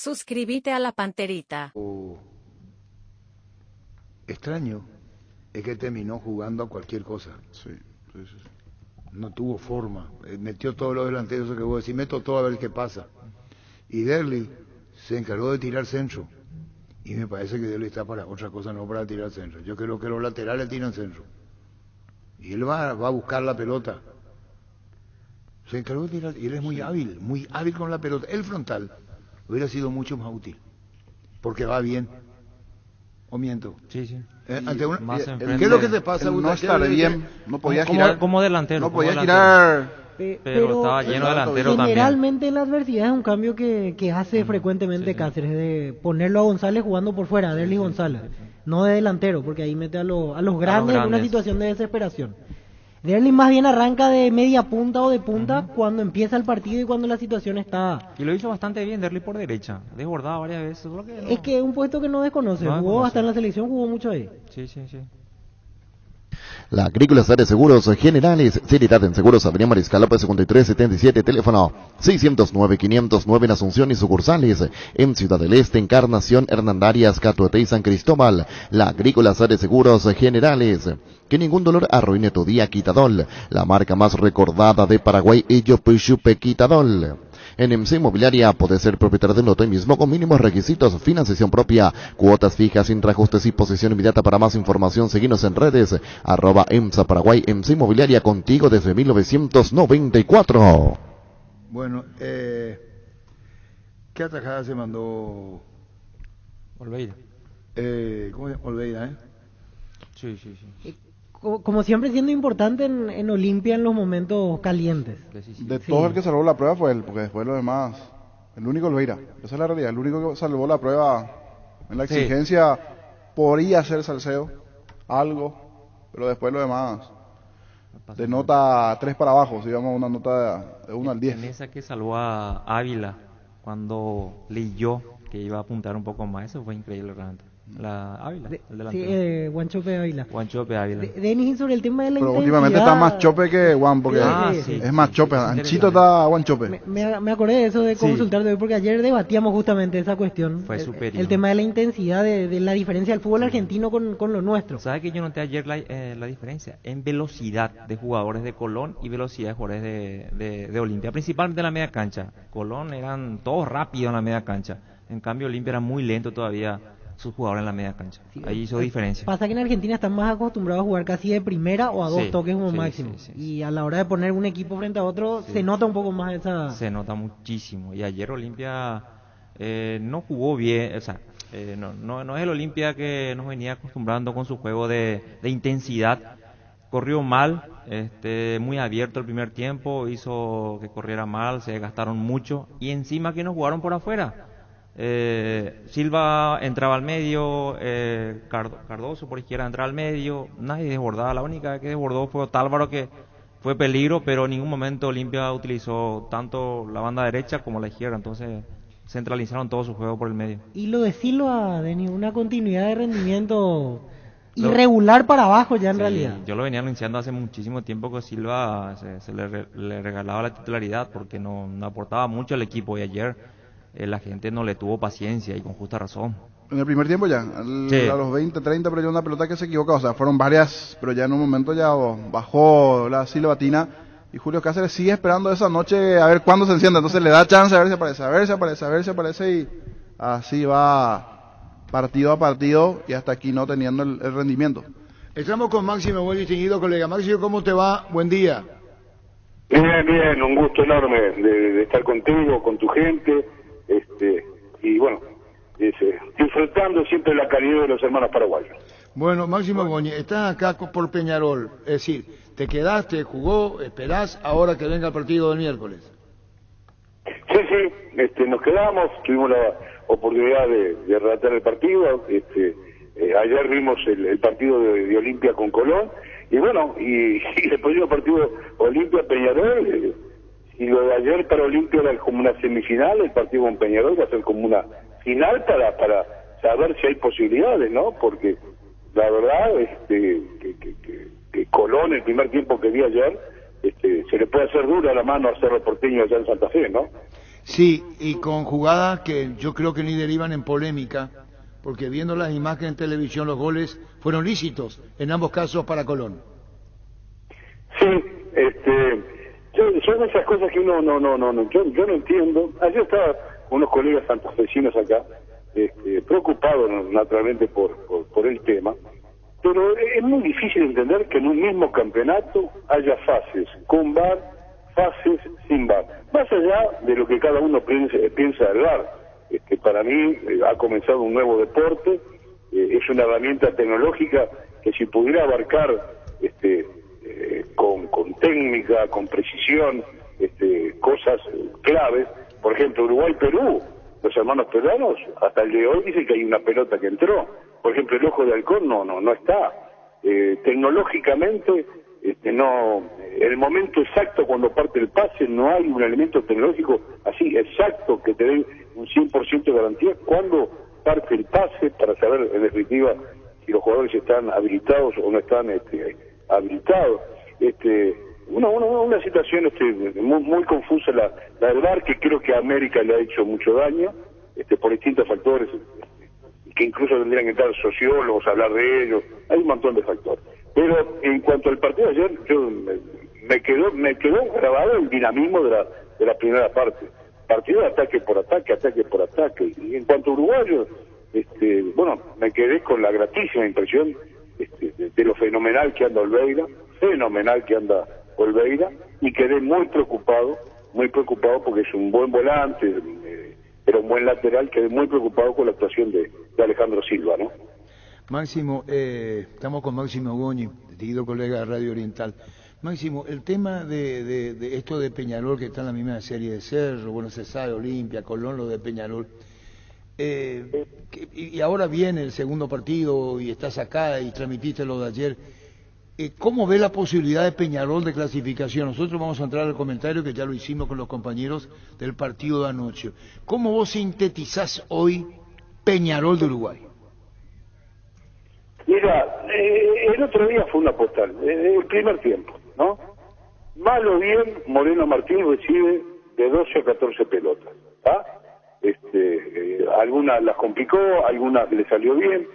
Suscríbete a la Panterita. Extraño es que terminó jugando a cualquier cosa. Sí, sí, sí. No tuvo forma. Metió todos los delanteros, eso que vos decís, meto todo a ver qué pasa. Y Derli se encargó de tirar centro. Y me parece que Derli está para otra cosa, no para tirar centro. Yo creo que los laterales tiran centro. Y él va a buscar la pelota. Se encargó de tirar, y él es muy hábil con la pelota. El frontal hubiera sido mucho más útil. Porque va bien. ¿O miento? Sí, sí. Ante una, Más ¿qué enfrente. es lo que te pasa, El no Buta? estar bien, no podía girar. Como delantero. No como podía delantero. girar. Pero estaba lleno de delantero también. Generalmente en la adversidad es un cambio que hace frecuentemente sí. Cáceres, de ponerlo a González jugando por fuera, a Derlis González, no de delantero, porque ahí mete a los grandes en una grandes. situación de desesperación. Derlis más bien arranca de media punta o de punta cuando empieza el partido y cuando la situación está... Y lo hizo bastante bien, Derli por derecha. Desbordaba varias veces. Solo que no. Es que es un puesto que no desconoce, No jugó desconoce. hasta en la selección, jugó mucho ahí. Sí, sí, sí. La Agrícola de Seguros Generales, seriedad en seguros, Avenida Mariscal López 5377, teléfono 609-509 en Asunción y sucursales en Ciudad del Este, Encarnación, Hernandarias, Catuete y San Cristóbal. La Agrícola de Seguros Generales, que ningún dolor arruine tu día. Quitadol, la marca más recordada de Paraguay, Chupe Quitadol. En MC Inmobiliaria podés ser propietario de un lote mismo con mínimos requisitos, financiación propia, cuotas fijas, sin reajustes y posesión inmediata. Para más información, seguinos en redes, @EMSA Paraguay. MC Inmobiliaria, contigo desde 1994. Bueno, ¿qué atajada se mandó Olveira. ¿cómo se llama? Olveira, Sí, sí, sí. Como siempre siendo importante en Olimpia en los momentos calientes. De todo el que salvó la prueba fue él, porque después los demás, el único Olveira, esa es la realidad, el único que salvó la prueba en la Sí. exigencia. Podría hacer Salcedo algo, pero después los demás de nota 3 para abajo, si vamos a una nota de 1 al 10. En esa que salvó a Ávila, cuando leyó que iba a apuntar un poco más, eso fue increíble realmente. La Ávila, el Sí, delantero. Guanchope Ávila. Juanchope Ávila. Denis, sobre el tema de la Pero intensidad... últimamente está más chope que Juan, porque Sí, es más sí, chope. sí, Anchito interesante. está Juan chope. Me acordé de eso de Sí. consultarte hoy, porque ayer debatíamos justamente esa cuestión. Fue superior. El tema de la intensidad, de la diferencia del fútbol argentino con lo nuestro. ¿Sabes que yo noté ayer la diferencia? En velocidad de jugadores de Colón y velocidad de jugadores de Olimpia, principalmente en la media cancha. Colón eran todos rápidos en la media cancha, en cambio Olimpia era muy lento todavía sus jugadores en la media cancha. Sí, Ahí hizo diferencia. Pasa que en Argentina están más acostumbrados a jugar casi de primera o a dos Sí, toques como sí, máximo. sí, sí, Y a la hora de poner un equipo frente a otro, Sí. se nota un poco más esa... Se nota muchísimo. Y ayer Olimpia no jugó bien, o sea, no es el Olimpia que nos venía acostumbrando con su juego de intensidad. Corrió mal, muy abierto el primer tiempo, hizo que corriera mal, se gastaron mucho y encima que nos jugaron por afuera. Silva entraba al medio, Cardoso por izquierda entraba al medio, nadie desbordaba. La única que desbordó fue Otálvaro, que fue peligro, pero en ningún momento Olimpia utilizó tanto la banda derecha como la izquierda, entonces centralizaron todo su juego por el medio. Y lo de Silva, Denis, una continuidad de rendimiento irregular para abajo ya en Sí, realidad. yo lo venía anunciando hace muchísimo tiempo que Silva se le regalaba la titularidad porque no aportaba mucho al equipo, y ayer la gente no le tuvo paciencia, y con justa razón. En el primer tiempo ya, Sí. a los 20, 30, pero ya una pelota que se equivoca, o sea, fueron varias, pero ya en un momento ya bajó la silbatina y Julio Cáceres sigue esperando esa noche a ver cuándo se enciende, entonces le da chance a ver si aparece, a ver si aparece y así va partido a partido y hasta aquí no teniendo el rendimiento. Estamos con Máximo, buen distinguido colega. Máximo, ¿cómo te va? Buen día. Bien, bien, un gusto enorme de estar contigo, con tu gente, y bueno, disfrutando siempre la calidad de los hermanos paraguayos. Bueno, Máximo Goñi, estás acá por Peñarol, es decir, te quedaste, jugó, esperás ahora que venga el partido del miércoles. Sí, nos quedamos, tuvimos la oportunidad de relatar el partido, ayer vimos el partido de Olimpia con Colón, y bueno, y el próximo partido Olimpia-Peñarol, y lo de ayer para Olimpia era como una semifinal, el partido con Peñarol va a ser como una final para saber si hay posibilidades, ¿no? Porque la verdad que Colón, el primer tiempo que vi ayer, se le puede hacer dura la mano a Cerro Porteño allá en Santa Fe, ¿no? Sí, y con jugadas que yo creo que ni derivan en polémica, porque viendo las imágenes en televisión los goles fueron lícitos, en ambos casos para Colón. Sí, son esas cosas que uno yo no entiendo. Ayer estaba con unos colegas santafesinos acá, preocupados naturalmente por el tema, pero es muy difícil entender que en un mismo campeonato haya fases con VAR, fases sin VAR, más allá de lo que cada uno piensa del VAR. Para mí ha comenzado un nuevo deporte, es una herramienta tecnológica que si pudiera abarcar con técnica, con precisión, cosas claves, por ejemplo Uruguay-Perú, los hermanos peruanos hasta el día de hoy dicen que hay una pelota que entró, por ejemplo el ojo de halcón no está, tecnológicamente no, el momento exacto cuando parte el pase no hay un elemento tecnológico así exacto que te dé un 100% de garantía cuando parte el pase para saber en definitiva si los jugadores están habilitados o no están habilitados. Una situación muy confusa la del VAR, que creo que a América le ha hecho mucho daño por distintos factores, que incluso tendrían que entrar sociólogos a hablar de ellos, hay un montón de factores. Pero en cuanto al partido de ayer, me quedó grabado el dinamismo de la primera parte, partido de ataque por ataque, ataque por ataque. Y en cuanto a uruguayos, me quedé con la gratísima impresión de lo fenomenal que anda Olveira, y quedé muy preocupado porque es un buen volante, era un buen lateral, quedé muy preocupado con la actuación de Alejandro Silva, ¿no? Máximo, estamos con Máximo Goñi, distinguido colega de Radio Oriental. Máximo, el tema de esto de Peñarol, que está en la misma serie de Cerro, bueno, se sabe, Olimpia, Colón, lo de Peñarol, y ahora viene el segundo partido y estás acá y transmitiste lo de ayer. ¿Cómo ve la posibilidad de Peñarol de clasificación? Nosotros vamos a entrar al comentario que ya lo hicimos con los compañeros del partido de anoche. ¿Cómo vos sintetizás hoy Peñarol de Uruguay? Mira, el otro día fue una postal, el primer tiempo, ¿no? Mal o bien, Moreno Martín recibe de 12 a 14 pelotas, ¿ah? Algunas las complicó, algunas le salió bien.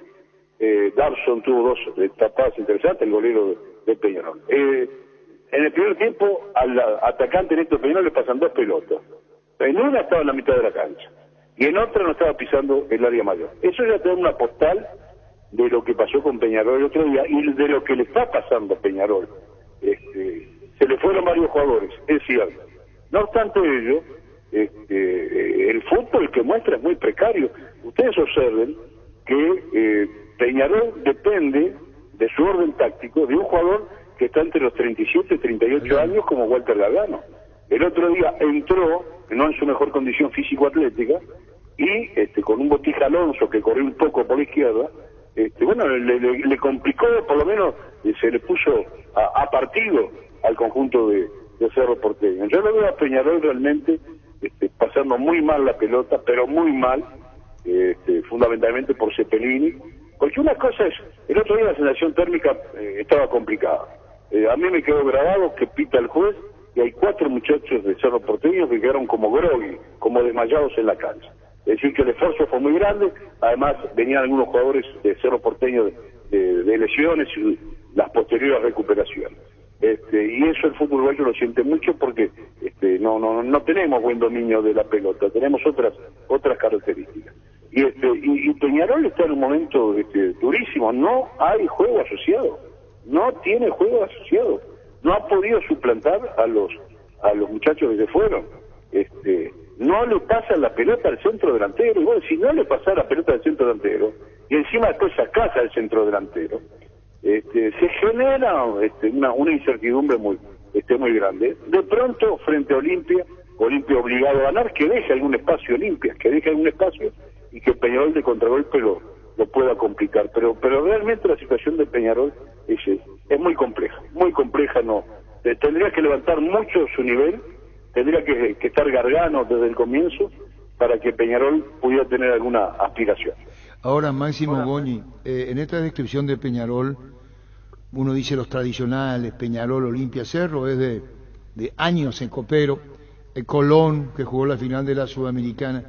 Darson tuvo dos tapadas interesantes, el golero de Peñarol. En el primer tiempo, al atacante Néstor Peñarol le pasan dos pelotas. En una estaba en la mitad de la cancha y en otra no estaba pisando el área mayor. Eso ya te da una postal de lo que pasó con Peñarol el otro día y de lo que le está pasando a Peñarol. Se le fueron varios jugadores, es cierto. No obstante ello, el fútbol que muestra es muy precario. Ustedes observen que Peñarol depende de su orden táctico de un jugador que está entre los 37 y 38 años como Walter Gargano. El otro día entró, no en su mejor condición físico-atlética, y con un Botija Alonso que corrió un poco por la izquierda, le complicó, por lo menos se le puso a partido al conjunto de Cerro Porteño. Yo lo veo a Peñarol realmente pasando muy mal la pelota, pero muy mal, fundamentalmente por Cepelini, porque una cosa es, el otro día la sensación térmica estaba complicada. A mí me quedó grabado que pita el juez y hay 4 muchachos de Cerro Porteño que quedaron como grogui, como desmayados en la cancha. Es decir, que el esfuerzo fue muy grande, además venían algunos jugadores de Cerro Porteño de lesiones y las posteriores recuperaciones. Y eso el fútbol uruguayo lo siente mucho porque no tenemos buen dominio de la pelota, tenemos otras características. Y Peñarol está en un momento durísimo, no hay juego asociado, no tiene juego asociado, no ha podido suplantar a los muchachos que se fueron, no le pasa la pelota al centro delantero, y bueno, si no le pasa la pelota al centro delantero, y encima después sacás al centro delantero, se genera una incertidumbre muy grande. De pronto, frente a Olimpia obligado a ganar, que deje algún espacio Olimpia, y que Peñarol de contragolpe lo pueda complicar. Pero realmente la situación de Peñarol es muy compleja, no. Tendría que levantar mucho su nivel, tendría que estar Gargano desde el comienzo para que Peñarol pudiera tener alguna aspiración. Ahora, Máximo Goñi, en esta descripción de Peñarol, uno dice los tradicionales, Peñarol, Olimpia, Cerro, es de años en copero. Colón, que jugó la final de la Sudamericana.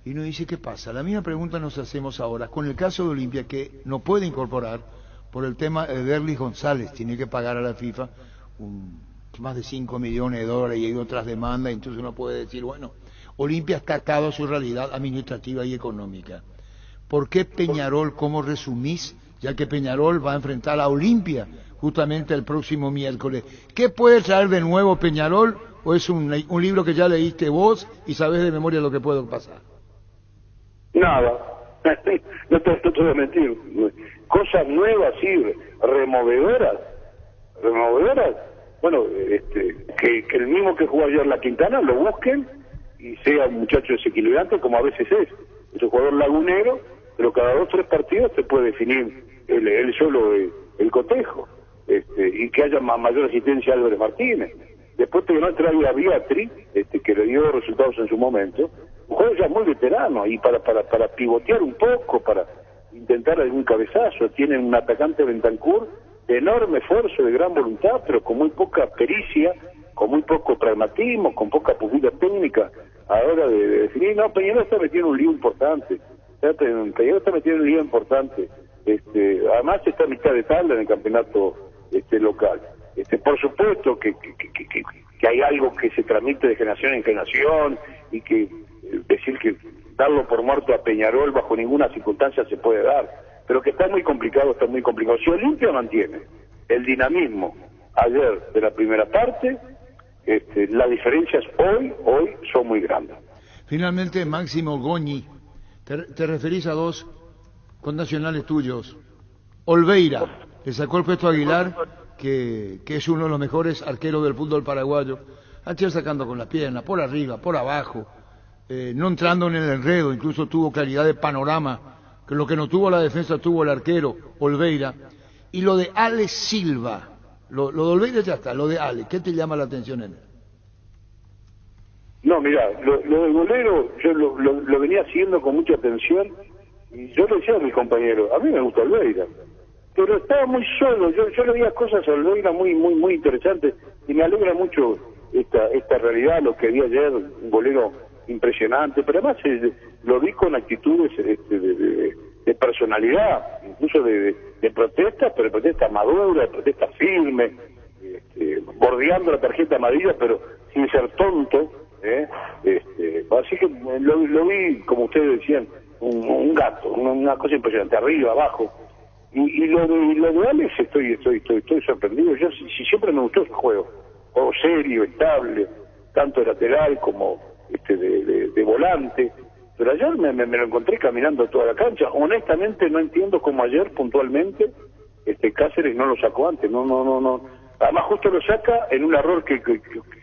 Y uno dice, ¿qué pasa? La misma pregunta nos hacemos ahora con el caso de Olimpia, que no puede incorporar por el tema de Derlis González, tiene que pagar a la FIFA más de 5 millones de dólares y hay otras demandas, entonces uno puede decir, bueno, Olimpia está atado a su realidad administrativa y económica. ¿Por qué Peñarol, cómo resumís, ya que Peñarol va a enfrentar a Olimpia justamente el próximo miércoles? ¿Qué puede traer de nuevo Peñarol, o es un libro que ya leíste vos y sabés de memoria lo que puede pasar? Nada, no te voy a mentir. Cosas nuevas, sí, removedoras. Bueno, que el mismo que jugó ayer la Quintana lo busquen y sea un muchacho desequilibrante, como a veces es un jugador lagunero, pero cada 2 o 3 partidos te puede definir él solo el cotejo, y que haya mayor asistencia a Álvarez Martínez. Después te trae a Beatriz, que le dio resultados en su momento, un jugador ya muy veterano, y para pivotear un poco, para intentar algún cabezazo. Tienen un atacante Bentancur de enorme esfuerzo, de gran voluntad, pero con muy poca pericia, con muy poco pragmatismo, con poca pulida técnica a la hora de definir. No, Peñarol está metido en un lío importante. Además está a mitad de tabla en el campeonato local. Por supuesto que hay algo que se transmite de generación en generación, y que decir que darlo por muerto a Peñarol bajo ninguna circunstancia se puede dar, pero que está muy complicado. Si Olimpia mantiene el dinamismo ayer de la primera parte, las diferencias hoy son muy grandes. Finalmente, Máximo Goñi, te referís a 2 connacionales tuyos. Olveira, le sacó el puesto a Aguilar, que es uno de los mejores arqueros del fútbol paraguayo. Ayer sacando con las piernas, por arriba, por abajo, no entrando en el enredo, incluso tuvo claridad de panorama, que lo que no tuvo la defensa tuvo el arquero Olveira. Y lo de Ale Silva, lo de Olveira ya está, lo de Ale, ¿qué te llama la atención en él? No, mira, lo del golero yo lo venía haciendo con mucha atención, y yo le decía a mis compañeros, a mí me gusta Olveira, pero estaba muy solo. Yo le veía cosas a Olveira muy interesantes, y me alegra mucho esta realidad, lo que vi ayer, un golero impresionante, pero además lo vi con actitudes de personalidad, incluso de protesta, pero de protesta madura, de protesta firme, bordeando la tarjeta amarilla, pero sin ser tonto. Así que lo vi, como ustedes decían, un gato, una cosa impresionante, arriba, abajo. Y lo de Alex estoy sorprendido. Yo si siempre me gustó ese juego serio, estable, tanto de lateral como de volante, pero ayer me lo encontré caminando toda la cancha. Honestamente no entiendo cómo ayer puntualmente Cáceres no lo sacó antes. No. Además justo lo saca en un error que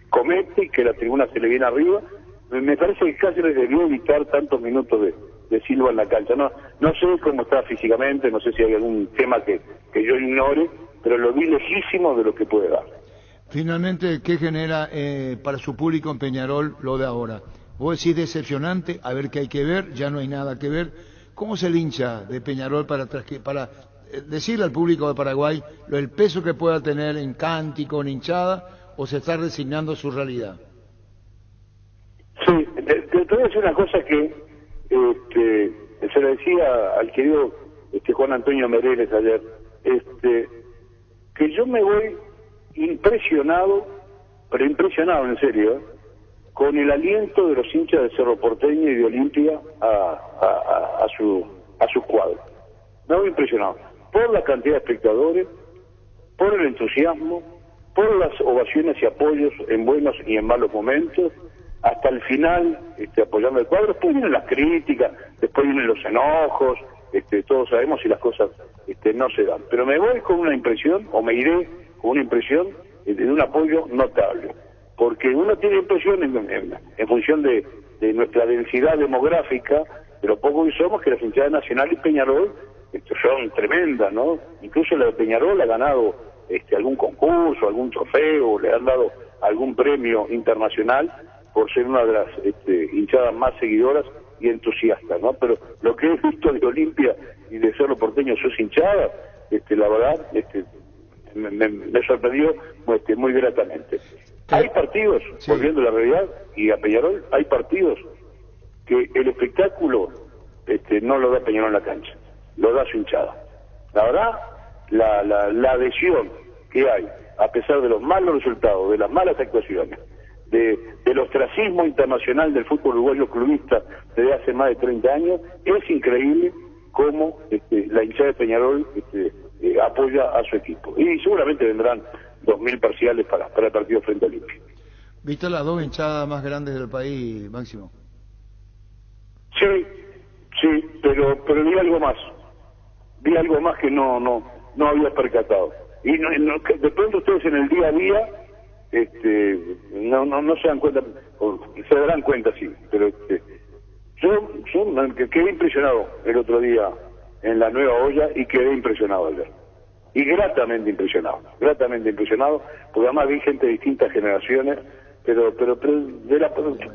comete y que la tribuna se le viene arriba. Me parece que Cáceres debió evitar tantos minutos de Silva en la cancha. No sé cómo está físicamente, no sé si hay algún tema que yo ignore, pero lo vi lejísimo de lo que puede dar. Finalmente, ¿qué genera para su público en Peñarol lo de ahora? Vos decís decepcionante, a ver qué hay que ver, ya no hay nada que ver. ¿Cómo se el hincha de Peñarol para decirle al público de Paraguay el peso que pueda tener en cántico, en hinchada, o se está resignando a su realidad? Sí, te voy a decir una cosa que se le decía al querido Juan Antonio Mereles ayer, que yo me voy impresionado, pero impresionado en serio, con el aliento de los hinchas de Cerro Porteño y de Olimpia a sus cuadros. Me voy impresionado por la cantidad de espectadores, por el entusiasmo, por las ovaciones y apoyos en buenos y en malos momentos, hasta el final apoyando el cuadro. Después vienen las críticas, después vienen los enojos, todos sabemos si las cosas no se dan, pero me voy con una impresión, o me iré con una impresión de un apoyo notable, porque uno tiene impresión en función de nuestra densidad demográfica, de lo poco que somos, que la hinchada Nacional y Peñarol son tremendas, ¿no? Incluso la de Peñarol ha ganado algún concurso, algún trofeo, le han dado algún premio internacional por ser una de las hinchadas más seguidoras y entusiastas, ¿no? Pero lo que he visto de Olimpia y de Cerro Porteño, sus hinchadas, la verdad, me sorprendió muy gratamente. Hay partidos, Sí. volviendo a la realidad, y a Peñarol, hay partidos que el espectáculo no lo da Peñarol en la cancha, lo da su hinchada. La verdad, la adhesión que hay, a pesar de los malos resultados, de las malas actuaciones, del ostracismo internacional del fútbol uruguayo clubista desde hace más de 30 años, es increíble cómo la hinchada de Peñarol apoya a su equipo. Y seguramente vendrán 2.000 parciales para el partido frente a Olimpia. ¿Viste las dos hinchadas más grandes del país, Máximo? Sí, pero vi algo más. Vi algo más que no había percatado. Y de pronto ustedes en el día a día no se dan cuenta, o se darán cuenta, sí, pero yo quedé impresionado el otro día en la Nueva Olla y quedé impresionado ayer. Y gratamente impresionado, porque además vi gente de distintas generaciones, pero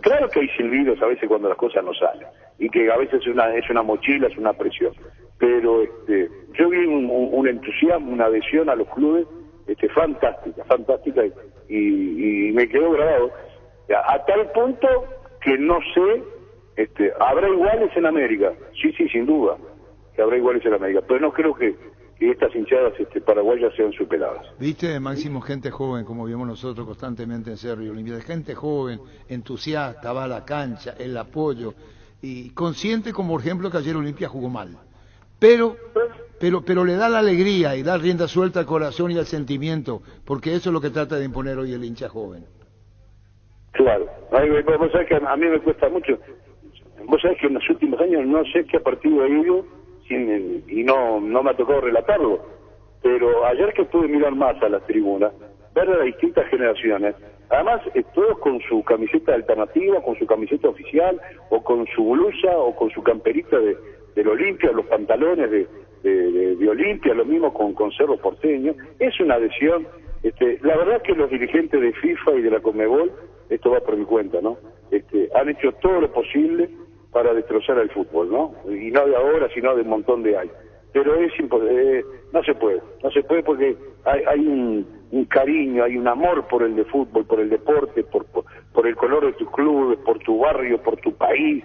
claro que hay silbidos a veces cuando las cosas no salen, y que a veces es una mochila, es una presión, pero yo vi un entusiasmo, una adhesión a los clubes fantástica, y me quedó grabado, a tal punto que no sé, habrá iguales en América, sí, sin duda, que habrá iguales en América, pero no creo que estas hinchadas paraguayas sean superadas. Viste, Máximo, gente joven, como vimos nosotros constantemente en Cerro y Olimpia, gente joven, entusiasta, va a la cancha, el apoyo, y consciente, como por ejemplo que ayer Olimpia jugó mal, pero le da la alegría y da rienda suelta al corazón y al sentimiento, porque eso es lo que trata de imponer hoy el hincha joven. Claro, vos sabés que a mí me cuesta mucho, vos sabés que en los últimos años no sé qué partido he ido, y no me ha tocado relatarlo, pero ayer que pude mirar más a la tribuna, ver a las distintas generaciones, además todos con su camiseta alternativa, con su camiseta oficial, o con su blusa, o con su camperita del Olimpia, los pantalones de Olimpia, lo mismo con Cerro Porteño, es una adhesión. La verdad que los dirigentes de FIFA y de la Conmebol, esto va por mi cuenta, ¿no? Han hecho todo lo posible para destrozar el fútbol, ¿no? Y no de ahora, sino de un montón de años. Pero no se puede porque hay un cariño, hay un amor por el de fútbol, por el deporte, por el color de tus clubes, por tu barrio, por tu país.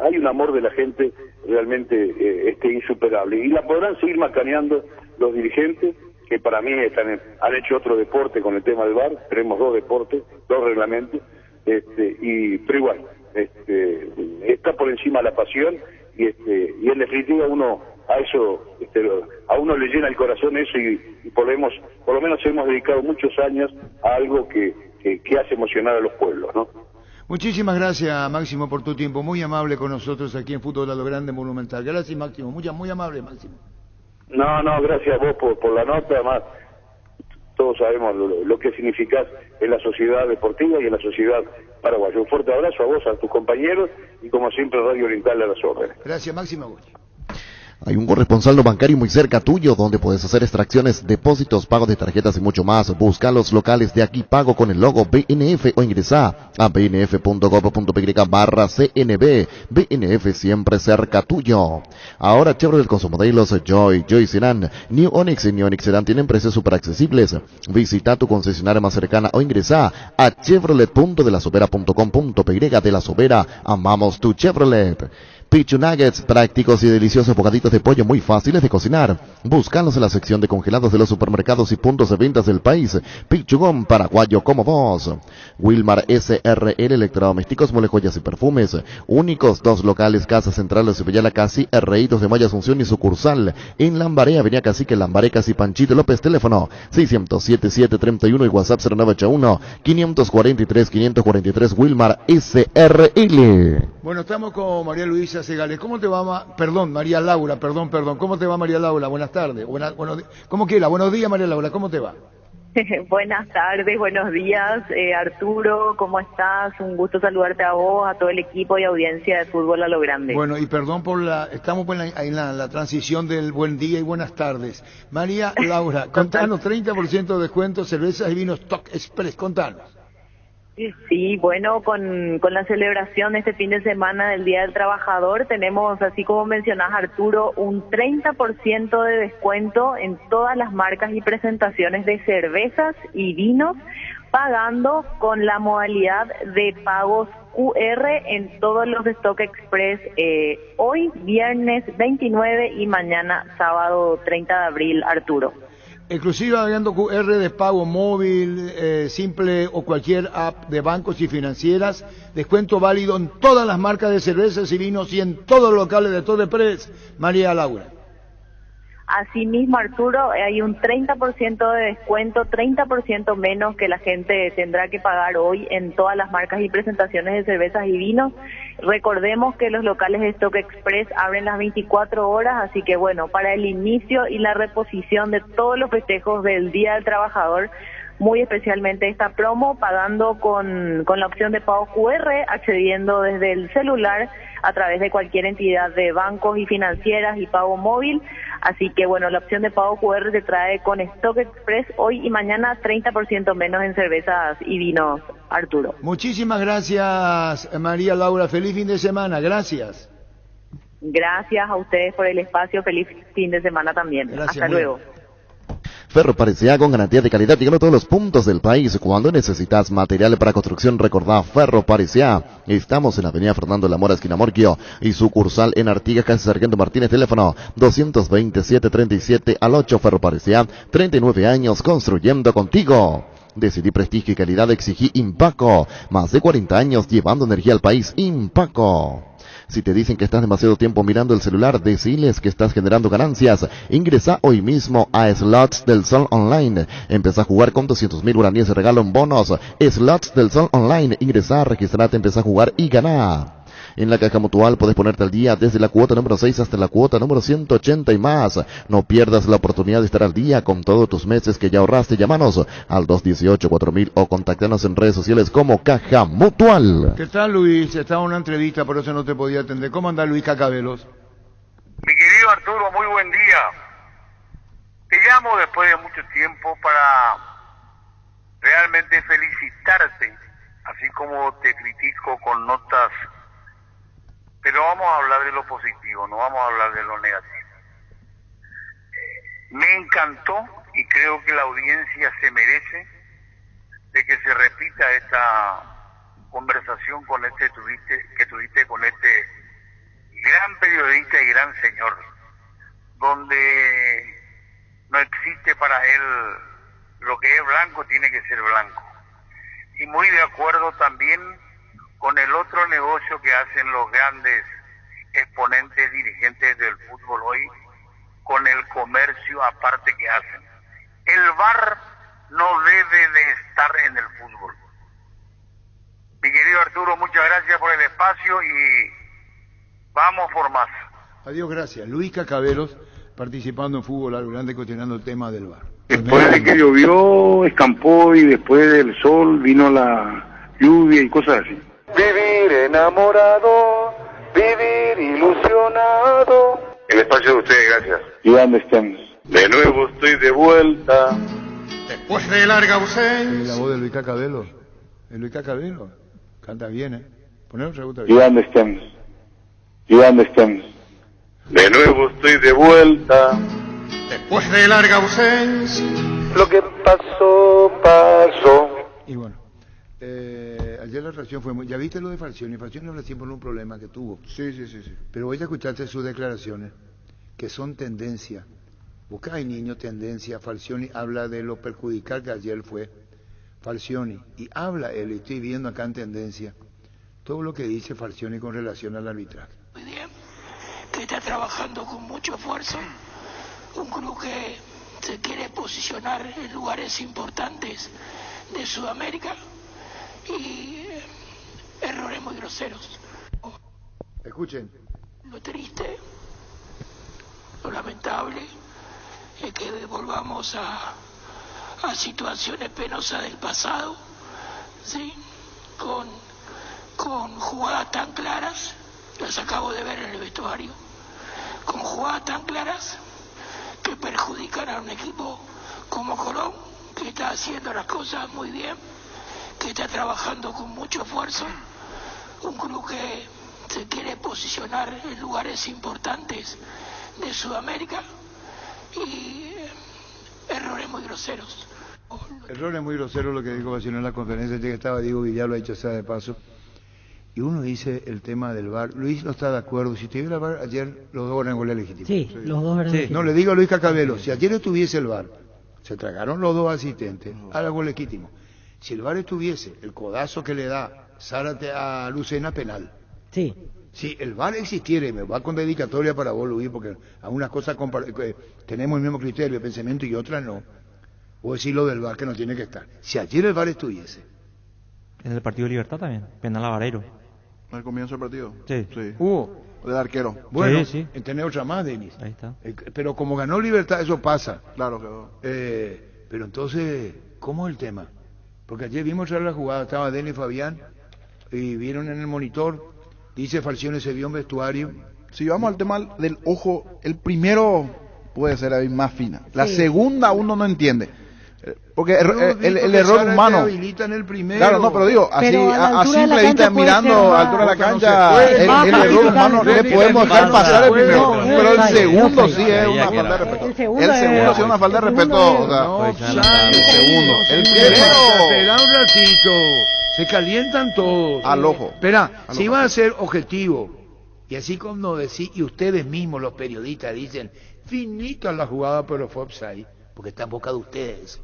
Hay un amor de la gente realmente insuperable. Y la podrán seguir macaneando los dirigentes, que para mí han hecho otro deporte con el tema del VAR. Tenemos dos deportes, dos reglamentos, pero igual, está por encima la pasión, y en definitiva a uno le llena el corazón eso, y por lo menos hemos dedicado muchos años a algo que hace emocionar a los pueblos, ¿no? Muchísimas gracias, Máximo, por tu tiempo, muy amable con nosotros aquí en Fútbol a lo Grande Monumental. Gracias, Máximo, muy amable, Máximo. No, gracias a vos por la nota. Además, todos sabemos lo que significás en la sociedad deportiva y en la sociedad paraguaya. Un fuerte abrazo a vos, a tus compañeros, y como siempre Radio Oriental a las órdenes. Gracias, Máximo. Hay un corresponsal no bancario muy cerca tuyo donde puedes hacer extracciones, depósitos, pago de tarjetas y mucho más. Busca los locales de Aquí Pago con el logo BNF o ingresa a bnf.gov.py/CNB. BNF siempre cerca tuyo. Ahora Chevrolet con sus modelos Joy Sedan, New Onix y New Onix Sedan tienen precios super accesibles. Visita tu concesionaria más cercana o ingresa a chevrolet.delasovera.com.py. De La Sobera, amamos tu Chevrolet. Pichu Nuggets, prácticos y deliciosos bocaditos de pollo muy fáciles de cocinar. Búscalos en la sección de congelados de los supermercados y puntos de ventas del país. Pichugón, paraguayo como vos. Wilmar SRL, electrodomésticos, mole, joyas y perfumes. Únicos, 2 locales, Casa Central de Cibellala Casi, Herreitos de Maya Asunción y sucursal. En Lambaré, Avenida Cacique, Lambaré, Casi Panchito López, teléfono 607-731 y WhatsApp 0981-543-543, Wilmar SRL. Bueno, estamos con María Luisa Segales. ¿Cómo te va? María Laura, perdón. ¿Cómo te va, María Laura? Buenas tardes. ¿Cómo quiera? Buenos días, María Laura. ¿Cómo te va? Buenas tardes, buenos días, Arturo, ¿cómo estás? Un gusto saludarte a vos, a todo el equipo y audiencia de Fútbol a lo Grande. Bueno, y perdón estamos en la transición del buen día y buenas tardes. María Laura, contanos, 30% de descuento, cervezas y vinos Stock Express, contanos. Sí, bueno, con la celebración este fin de semana del Día del Trabajador tenemos, así como mencionás Arturo, un 30% de descuento en todas las marcas y presentaciones de cervezas y vinos, pagando con la modalidad de pagos QR en todos los de Stock Express hoy, viernes 29 y mañana, sábado 30 de abril, Arturo. Exclusiva variando QR de pago móvil, simple o cualquier app de bancos y financieras. Descuento válido en todas las marcas de cervezas y vinos y en todos los locales de Stock Express. María Laura. Asimismo, Arturo, hay un 30% de descuento, 30% menos que la gente tendrá que pagar hoy en todas las marcas y presentaciones de cervezas y vinos. Recordemos que los locales de Stock Express abren las 24 horas, así que bueno, para el inicio y la reposición de todos los festejos del Día del Trabajador, muy especialmente esta promo, pagando con la opción de pago QR, accediendo desde el celular a través de cualquier entidad de bancos y financieras y pago móvil. Así que bueno, la opción de pago QR te trae con Stock Express hoy y mañana 30% menos en cervezas y vinos, Arturo. Muchísimas gracias, María Laura. Feliz fin de semana. Gracias. Gracias a ustedes por el espacio. Feliz fin de semana también. Gracias, hasta luego. Ferropares S.A. con garantía de calidad llegando a todos los puntos del país. Cuando necesitas material para construcción, recordá Ferropares S.A. Estamos en la avenida Fernando La Mora, esquina Morquio, y sucursal en Artigas, casi Sargento Martínez, teléfono 227-37 Ferropares S.A. 39 años construyendo contigo. Decidí prestigio y calidad, exigí Impaco. Más de 40 años llevando energía al país. Impaco. Si te dicen que estás demasiado tiempo mirando el celular, deciles que estás generando ganancias. Ingresa hoy mismo a Slots del Sol Online. Empezá a jugar con 200.000 guaraníes de regalo en bonos. Slots del Sol Online. Ingresa, registrate, empezá a jugar y ganá. En la Caja Mutual podés ponerte al día desde la cuota número 6 hasta la cuota número 180 y más. No pierdas la oportunidad de estar al día con todos tus meses que ya ahorraste. Llámanos al 218-4000 o contactanos en redes sociales como Caja Mutual. ¿Qué tal, Luis? Estaba en una entrevista, por eso no te podía atender. ¿Cómo anda Luis Cacabelos? Mi querido Arturo, muy buen día. Te llamo después de mucho tiempo para realmente felicitarte, así como te critico con notas. Pero vamos a hablar de lo positivo, no vamos a hablar de lo negativo. Me encantó y creo que la audiencia se merece de que se repita esta conversación con que tuviste con este gran periodista y gran señor, donde no existe para él lo que es blanco, tiene que ser blanco. Y muy de acuerdo también con el otro negocio que hacen los grandes exponentes dirigentes del fútbol hoy, con el comercio aparte que hacen. El VAR no debe de estar en el fútbol. Mi querido Arturo, muchas gracias por el espacio y vamos por más. Adiós, gracias. Luis Cacabelos, participando en Fútbol al Grande, cuestionando el tema del VAR. Después de que llovió, escampó y después del sol vino la lluvia y cosas así. Vivir enamorado, vivir ilusionado. El espacio de ustedes, gracias. ¿Y dónde estamos? De nuevo estoy de vuelta. Después de larga ¿Es ausencia. la voz de Luis Cacabelos? ¿Es Luis Cacabelos? Canta bien, ¿eh? Poner otra vuelta. ¿Y dónde estamos? ¿Y dónde estamos? De nuevo estoy de vuelta. Después de larga ausencia. Lo que pasó, pasó. Y bueno, ayer la reacción fue muy... ¿Ya viste lo de Falcioni? Falcioni habla siempre de un problema que tuvo. Sí. Pero voy a escucharte sus declaraciones, que son tendencia. Busca hay niño tendencia. Falcioni habla de lo perjudicial que ayer fue Falcioni. Y habla él, y estoy viendo acá en tendencia, todo lo que dice Falcioni con relación al arbitraje. Muy bien, que está trabajando con mucho esfuerzo. Un club que se quiere posicionar en lugares importantes de Sudamérica. Y errores muy groseros. Escuchen. Lo triste, lo lamentable es que volvamos a situaciones penosas del pasado, ¿sí? Con jugadas tan claras, las acabo de ver en el vestuario, con jugadas tan claras que perjudican a un equipo como Colón, que está haciendo las cosas muy bien, que está trabajando con mucho esfuerzo, un club que se quiere posicionar en lugares importantes de Sudamérica y errores muy groseros. Errores muy groseros lo que dijo Bacino en la conferencia que estaba Diego Villar, lo ha dicho sea de paso. Y uno dice el tema del VAR. Luis no está de acuerdo. Si te vio el VAR ayer, los dos eran goles legítimos. Sí, los dos eran legítimos. No, le digo a Luis Cacabelo, si ayer estuviese el VAR, se tragaron los dos asistentes, ahora gol legítimo. Si el VAR estuviese, el codazo que le da Zárate a Lucena, penal. Sí. Si el VAR existiera, y me va con dedicatoria para vos, Luis, porque a unas cosas tenemos el mismo criterio de pensamiento y otras no. Vos decís lo del VAR que no tiene que estar. Si ayer el VAR estuviese. En el partido de Libertad también, penal a Vareiro. Al comienzo del partido. Sí. Del arquero. Bueno, sí. Tenés otra más, Denis. Ahí está. Pero como ganó Libertad, eso pasa. Claro, quedó. Pero entonces, ¿cómo es el tema? Porque ayer vimos la jugada, estaba Denis y Fabián, y vieron en el monitor, dice Falcione se vio en vestuario. Si vamos al tema del ojo, el primero puede ser ahí más fina. La segunda uno no entiende. Porque el error humano. Habilitan el primero. Claro, no, pero digo, así a simple vista mirando a altura de la cancha, el error humano no le podemos dejar pasar el primero. Pero el segundo sí es una falta de respeto. El segundo sí es una falta de respeto. El segundo. El primero. Espera un ratito. Se calientan todos. Al ojo. Espera, si va a ser objetivo, y así como decís, y ustedes mismos, los periodistas, dicen, finita la jugada, pero fue offside, porque está en boca de ustedes.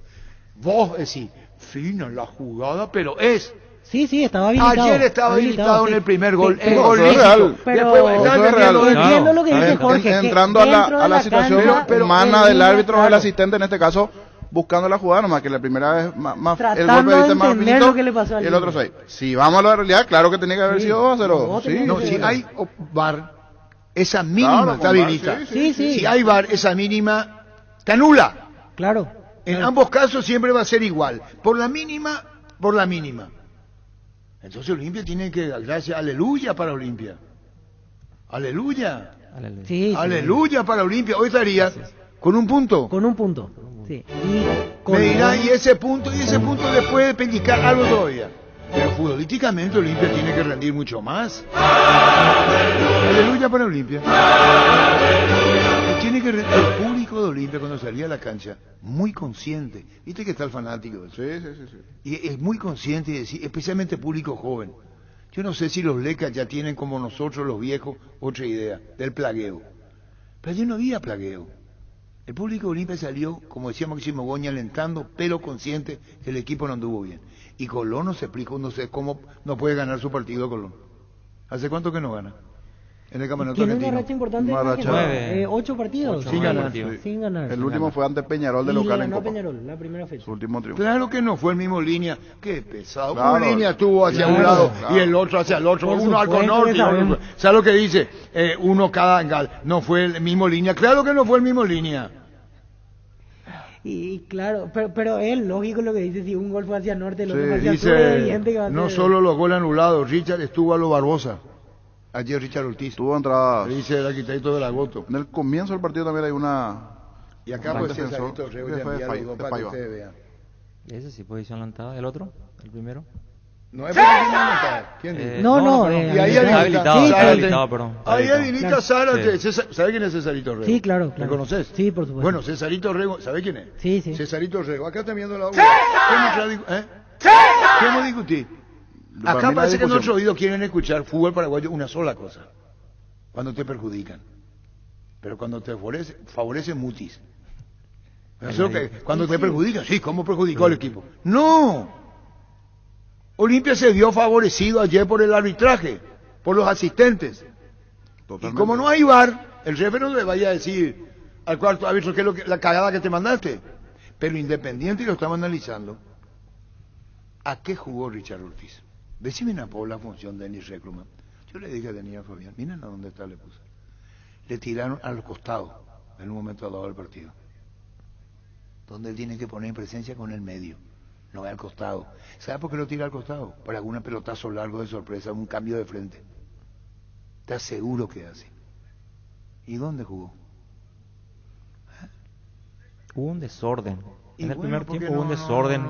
Vos decís, fina la jugada, pero es. Sí, estaba habilitado. Ayer estaba habilitado en el primer gol. Sí, el gol es real. Pero entiendo lo que dice Jorge. Entrando a la situación humana del árbitro o del asistente, en este caso, buscando la jugada, nomás que la primera vez más el golpe de vista más finito, lo que le pasó al el otro 6. Si vamos a la realidad, claro que tenía que haber sido 2-0. Sí, no, si hay VAR, esa mínima está habilitada. Sí. Si hay VAR, esa mínima te anula. Claro. En ambos casos siempre va a ser igual. Por la mínima. Entonces Olimpia tiene que dar gracias. Aleluya para Olimpia. Aleluya. Sí. Aleluya para Olimpia. Hoy estaría con un punto. Con un punto. Sí. Me dirá, y ese punto le puede pellizcar algo todavía. Pero futbolísticamente Olimpia tiene que rendir mucho más. Aleluya para Olimpia. Tiene que el público de Olimpia cuando salía a la cancha, muy consciente. Viste que está el fanático. Sí. Y es muy consciente, y decir, especialmente público joven. Yo no sé si los lecas ya tienen como nosotros los viejos otra idea del plagueo. Pero ayer no había plagueo. El público de Olimpia salió, como decía Máximo Goña, alentando, pero consciente que el equipo no anduvo bien. Y Colón no se explicó, no sé cómo no puede ganar su partido Colón. ¿Hace cuánto que no gana? En el campeonato tiene argentino. Una racha importante. Una racha. 8 partidos. Sin ganar. Sin ganar. El último fue ante Peñarol de local en Copa. Peñarol, la primera fecha. Su último triunfo. Claro que no fue el mismo línea. Qué pesado. Claro, Una línea estuvo hacia un lado y el otro hacia el otro. Por Uno al norte. ¿Sabes lo que dice? Uno cada. No fue el mismo línea. Claro que no fue el mismo línea. Y claro, pero es lógico lo que dice, si un gol fue hacia norte, el otro fue hacia dice, sur, es evidente que va a no ser... solo los goles anulados, Richard estuvo a lo Barbosa. Ayer Richard Ortiz. Tuvo entradas. Dice el arquitecto de la Goto. En el comienzo del partido también hay una... Y acá pues Cesarito Rego ya enviado para que ustedes vean. Ese sí, posición adelantada. ¿El otro? ¿El primero? No es para ¿quién dice? No. Y ahí habilitado, sí, habilitado, perdón. Ahí habilita Claro. Zárate. ¿Sabe quién es Cesarito Rego? Sí, claro. ¿Me conoces? Sí, por supuesto. Bueno, Cesarito Rego, ¿sabe quién es? Sí. Cesarito Rego. Acá está viendo la... ¿Qué hemos discutido? Acá parece que en nuestro oído quieren escuchar fútbol paraguayo una sola cosa. Cuando te perjudican. Pero cuando te favorece mutis. Eso que, cuando te perjudican, sí, ¿cómo perjudicó al equipo? ¡No! Olimpia se vio favorecido ayer por el arbitraje, por los asistentes. Totalmente. Y como no hay VAR, el jefe no le vaya a decir al cuarto árbitro qué es la cagada que te mandaste. Pero Independiente lo estamos analizando. ¿A qué jugó Richard Ortiz? Decime por la función de Denis Recluman. Yo le dije a Denis a Fabián, miren a dónde está, le puse. Le tiraron a los costados en un momento dado del partido. Donde él tiene que poner en presencia con el medio, no al costado. ¿Sabe por qué lo tira al costado? Para algún pelotazo largo de sorpresa, un cambio de frente. Te aseguro que hace. ¿Y dónde jugó? Hubo un desorden. En el bueno, primer tiempo hubo un desorden.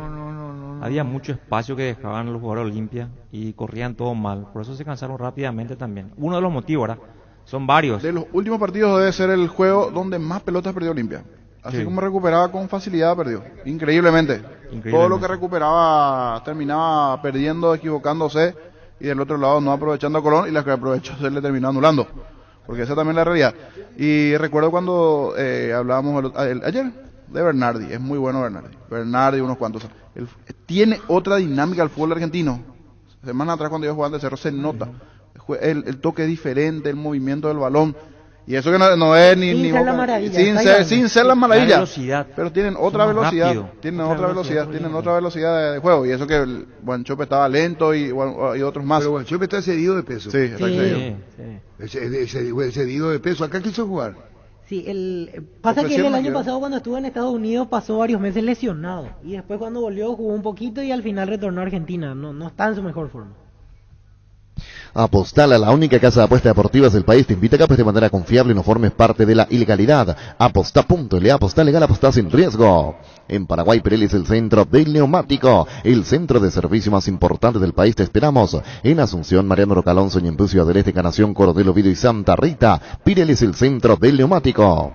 Había mucho espacio que dejaban los jugadores de Olimpia y corrían todo mal. Por eso se cansaron rápidamente también. Uno de los motivos, ¿verdad? Son varios. De los últimos partidos debe ser el juego donde más pelotas perdió Olimpia. Así Sí. como recuperaba con facilidad, perdió. Increíblemente. Todo lo que recuperaba terminaba perdiendo, equivocándose, y del otro lado no aprovechando a Colón, y las que aprovechó se le terminó anulando. Porque esa también es la realidad. Y recuerdo cuando hablábamos ayer de Bernardi. Es muy bueno Bernardi, unos cuantos. Tiene otra dinámica el fútbol argentino. Semana atrás cuando yo jugaba ante Cerro se nota. El toque es diferente, el movimiento del balón. Y eso que no es ni Sin ni ser la Boca- maravilla, sin ser la maravilla. La velocidad. Pero tienen otra Son más velocidad, rápido. tienen Otra otra velocidad, velocidad, tienen otra velocidad de juego. Y eso que el Guanchope estaba lento y otros más. Pero Guanchope está cedido de peso. Sí, está excedido. Ese cedido de peso. Acá quiso jugar. Sí, pasa que él Ofrecieron el año ayuda. pasado cuando estuvo en Estados Unidos pasó varios meses lesionado y después cuando volvió jugó un poquito y al final retornó a Argentina. No está en su mejor forma. Apostal a la única casa de apuestas deportivas del país. Te invita a que apuestes de manera confiable y no formes parte de la ilegalidad. Aposta.le, aposta legal, aposta sin riesgo. En Paraguay, Pirelli es el centro del neumático, el centro de servicio más importante del país. Te esperamos en Asunción, Mariano Rocalonso, Ñembu, Ciudad del Este, Encarnación, Coronel Oviedo y Santa Rita. Pirelli es el centro del neumático.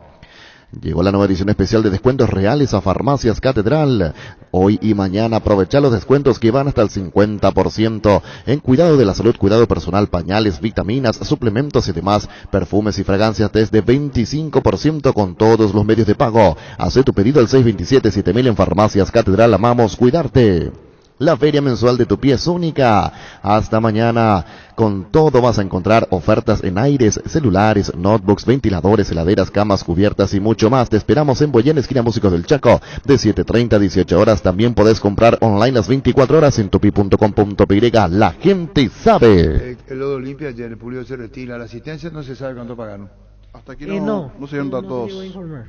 Llegó la nueva edición especial de descuentos reales a Farmacias Catedral. Hoy y mañana aprovecha los descuentos que van hasta el 50% en cuidado de la salud, cuidado personal, pañales, vitaminas, suplementos y demás, perfumes y fragancias desde 25% con todos los medios de pago. Haz tu pedido al 627-7000 en Farmacias Catedral. Amamos cuidarte. La feria mensual de Tupí es única. Hasta mañana. Con todo vas a encontrar ofertas en aires, celulares, notebooks, ventiladores, heladeras, camas, cubiertas y mucho más. Te esperamos en Boyén, esquina Músicos del Chaco, de 7:30 a 18 horas. También podés comprar online las 24 horas en tupi.com.py. La gente sabe. El Lodo Olimpia ayer, el Pulido se retira. La asistencia no se sabe cuánto pagaron. Hasta aquí No se dieron datos. se llegó a informar.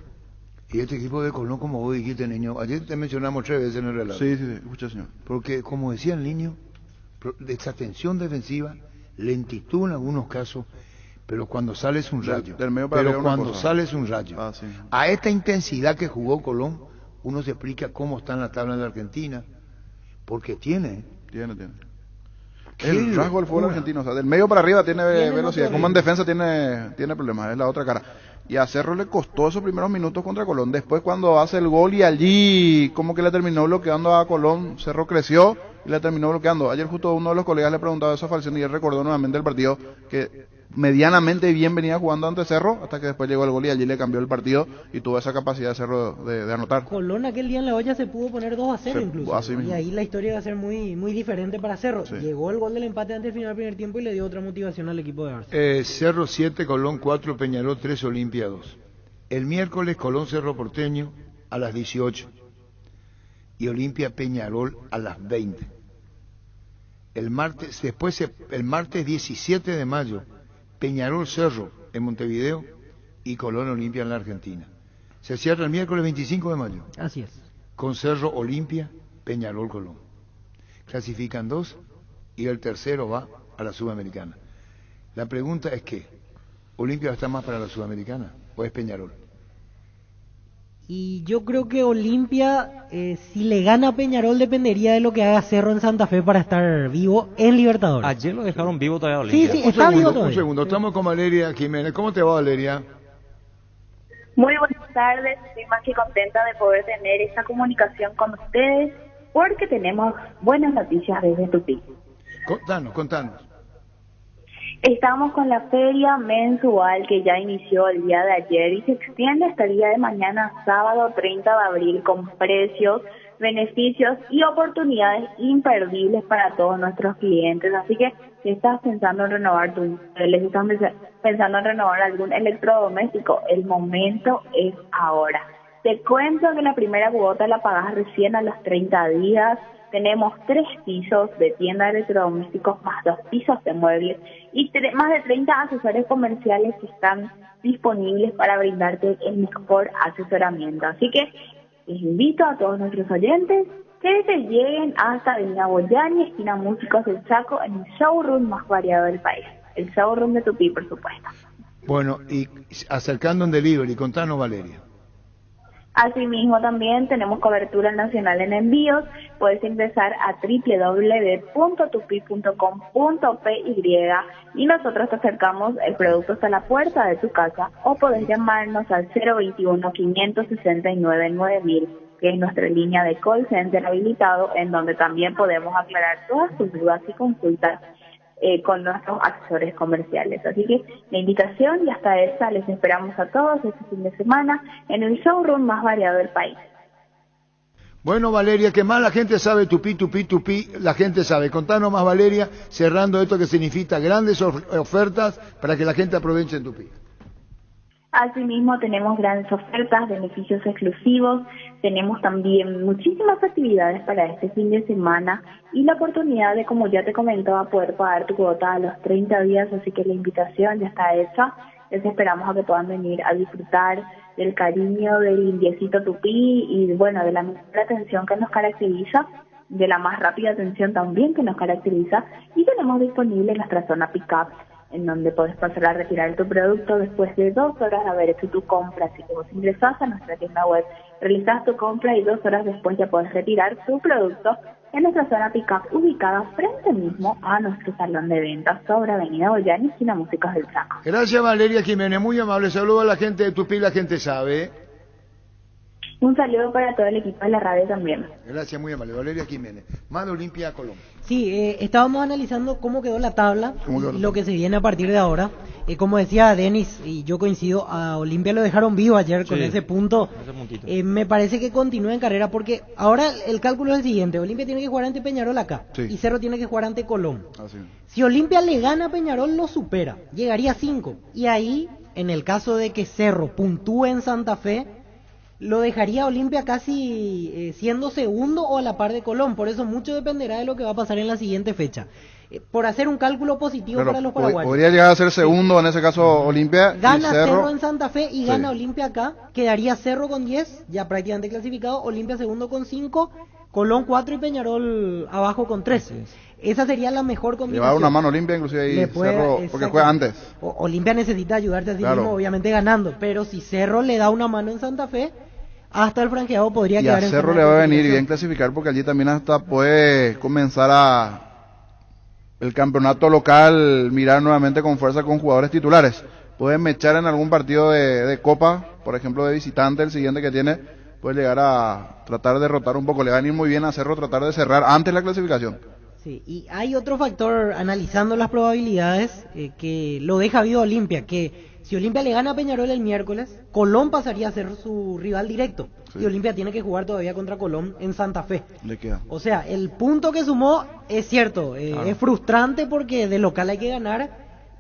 Y este equipo de Colón, como vos dijiste, niño, ayer te mencionamos 3 veces en el relato. Sí, escucha, señor. Porque, como decía el niño, desatención defensiva, lentitud en algunos casos, pero cuando sale es un rayo. Del medio para Pero arriba una cuando cosa. sale es un rayo. Ah, sí. A esta intensidad que jugó Colón, uno se explica cómo está en la tabla de Argentina, porque tiene. Tiene. Qué El rasgo del fútbol locura. argentino, o sea, del medio para arriba tiene velocidad, otro como en ritmo. defensa tiene problemas, es la otra cara. Y a Cerro le costó esos primeros minutos contra Colón, después cuando hace el gol y allí como que le terminó bloqueando a Colón, Cerro creció y le terminó bloqueando. Ayer justo uno de los colegas le preguntaba eso a Falcioni y él recordó nuevamente el partido que medianamente bien venía jugando ante Cerro, hasta que después llegó el gol y allí le cambió el partido y tuvo esa capacidad de Cerro de anotar. Colón aquel día en la olla se pudo poner 2-0 incluso. así mismo. Y ahí la historia va a ser muy diferente para Cerro. Sí. Llegó el gol del empate antes del final del primer tiempo y le dio otra motivación al equipo de Arce. Cerro 7, Colón 4, Peñarol 3, Olimpia 2. El miércoles Colón Cerro Porteño a las 18 y Olimpia Peñarol a las 20. El martes 17 de mayo, Peñarol Cerro en Montevideo y Colón Olimpia en la Argentina. Se cierra el miércoles 25 de mayo Así es. con Cerro Olimpia, Peñarol Colón. Clasifican 2 y el tercero va a la Sudamericana. La pregunta es que ¿Olimpia está más para la Sudamericana o es Peñarol? Y yo creo que Olimpia, si le gana a Peñarol, dependería de lo que haga Cerro en Santa Fe para estar vivo en Libertadores. Ayer lo dejaron vivo todavía Sí, Olimpia. sí, está vivo Un todavía. segundo, estamos con Valeria Jiménez. ¿Cómo te va, Valeria? Muy buenas tardes, estoy más que contenta de poder tener esta comunicación con ustedes porque tenemos buenas noticias desde Tupí. Contanos. Estamos con la feria mensual que ya inició el día de ayer y se extiende hasta el día de mañana, sábado 30 de abril, con precios, beneficios y oportunidades imperdibles para todos nuestros clientes. Así que si estás pensando en renovar tu mueble, si estás pensando en renovar algún electrodoméstico, el momento es ahora. Te cuento que la primera cuota la pagas recién a los 30 días. Tenemos 3 pisos de tienda de electrodomésticos más 2 pisos de muebles y más de 30 asesores comerciales que están disponibles para brindarte el mejor asesoramiento. Así que les invito a todos nuestros oyentes que se lleguen hasta Avenida Boyani, esquina Músicos del Chaco, en el showroom más variado del país. El showroom de Tupí, por supuesto. Bueno, y acercando en delivery, contanos, Valeria. Asimismo, también tenemos cobertura nacional en envíos. Puedes ingresar a www.tupi.com.py y nosotros te acercamos el producto hasta la puerta de tu casa, o podés llamarnos al 021-569-9000, que es nuestra línea de call center habilitado, en donde también podemos aclarar todas tus dudas y consultas con nuestros asesores comerciales. Así que la invitación ya está hecha, les esperamos a todos este fin de semana en el showroom más variado del país. Bueno, Valeria, ¿qué más la gente sabe? Tupí, la gente sabe. Contanos más, Valeria, cerrando esto que significa grandes ofertas para que la gente aproveche en Tupí. Asimismo, tenemos grandes ofertas, beneficios exclusivos, tenemos también muchísimas actividades para este fin de semana y la oportunidad de, como ya te comentaba, poder pagar tu cuota a los 30 días, así que la invitación ya está hecha. Les esperamos a que puedan venir a disfrutar del cariño del Indiecito Tupí y, bueno, de la mejor atención que nos caracteriza, de la más rápida atención también que nos caracteriza, y tenemos disponible nuestra zona pick-up, en donde puedes pasar a retirar tu producto después de 2 horas de haber hecho tu compra. Así que vos ingresás a nuestra tienda web, realizás tu compra y 2 horas después ya puedes retirar tu producto en nuestra zona pick-up, ubicada frente mismo a nuestro salón de ventas sobre Avenida Boyani, esquina Músicos del Chaco. Gracias, Valeria Jiménez, muy amable. Saludo a la gente de Tupí, la gente sabe. Un saludo para todo el equipo de la radio también. Gracias, muy amable. Valeria Jiménez, más de Olimpia Colombia. Sí, estábamos analizando cómo quedó la tabla y lo que se viene a partir de ahora. Como decía Denis, y yo coincido, a Olimpia lo dejaron vivo ayer con ese punto. Me parece que continúa en carrera porque ahora el cálculo es el siguiente. Olimpia tiene que jugar ante Peñarol acá y Cerro tiene que jugar ante Colón. Si Olimpia le gana a Peñarol, lo supera, llegaría a 5. Y ahí, en el caso de que Cerro puntúe en Santa Fe, lo dejaría Olimpia casi siendo segundo o a la par de Colón. Por eso mucho dependerá de lo que va a pasar en la siguiente fecha. Por hacer un cálculo positivo para los paraguayos. Podría llegar a ser segundo, en ese caso Olimpia. Gana Cerro en Santa Fe y gana Olimpia acá. Quedaría Cerro con 10, ya prácticamente clasificado. Olimpia segundo con 5, Colón 4 y Peñarol abajo con 3. Esa sería la mejor combinación. Llevar una mano Olimpia inclusive ahí Cerro, porque juega antes. Olimpia necesita ayudarte a sí mismo, obviamente ganando. Pero si Cerro le da una mano en Santa Fe, hasta el franqueado podría quedar en Cerro le va a venir bien clasificar porque allí también hasta puede comenzar el campeonato local, mirar nuevamente con fuerza con jugadores titulares. Puede mechar en algún partido de Copa, por ejemplo de visitante, el siguiente que tiene, puede llegar a tratar de derrotar un poco. Le va a venir muy bien a Cerro tratar de cerrar antes la clasificación. Sí, y hay otro factor analizando las probabilidades que lo deja vivo Olimpia, que si Olimpia le gana a Peñarol el miércoles, Colón pasaría a ser su rival directo. Y Olimpia tiene que jugar todavía contra Colón en Santa Fe. Le queda. O sea, el punto que sumó es cierto, es frustrante porque de local hay que ganar,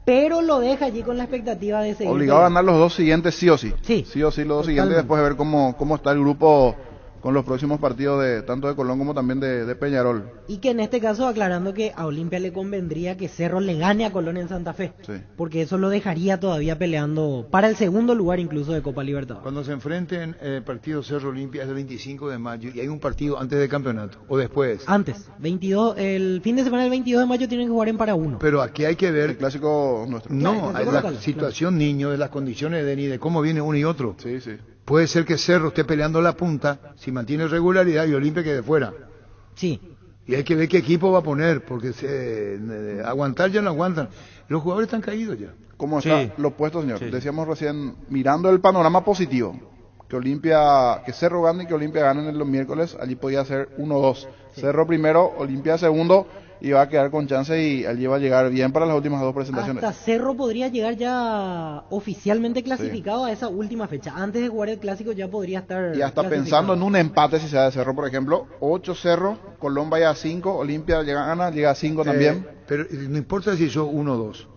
pero lo deja allí con la expectativa de seguir. Obligado a ganar los 2 siguientes sí o sí. Sí o sí los 2 siguientes, después de ver cómo está el grupo con los próximos partidos de tanto de Colón como también de Peñarol. Y que en este caso, aclarando que a Olimpia le convendría que Cerro le gane a Colón en Santa Fe, porque eso lo dejaría todavía peleando para el segundo lugar incluso de Copa Libertadores. Cuando se enfrenten el partido Cerro Olimpia es el 25 de mayo y hay un partido antes del campeonato, ¿o después? Antes, 22, el fin de semana del 22 de mayo tienen que jugar en Para-1. Pero aquí hay que ver... El clásico nuestro. No, hay la situación niño, de las condiciones de cómo viene uno y otro. Sí. Puede ser que Cerro esté peleando la punta, si mantiene regularidad, y Olimpia quede fuera. Sí. Y hay que ver qué equipo va a poner, porque aguantar ya no aguantan. Los jugadores están caídos ya. ¿Cómo está lo opuesto, señor? Decíamos recién, mirando el panorama positivo, que Cerro gane y que Olimpia gane en los miércoles, allí podía ser 1-2. Cerro primero, Olimpia segundo, y va a quedar con chance y allí va a llegar bien para las últimas 2 presentaciones. Hasta Cerro podría llegar ya oficialmente clasificado a esa última fecha. Antes de jugar el clásico ya podría estar y hasta pensando en un empate si se da de Cerro, por ejemplo, 8 Cerro, Colón vaya a 5, Olimpia llega a 5 también. Pero no importa si son 1 o 2.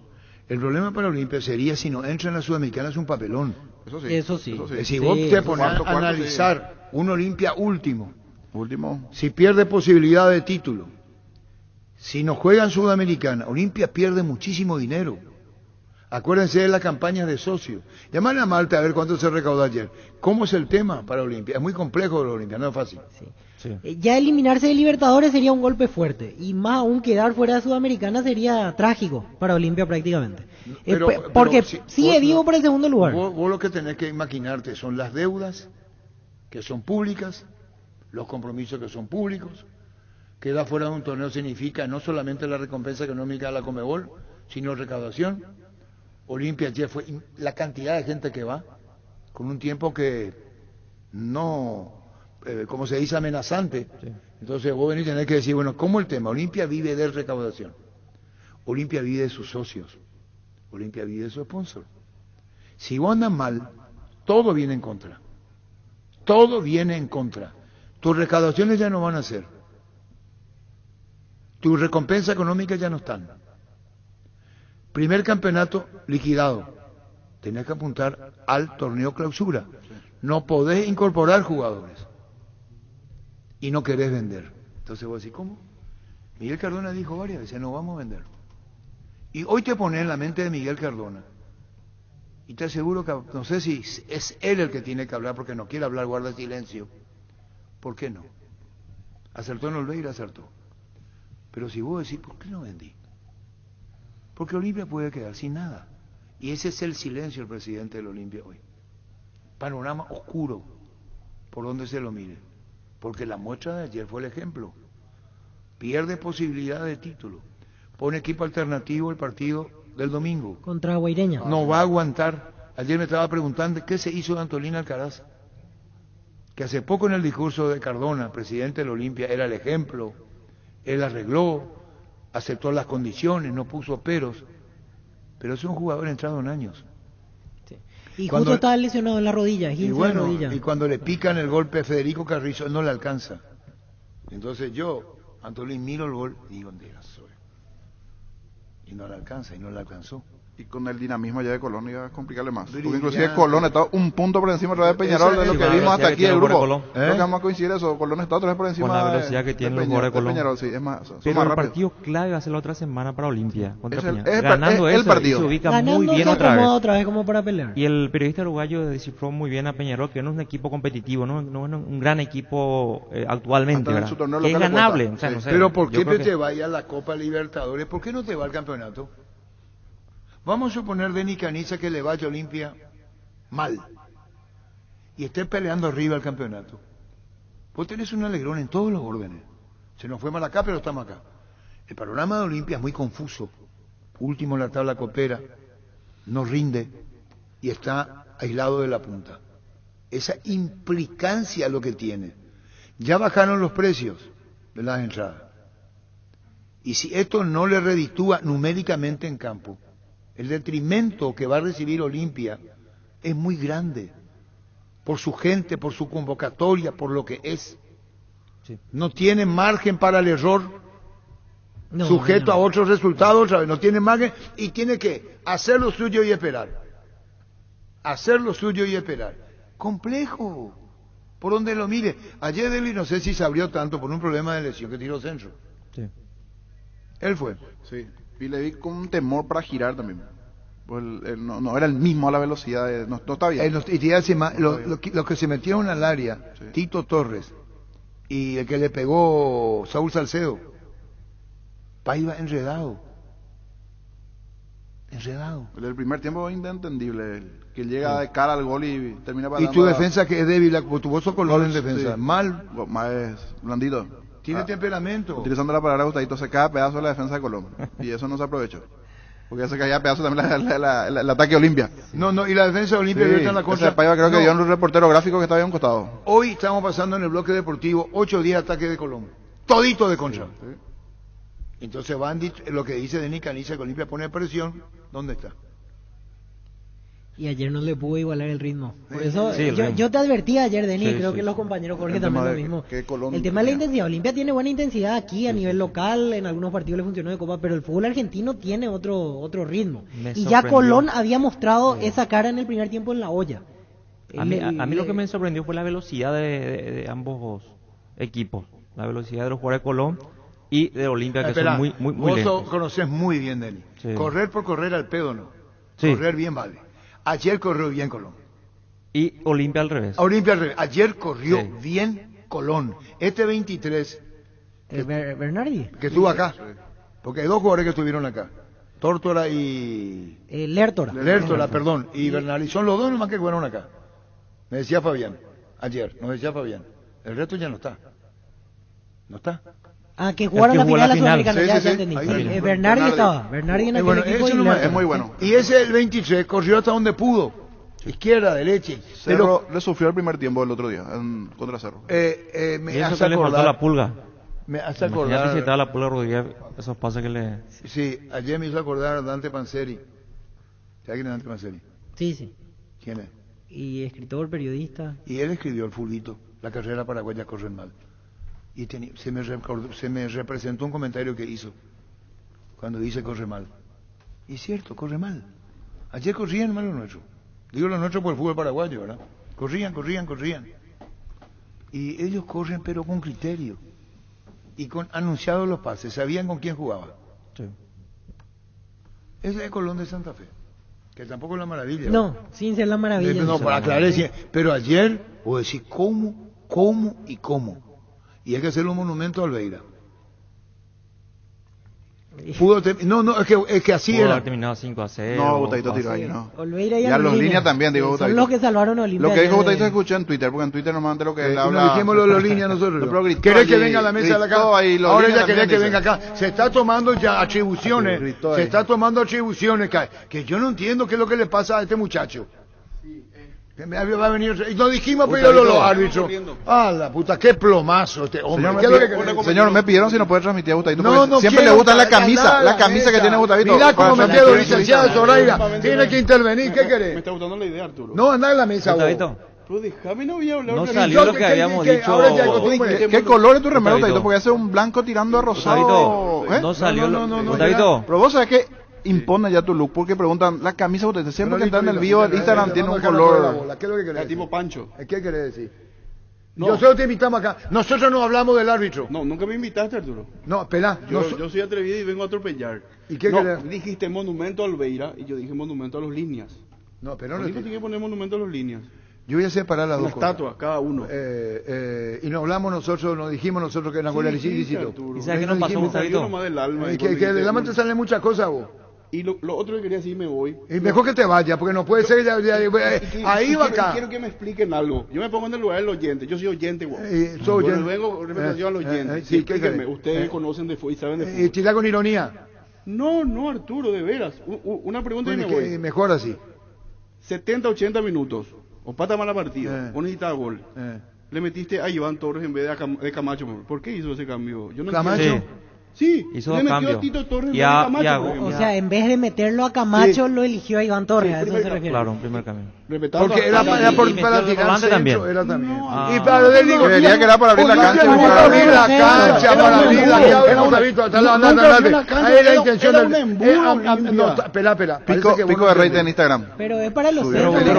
El problema para Olimpia sería si no entra en la Sudamericana, es un papelón. Eso sí. Si vos te pones a analizar un Olimpia último, si pierde posibilidad de título, si no juega en Sudamericana, Olimpia pierde muchísimo dinero. Acuérdense de las campañas de socios. Llaman a Malta a ver cuánto se recaudó ayer. ¿Cómo es el tema para Olimpia? Es muy complejo lo Olimpia, no es fácil. Ya eliminarse de Libertadores sería un golpe fuerte. Y más aún quedar fuera de Sudamericana sería trágico para Olimpia prácticamente. Porque sigue vivo por el segundo lugar. Vos lo que tenés que imaginarte son las deudas que son públicas, los compromisos que son públicos. Queda fuera de un torneo significa no solamente la recompensa económica de la Conmebol, sino recaudación. Olimpia ayer fue la cantidad de gente que va, con un tiempo que no, como se dice, amenazante. Sí. Entonces vos venís y tenés que decir, bueno, ¿cómo el tema? Olimpia vive de recaudación, Olimpia vive de sus socios, Olimpia vive de su sponsor. Si vos andas mal, todo viene en contra, todo viene en contra. Tus recaudaciones ya no van a ser, tus recompensas económicas ya no están. Primer campeonato liquidado, tenés que apuntar al torneo clausura. No podés incorporar jugadores y no querés vender. Entonces vos decís, ¿cómo? Miguel Cardona dijo varias veces, no vamos a vender. Y hoy te pones en la mente de Miguel Cardona y te aseguro que, no sé si es él el que tiene que hablar, porque no quiere hablar, guarda silencio. ¿Por qué no? Acertó en Olveira, acertó. Pero si vos decís, ¿por qué no vendí? Porque Olimpia puede quedar sin nada. Y ese es el silencio del presidente del Olimpia hoy. Panorama oscuro, por donde se lo mire. Porque la muestra de ayer fue el ejemplo. Pierde posibilidad de título. Pone equipo alternativo el partido del domingo. Contra Guaireña. No va a aguantar. Ayer me estaba preguntando qué se hizo de Antolín Alcaraz. Que hace poco en el discurso de Cardona, presidente del Olimpia, era el ejemplo. Él arregló, aceptó las condiciones, no puso peros. Pero es un jugador entrado en años. Sí. Y cuando, justo estaba lesionado en la rodilla, y bueno, y cuando le pican el golpe a Federico Carrizo, no le alcanza. Entonces yo, Antolín, miro el gol y digo, ¿dónde soy? Y no le alcanza, y no le alcanzó. Y con el dinamismo ya de Colón iba a complicarle más. Porque inclusive Colón está un punto por encima otra vez de Peñarol, de lo que vimos hasta aquí el grupo. Creo que vamos a coincidir eso. Colón está otra vez por encima. Con la velocidad que tiene los jugadores de Colón. Peñarol, sí, es más, pero el partido clave va a ser la otra semana para Olimpia. Ganando el partido. Se ubica muy bien otra vez como para pelear. Y el periodista uruguayo descifró muy bien a Peñarol, que no es un equipo competitivo, no es un gran equipo actualmente, ¿verdad? Que es ganable. O sea, no sé, pero ¿por qué te vaya a la Copa Libertadores? ¿Por qué no te va al campeonato? Vamos a suponer Denis Caniza que le vaya a Olimpia mal y esté peleando arriba al campeonato. Vos tenés un alegrón en todos los órdenes. Se nos fue mal acá, pero estamos acá. El panorama de Olimpia es muy confuso. Último en la tabla copera, no rinde y está aislado de la punta. Esa implicancia es lo que tiene. Ya bajaron los precios de las entradas. Y si esto no le reditúa numéricamente en campo, el detrimento que va a recibir Olimpia es muy grande, por su gente, por su convocatoria, por lo que es. Sí. No tiene margen para el error, sujeto a otros resultados, otra vez, no tiene margen, y tiene que hacer lo suyo y esperar. Hacer lo suyo y esperar. Complejo, por donde lo mire. Ayer Deli no sé si se abrió tanto por un problema de lesión que tiró centro. Sí. Él fue. Sí. Y le vi con un temor para girar también. Pues no era el mismo a la velocidad, no está bien. Los que se metieron al área, sí. Tito Torres, y el que le pegó Saúl Salcedo, iba enredado. El del primer tiempo es inentendible, que llega de cara al gol y termina parando. Y tu defensa que es débil, tu vos sos Colón en defensa, sí. Mal. Más blandito. Tiene temperamento. Utilizando la palabra Gustadito, se cae pedazo de la defensa de Colón. Y eso no se aprovechó. Porque ya se caía pedazo también el ataque de Olimpia. No, y la defensa de Olimpia está en la contra. Creo que dio un reportero gráfico que estaba ahí a un costado. Hoy estamos pasando en el bloque deportivo 8 días de ataque de Colón. Todito de contra. Sí. Entonces Bandit, lo que dice Denis Caniza, que Olimpia pone presión, ¿dónde está? Y ayer no le pudo igualar el ritmo. Por eso yo te advertí ayer, Denis, creo que los compañeros Jorge también lo mismo. El tema de la intensidad. Olimpia tiene buena intensidad aquí a nivel local, en algunos partidos le funcionó de Copa, pero el fútbol argentino tiene otro ritmo. Y ya Colón había mostrado esa cara en el primer tiempo en la olla. A mí lo que me sorprendió fue la velocidad de ambos equipos. La velocidad de los jugadores de Colón y de Olimpia, que son muy lentos. Vos conocés muy bien, Denis. Sí. Correr por correr al pedo no. Sí. Correr bien vale. Ayer corrió bien Colón. Y Olimpia al revés. Ayer corrió bien Colón. Este 23... Bernardi. Que estuvo acá. Porque hay dos jugadores que estuvieron acá. Tórtora y... Lertora, perdón. Y Bernardi. Son los dos nomás que jugaron acá. Me decía Fabián. Ayer, nos decía Fabián. El resto ya no está. ¿No está? Ah, que jugaron la final de la Sudamericana, Sí, ya, sí, ya sí. entendí. Ahí Bernardi estaba. Bernardi en aquel bueno, equipo eso y no me- Lerner. Es muy bueno. Y ese el 23 corrió hasta donde pudo. Izquierda, derecha. Cerro le sufrió el primer tiempo el otro día contra Cerro. Me Y eso hace que le faltó acordar. la pulga. Me hace Imagínate si acordar. estaba la pulga Rodríguez, esos pases que le... Sí, ayer me hizo acordar a Dante Panzeri. ¿Sabes quién es Dante Panzeri? Sí, sí. ¿Quién es? Y escritor, periodista. Y él escribió el fulbito, la carrera paraguaya corren mal. Y se me representó un comentario que hizo cuando dice corre mal. Y es cierto, corre mal. Ayer corrían mal los nuestros. Digo los nuestros por el fútbol paraguayo, ¿verdad? Corrían. Y ellos corren pero con criterio. Y con anunciados los pases, sabían con quién jugaba. Sí. Ese es Colón de Santa Fe, que tampoco es la maravilla. No, sin ser la maravilla. No, para aclarar, sí, pero ayer, vos decís, ¿cómo? Y hay que hacerle un monumento a Olveira. Es que así Pudo era. haber terminado 5-0. No, Botadito tiró fácil. ahí, no. Olveira Y a los líneas también, digo, Son Botadito. los que salvaron a Olimpia. Lo que dijo ayer Botadito de- se escuchó en Twitter, porque en Twitter normalmente lo que él No habla... dijimos los líneas nosotros. No, pero gritó ¿Querés que allí, venga a la mesa de la gritó casa? ahí, los Ahora líneas ella quería también que venga dice. acá. Se está tomando ya atribuciones. Gritó Se ahí. está tomando atribuciones que yo no entiendo qué es lo que le pasa a este muchacho. Que va a venir, y nos dijimos pero los árbitros. Ah, la puta, qué plomazo este hombre. Señor, ¿Qué es lo que querés? señor, me pidieron si no puede transmitir a Botadito, No, porque no siempre le quiero gusta la estar camisa, allá la a camisa que mesa. tiene Botadito. Mirá cómo para metió transmitir licenciada su lista. Zoraida. Tiene que intervenir, ¿qué Me querés? está gustando la idea, Arturo. No, andá en la mesa vos. Botadito, Pero déjame, no voy a hablar. no de- salió lo que habíamos dicho. ahora ya hay costumbre. ¿Qué color es tu remero, Botadito. Botadito? Porque hace un blanco tirando a rosado. Botadito, ¿Eh? no salió No, lo... no, Botadito, Pero vos sabés que impone ya tu look, porque preguntan, la camisa Botadito, siempre que está en el vivo de Instagram tiene un color... ¿Qué es lo que querés Era decir? tipo Pancho. ¿Qué querés decir? No. Nosotros te invitamos acá. Nosotros no hablamos del árbitro. No, nunca me invitaste, Arturo. No, espera. Yo soy atrevido y vengo a atropellar. ¿Y qué no, querés? dijiste monumento a Olveira y yo dije monumento a los líneas. No, pero no. Olveira tiene que poner monumento a los líneas. Yo voy a separar las Una dos cosas. estatua, cada uno. Y nos hablamos nosotros, nos dijimos nosotros que era gol ilícito. ¿Y sabes qué nos pasó, Botadito? Nomás del alma. y Que cuando de la dijiste- mente salen muchas cosas vos. Y lo otro que quería decir, me voy. Y mejor que te vayas, porque no puede ser ahí va acá. Quiero que me expliquen algo. Yo me pongo en el lugar del oyente. Yo soy oyente, igual. Soy Bueno, oyente. vengo en representación al oyente. Sí, ¿qué Explíquenme. querés? Ustedes conocen de fútbol y saben de Y fútbol. tira con ironía. No, Arturo, de veras. Una pregunta y me voy. Mejor así. 70, 80 minutos. O pata mala partida. O necesitaba gol. Eh. Le metiste a Iván Torres en vez de Camacho. ¿Por qué hizo ese cambio? Yo no Camacho. entiendo. Sí, Hizo le dos metió cambios. a Tito Torres en Y vez a- de Camacho. y a- por ejemplo. O sea, en vez de meterlo a Camacho, lo eligió a Iván Torres. Sí, a eso primer se refiere. Claro, un primer cambio. Respetando Porque a- era a- para y metió tirar el volante centro, también. era también. No, Y para le digo, Creería que era para abrir la cancha, Para para abrir la abrir cancha, la para cancha. abrir la Era cancha. un- David, hasta nunca andate, vio andate. una cancha, Ahí la era intención un del... embudo, Olimpia. No, espera. Parece que Pico vos no de rey entendés. en Instagram. Pero es para los Pero centros. pero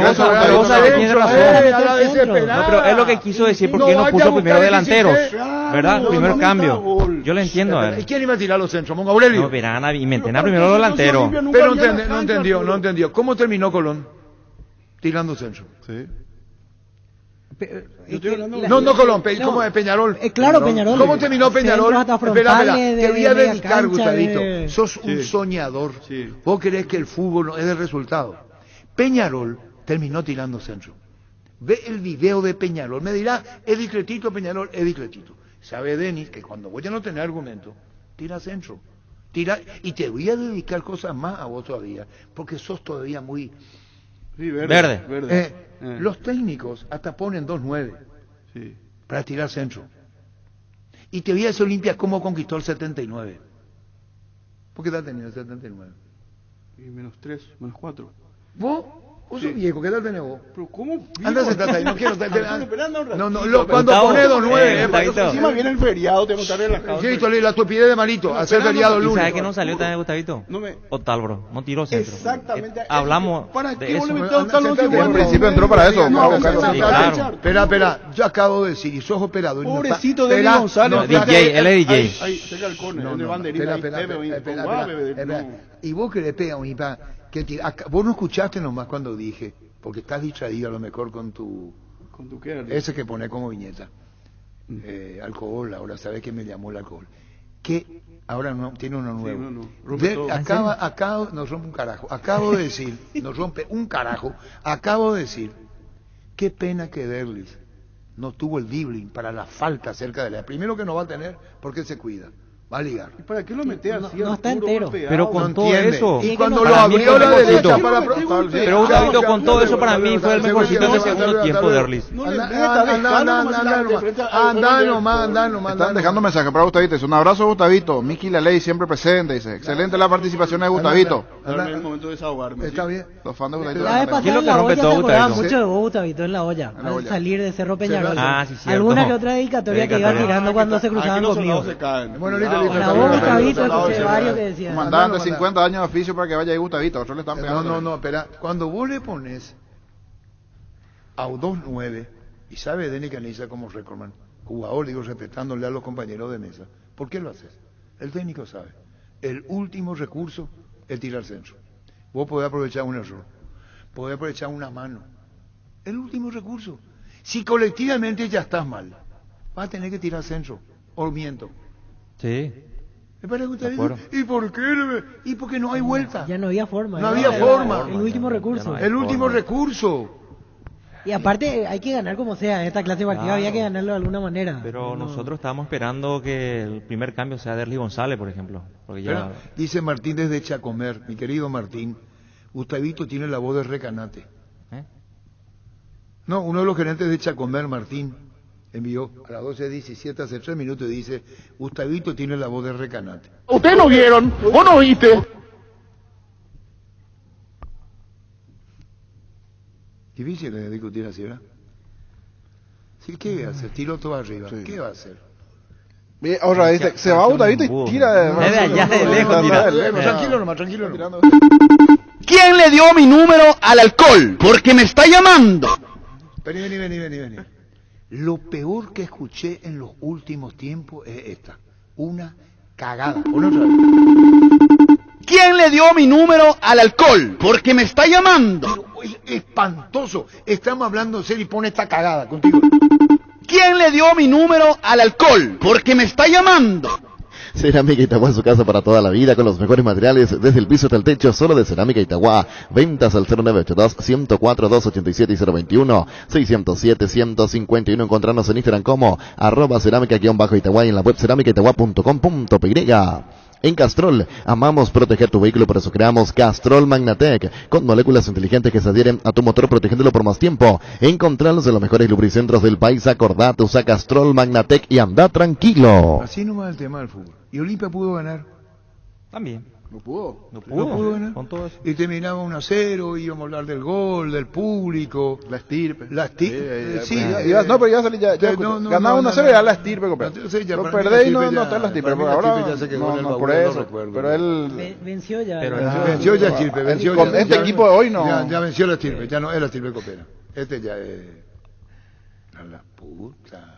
¿no? vos sabés que tiene razón. A la desesperada. No, pero es lo que quiso decir, porque No, no vaya a puso buscar primero el delanteros, 16. ¿verdad? No, Primer no cambio. necesita gol. Yo le entiendo a ¿Y él. quién iba a tirar los centros? ¿Mongo Aurelio? No, verán, y mentena primero los delanteros. Pero no entendió. ¿Cómo terminó Colón? Tirando centro. Sí. Yo estoy hablando de- No, Colón, ¿cómo es Peñarol? Claro, Peñarol. ¿Cómo terminó Peñarol? Centros hasta Espera, frontales, te voy a de media dedicar, cancha, Gustavito. de- Sos un soñador. Sí. Vos creés que el fútbol no es el resultado. Peñarol terminó tirando centro. Ve el video de Peñarol. Me dirá, es discretito Peñarol, es discretito. Sabe Denis que cuando voy a no tener argumento, tira centro. Tira, y te voy a dedicar cosas más a vos todavía, porque sos todavía muy... Sí, Verde. Los técnicos hasta ponen 2-9 Sí. para tirar centro. Y te voy a decir, Olimpia, cómo conquistó el 79. ¿Por qué edad tenía el 79? Y -3, -4. ¿Vos? Vos sos viejo, ¿qué edad tenés vos? Pero ¿cómo? Anda, sentate ahí, no quiero... Esperando un ratito. Cuando Gustavo, ponés 2-9... Gustavo. Encima viene el feriado, tengo que estar relajado. Sí, la estupidez de Marito, hacer feriado el ¿Y lunes. sabes que no salió también, Gustavito? No me- Otalbro, no tiró centro. Exactamente. Hablamos ¿Para de qué eso. vos le metés a Octavio Sentate, Bueno? En principio entró para eso. No, para no, buscarlo. no, Sí, no, claro. Espera, yo acabo de decir, y sos operador. y no Pobrecito está- de espera, González. no, DJ, él es DJ. Ahí, cerca del córner, No, el de no, banderín, ahí, bebe, va, bebe, espera. no. Y vos que le pegas un IPA, vos no escuchaste nomás cuando dije, porque estás distraído a lo mejor con tu... Con tu qué, Ese que pone como viñeta. Alcohol, ahora sabes que me llamó el alcohol. Que ahora no tiene uno nuevo. no, rompe todo. Acabo, nos rompe un carajo. Acabo de decir, nos rompe un carajo. Acabo de decir, qué pena que Derlis no tuvo el dribbling para la falta cerca de la... Primero que no va a tener porque se cuida. Va a ligar. ¿Y para qué lo metés así? No está entero. Pero con todo eso. Y cuando lo abrió a la derecha para... Pero Gustavito, con todo eso para mí fue el mejorcito en el segundo tiempo de Erlis. Anda nomás. Están dejando mensaje para Gustavito. Dice, un abrazo Gustavito. Miki La Ley siempre presente. Dice, excelente la participación de Gustavito. Ahora es el momento de desahogarme. Está bien. Los fans de Gustavito. La vez pasada en la olla se acordaba mucho de vos, Gustavito, en la olla. Al salir de Cerro Peñarol. Alguna que otra dedicatoria que iba tirando cuando se cruzaban conmigo. Bueno, listo. Para vos, Gustavito, escuché varios que decían. Comandante, 50 años de oficio para que vaya ahí Gustavito. Otros le están pegando. No, espera. Cuando vos le pones a 2-9, y sabe Denis Caniza como recordman, jugador, digo, respetándole a los compañeros de mesa, ¿por qué lo haces? El técnico sabe. El último recurso es tirar centro. Vos podés aprovechar un error, podés aprovechar una mano. El último recurso. Si colectivamente ya estás mal, vas a tener que tirar centro. O miento. Sí. ¿Me parece que usted dice? ¿Y por qué? Y porque no hay vuelta. Ya no había forma. No había forma. El último recurso. El último recurso. Y aparte hay que ganar como sea. Esta clase de partido había que ganarlo de alguna manera. Pero nosotros estábamos esperando que el primer cambio sea de Erlis González, por ejemplo. Porque ya... Dice Martín desde Chacomer, mi querido Martín, Gustavito tiene la voz de Recanate. No, uno de los gerentes de Chacomer, Martín, envió a las 12:17 hace 3 minutos y dice, Gustavito tiene la voz de Recanate. ¿Ustedes no vieron o no oíste? Difícil de discutir así, ¿verdad? Sí, ¿qué va a hacer? Tiro todo arriba. Sí. ¿Qué va a hacer? Ahora dice, se va Gustavito y tira de allá de lejos, tira. Tranquilo nomás. ¿Quién le dio mi número al alcohol? Porque me está llamando. Vení. Lo peor que escuché en los últimos tiempos es esta. Una cagada. ¿Quién le dio mi número al alcohol? Porque me está llamando. Espantoso. Estamos hablando en serio y pone esta cagada contigo. ¿Quién le dio mi número al alcohol? Porque me está llamando. Cerámica Itagua, su casa para toda la vida, con los mejores materiales, desde el piso hasta el techo, solo de Cerámica Itagua. Ventas al 0982-104-287 y 021-607-151. Encontrarnos en Instagram como @cerámica_Itagua y en la web cerámicaitagua.com.py. En Castrol, amamos proteger tu vehículo, por eso creamos Castrol Magnatec, con moléculas inteligentes que se adhieren a tu motor protegiéndolo por más tiempo. Encontrarlos en los mejores lubricentros del país. Acordate, usa Castrol Magnatec y anda tranquilo. Así nomás el tema del fútbol. ¿Y Olimpia pudo ganar? También. No pudo ganar. Con todo eso. Y terminaba 1-0, íbamos a hablar del gol, del público. La estirpe. Sí. No, pero ya salí ya ganaba 1-0 y ya la estirpe, compadre. Lo perdés y no está la estirpe. Ahora no por eso. Pero él venció ya. Venció ya estirpe. Con este equipo de hoy no. Ya venció la estirpe, ya no es la estirpe Copera. Este ya es... A la puta.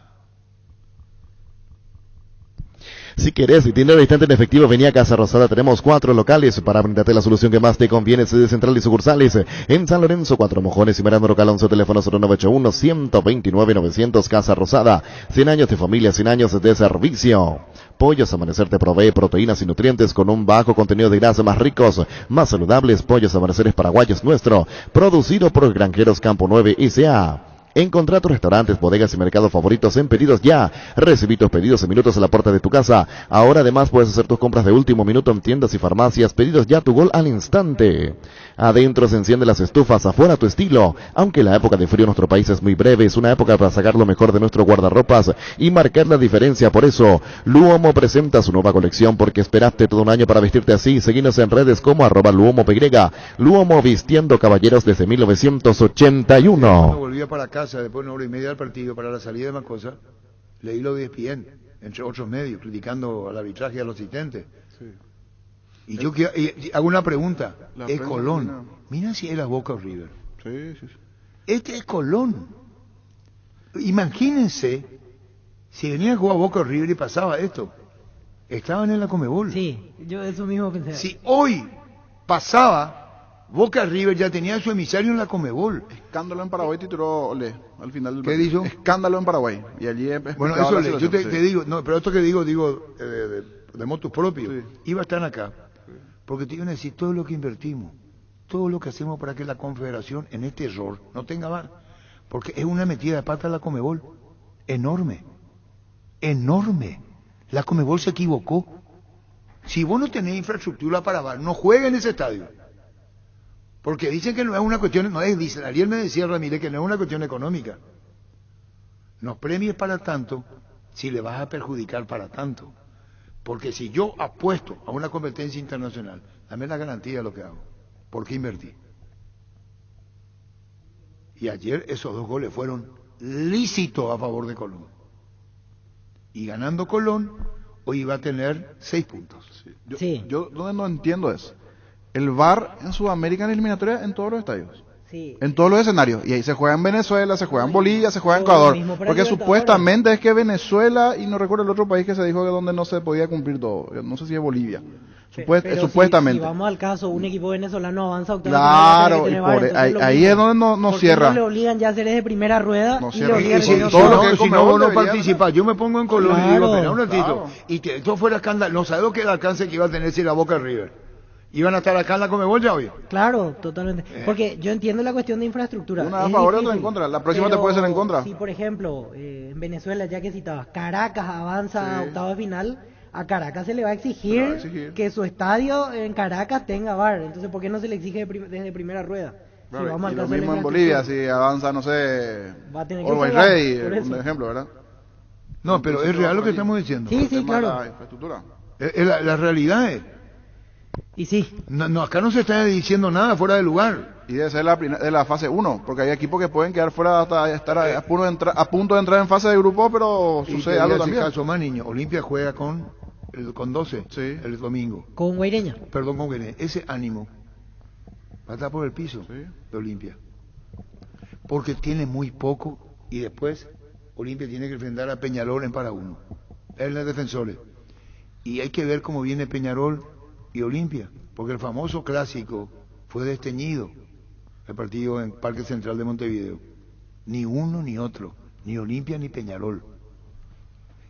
Si querés y tienes el instante en efectivo, vení a Casa Rosada. Tenemos 4 locales para brindarte la solución que más te conviene. Sede central y sucursales en San Lorenzo, 4 Mojones y Miranda Calonso. Teléfono 0981-129-900. Casa Rosada. 100 años de familia, 100 años de servicio. Pollos Amanecer te provee proteínas y nutrientes con un bajo contenido de grasa, más ricos, más saludables. Pollos Amaneceres Paraguayos nuestro. Producido por Granjeros Campo 9 S.A. Encontrá tus restaurantes, bodegas y mercados favoritos en Pedidos Ya. Recibí tus pedidos en minutos a la puerta de tu casa. Ahora además puedes hacer tus compras de último minuto en tiendas y farmacias. Pedidos Ya, tu gol al instante. Adentro se encienden las estufas, afuera tu estilo. Aunque la época de frío en nuestro país es muy breve, es una época para sacar lo mejor de nuestro guardarropas y marcar la diferencia. Por eso, Luomo presenta su nueva colección, porque esperaste todo un año para vestirte así. Seguinos en redes como @LuomoPY. Luomo, vistiendo caballeros desde 1981. Cuando volvía para casa después de 1 hora y media del partido, para la salida de Macosa, leí lo de ESPN, entre otros medios, criticando al arbitraje y a los asistentes. Sí. Y yo hago una pregunta. Es Colón. Mira si es la Boca o River. Sí. Este es Colón. Imagínense si venía a jugar Boca o River y pasaba esto. Estaban en la Conmebol. Sí, yo eso mismo pensé. Si hoy pasaba, Boca River ya tenía su emisario en la Conmebol. Escándalo en Paraguay tituló Ole al final del ¿Qué dijo? Escándalo en Paraguay. Y allí bueno, eso yo te digo, no, pero esto que digo de motus propios, sí. Iba a estar acá, porque te iban a decir todo lo que invertimos, todo lo que hacemos para que la Confederación en este error no tenga VAR, porque es una metida de pata a la Conmebol. enorme, enorme. La Conmebol se equivocó. Si vos no tenés infraestructura para VAR, no juegue en ese estadio. Porque dicen que no es una cuestión, no es, dicen, Ariel me decía, Ramírez, que no es una cuestión económica. No premies para tanto si le vas a perjudicar para tanto. Porque si yo apuesto a una competencia internacional, dame la garantía de lo que hago. ¿Por qué invertí? Y ayer esos 2 goles fueron lícitos a favor de Colón. Y ganando Colón, hoy va a tener 6 puntos. Yo donde no entiendo es el VAR en Sudamérica en eliminatoria en todos los estadios. Sí. En todos los escenarios. Y ahí se juega en Venezuela, se juega en Bolivia, se juega en Ecuador. Porque supuestamente es que Venezuela, y no recuerdo el otro país que se dijo que donde no se podía cumplir todo. No sé si es Bolivia. Supuestamente. Si vamos al caso, un equipo venezolano avanza a octavos. Claro, y ahí es donde no cierra. No le obligan ya a hacer desde primera rueda. No y cierra. le obligan Si no vos no participás, yo me pongo en Colón y digo, espera un ratito. Claro. Y que esto fuera escándalo, no sabes lo que el alcance que iba a tener si la Boca River. ¿Iban a estar acá en la Conmebol ya hoy? Claro, totalmente. Porque yo entiendo la cuestión de infraestructura. Una a favor y otra en contra. La próxima te puede ser en contra. Si, por ejemplo, en Venezuela, ya que citabas, Caracas avanza a octavos de final, a Caracas se le va a exigir que su estadio en Caracas tenga VAR. Entonces, ¿por qué no se le exige desde primera rueda? Si vamos y lo mismo en Bolivia, si avanza, no sé, Orwell Ready, un ejemplo, ¿verdad? No, pero es real lo que estamos diciendo. Sí, claro. La infraestructura. La realidad es. Y sí. No, acá no se está diciendo nada fuera de lugar. Y debe ser de la fase 1, porque hay equipos que pueden quedar fuera hasta estar a punto de entrar en fase de grupo, pero sucede algo también. Caso más, niño, Olimpia juega con 12 el domingo. Con Guaireña. Perdón, con Guaireña. Ese ánimo va a estar por el piso de Olimpia. Porque tiene muy poco y después Olimpia tiene que enfrentar a Peñarol en para uno. Es los defensores. Y hay que ver cómo viene Peñarol y Olimpia, porque el famoso clásico fue desteñido, el partido en Parque Central de Montevideo. Ni uno ni otro, ni Olimpia ni Peñarol.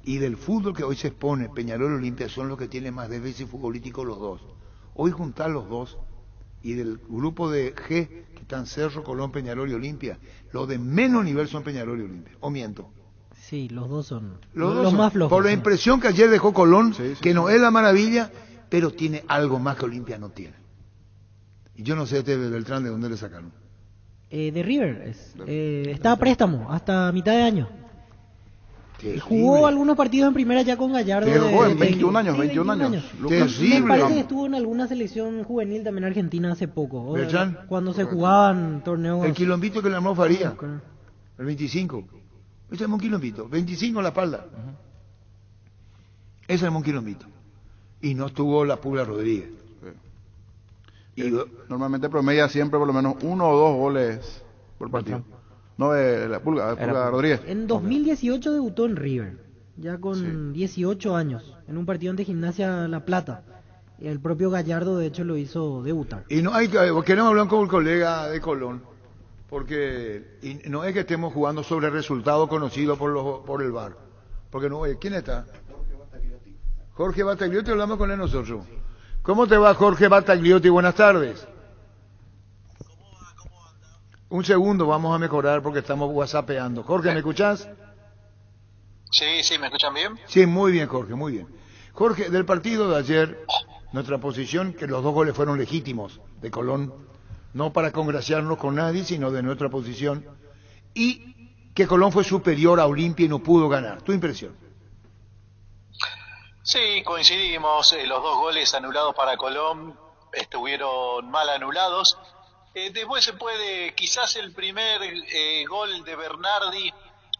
Y del fútbol que hoy se expone, Peñarol y Olimpia son los que tienen más déficit futbolístico los dos. Hoy juntar los dos, y del grupo de G, que están Cerro, Colón, Peñarol y Olimpia, los de menos nivel son Peñarol y Olimpia. ¿O miento? Sí, los dos son los más flojos. Por la impresión que ayer dejó Colón, que no es la maravilla, pero tiene algo más que Olimpia no tiene. Y yo no sé Beltrán de dónde le sacaron. De River. Está a préstamo hasta mitad de año. Jugó algunos partidos en primera ya con Gallardo. Jugó en 21 años. Me parece que estuvo en alguna selección juvenil también argentina hace poco. ¿Beltrán? Cuando se jugaban torneos. El quilombito que le armó Faría. El 25. Ese es un quilombito. 25 en la espalda. Ese es un quilombito. Y no estuvo la Pulga Rodríguez. Y normalmente promedia siempre por lo menos 1 o 2 goles por partido. No, la Pulga Rodríguez. En 2018 debutó en River, ya con 18 años, en un partido ante Gimnasia La Plata. Y el propio Gallardo, de hecho, lo hizo debutar. Y no hay queremos hablar con el colega de Colón, porque no es que estemos jugando sobre resultados conocidos por el VAR. Porque no, ¿quién está? Jorge Battagliotti, hablamos con él nosotros. ¿Cómo te va, Jorge Battagliotti? Buenas tardes. ¿Cómo anda? Un segundo, vamos a mejorar porque estamos whatsappeando. Jorge, ¿me escuchás? Sí, ¿me escuchan bien? Sí, muy bien, Jorge, muy bien. Jorge, del partido de ayer, nuestra posición, que los 2 goles fueron legítimos de Colón, no para congraciarnos con nadie, sino de nuestra posición, y que Colón fue superior a Olimpia y no pudo ganar. ¿Tu impresión? Sí, coincidimos. Los 2 goles anulados para Colón estuvieron mal anulados. Después se puede, quizás el primer gol de Bernardi,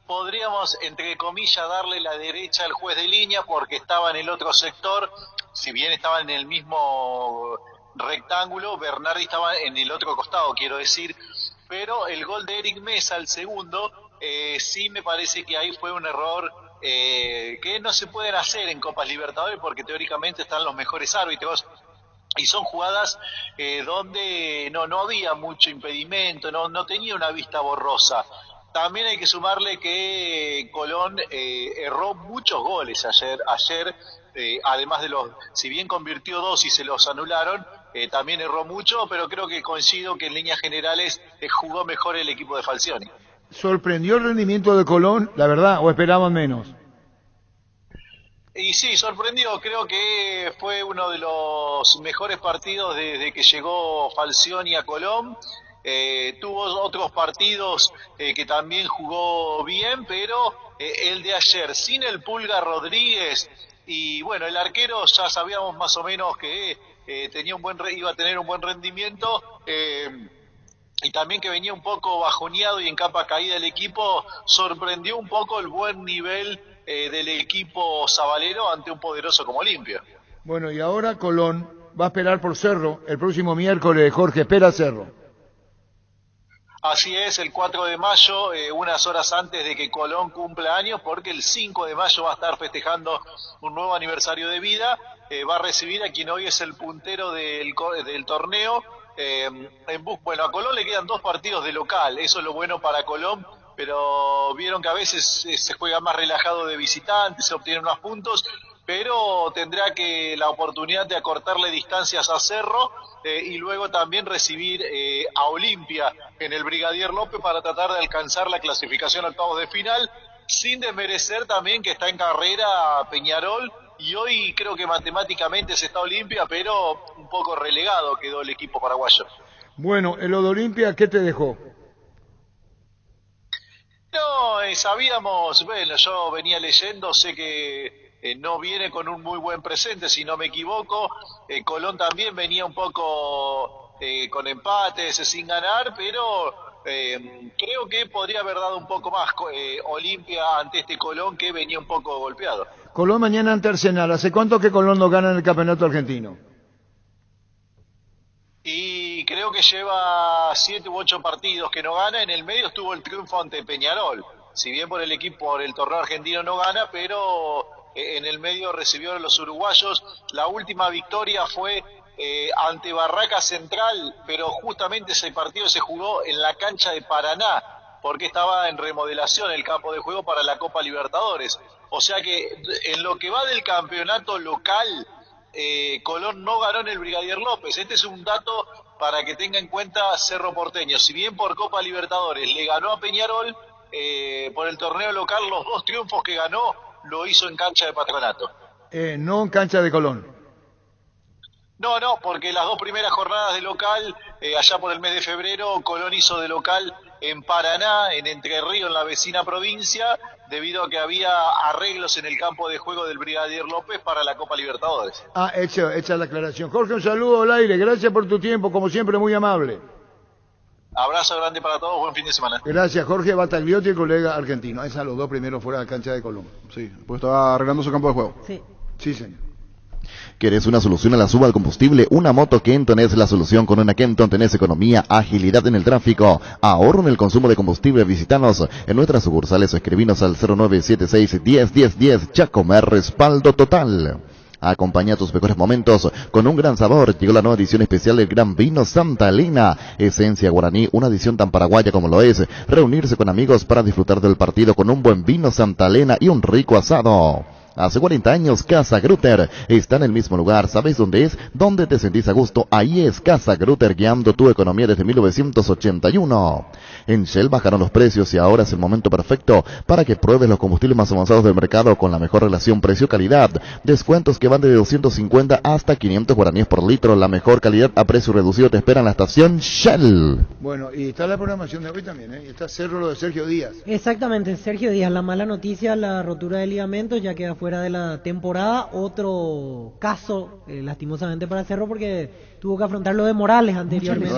podríamos, entre comillas, darle la derecha al juez de línea porque estaba en el otro sector. Si bien estaba en el mismo rectángulo, Bernardi estaba en el otro costado, quiero decir. Pero el gol de Eric Mesa, el segundo, sí me parece que ahí fue un error que no se pueden hacer en Copas Libertadores porque teóricamente están los mejores árbitros y son jugadas donde no había mucho impedimento, no tenía una vista borrosa. También hay que sumarle que Colón erró muchos goles ayer además de si bien convirtió 2 y se los anularon, también erró mucho, pero creo que coincido que en líneas generales jugó mejor el equipo de Falcioni. ¿Sorprendió el rendimiento de Colón, la verdad, o esperaban menos? Y sí, sorprendió, creo que fue uno de los mejores partidos desde que llegó Falcioni a Colón. Tuvo otros partidos que también jugó bien, pero el de ayer, sin el Pulga Rodríguez, y bueno, el arquero ya sabíamos más o menos que iba a tener un buen rendimiento, y también que venía un poco bajoneado y en capa caída el equipo. Sorprendió un poco el buen nivel del equipo sabalero ante un poderoso como Olimpia. Bueno, y ahora Colón va a esperar por Cerro el próximo miércoles. Jorge, espera Cerro. Así es, el 4 de mayo, unas horas antes de que Colón cumpla años, porque el 5 de mayo va a estar festejando un nuevo aniversario de vida. Va a recibir a quien hoy es el puntero del torneo. Bueno, a Colón le quedan 2 partidos de local, eso es lo bueno para Colón, pero vieron que a veces se juega más relajado de visitante, se obtienen unos puntos, pero tendrá la oportunidad de acortarle distancias a Cerro y luego también recibir a Olimpia en el Brigadier López para tratar de alcanzar la clasificación a octavos de final, sin desmerecer también que está en carrera Peñarol. Y hoy creo que matemáticamente se está Olimpia, pero un poco relegado quedó el equipo paraguayo. Bueno, el lo de Olimpia, ¿qué te dejó? No, sabíamos, bueno, yo venía leyendo, sé que no viene con un muy buen presente, si no me equivoco. Colón también venía un poco con empates, sin ganar, pero creo que podría haber dado un poco más Olimpia ante este Colón que venía un poco golpeado. Colón mañana ante Arsenal. ¿Hace cuánto que Colón no gana en el campeonato argentino? Y creo que lleva 7 u 8 partidos que no gana. En el medio estuvo el triunfo ante Peñarol. Si bien por el torneo argentino no gana, pero en el medio recibió a los uruguayos. La última victoria fue ante Barraca Central, pero justamente ese partido se jugó en la cancha de Paraná, porque estaba en remodelación el campo de juego para la Copa Libertadores. O sea que en lo que va del campeonato local, Colón no ganó en el Brigadier López. Este es un dato para que tenga en cuenta Cerro Porteño. Si bien por Copa Libertadores le ganó a Peñarol, por el torneo local los 2 triunfos que ganó lo hizo en cancha de Patronato. No en cancha de Colón. No, porque las 2 primeras jornadas de local, allá por el mes de febrero, Colón hizo de local en Paraná, en Entre Ríos, en la vecina provincia, debido a que había arreglos en el campo de juego del Brigadier López para la Copa Libertadores. Hecha la aclaración. Jorge, un saludo al aire, gracias por tu tiempo, como siempre muy amable. Abrazo grande para todos, buen fin de semana. Gracias, Jorge Batagliotti, el colega argentino. Esos los 2 primeros fuera de la cancha de Colón. Sí, pues estaba arreglando su campo de juego. Sí, señor. ¿Quieres una solución a la suba al combustible? Una moto Kenton es la solución. Con una Kenton tenés economía, agilidad en el tráfico, ahorro en el consumo de combustible. Visítanos en nuestras sucursales o escribinos al 0976-101010. Chacomer, respaldo total. Acompaña tus mejores momentos con un gran sabor. Llegó la nueva edición especial del Gran Vino Santa Elena, esencia guaraní, una edición tan paraguaya como lo es reunirse con amigos para disfrutar del partido con un buen vino Santa Elena y un rico asado. Hace 40 años, Casa Grutter está en el mismo lugar. ¿Sabes dónde es? ¿Dónde te sentís a gusto? Ahí es Casa Grutter, guiando tu economía desde 1981. En Shell bajaron los precios y ahora es el momento perfecto para que pruebes los combustibles más avanzados del mercado con la mejor relación precio-calidad. Descuentos que van de 250 hasta 500 guaraníes por litro. La mejor calidad a precio reducido te espera en la estación Shell. Bueno, y está la programación de hoy también, ¿eh? Está Cerro, lo de Sergio Díaz. Exactamente, Sergio Díaz. La mala noticia, la rotura de ligamentos, ya queda fuera de la temporada. Otro caso, lastimosamente para Cerro, porque tuvo que afrontar lo de Morales anteriormente.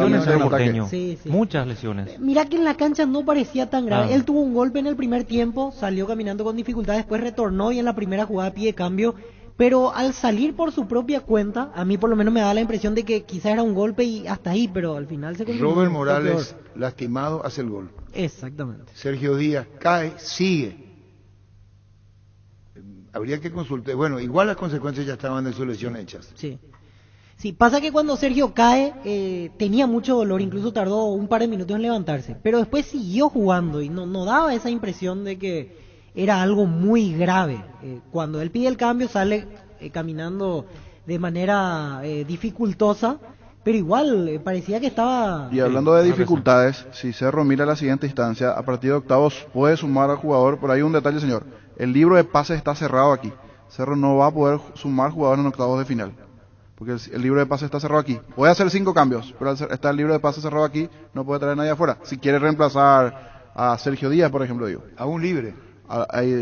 Muchas lesiones. Mira que en la cancha no parecía tan grave. Él tuvo un golpe en el primer tiempo, salió caminando con dificultad, después retornó y en la primera jugada pie de cambio. Pero al salir por su propia cuenta, a mí por lo menos me da la impresión de que quizás era un golpe y hasta ahí, pero al final se continuó. Robert Morales, lastimado, hace el gol. Exactamente. Sergio Díaz cae, sigue. Habría que consultar. Bueno, igual las consecuencias ya estaban de su lesión hechas. Sí, pasa que cuando Sergio cae tenía mucho dolor, incluso tardó un par de minutos en levantarse, pero después siguió jugando y no daba esa impresión de que era algo muy grave. Cuando él pide el cambio sale caminando de manera dificultosa, pero igual parecía que estaba... Y hablando de dificultades, si Cerro mira la siguiente instancia, a partir de octavos puede sumar al jugador. Por ahí un detalle, señor, el libro de pases está cerrado aquí. Cerro no va a poder sumar jugadores en octavos de final, porque el libro de pases está cerrado aquí. Puede hacer 5 cambios, pero al está el libro de pases cerrado aquí, no puede traer a nadie afuera. Si quiere reemplazar a Sergio Díaz, por ejemplo, digo. A un libre.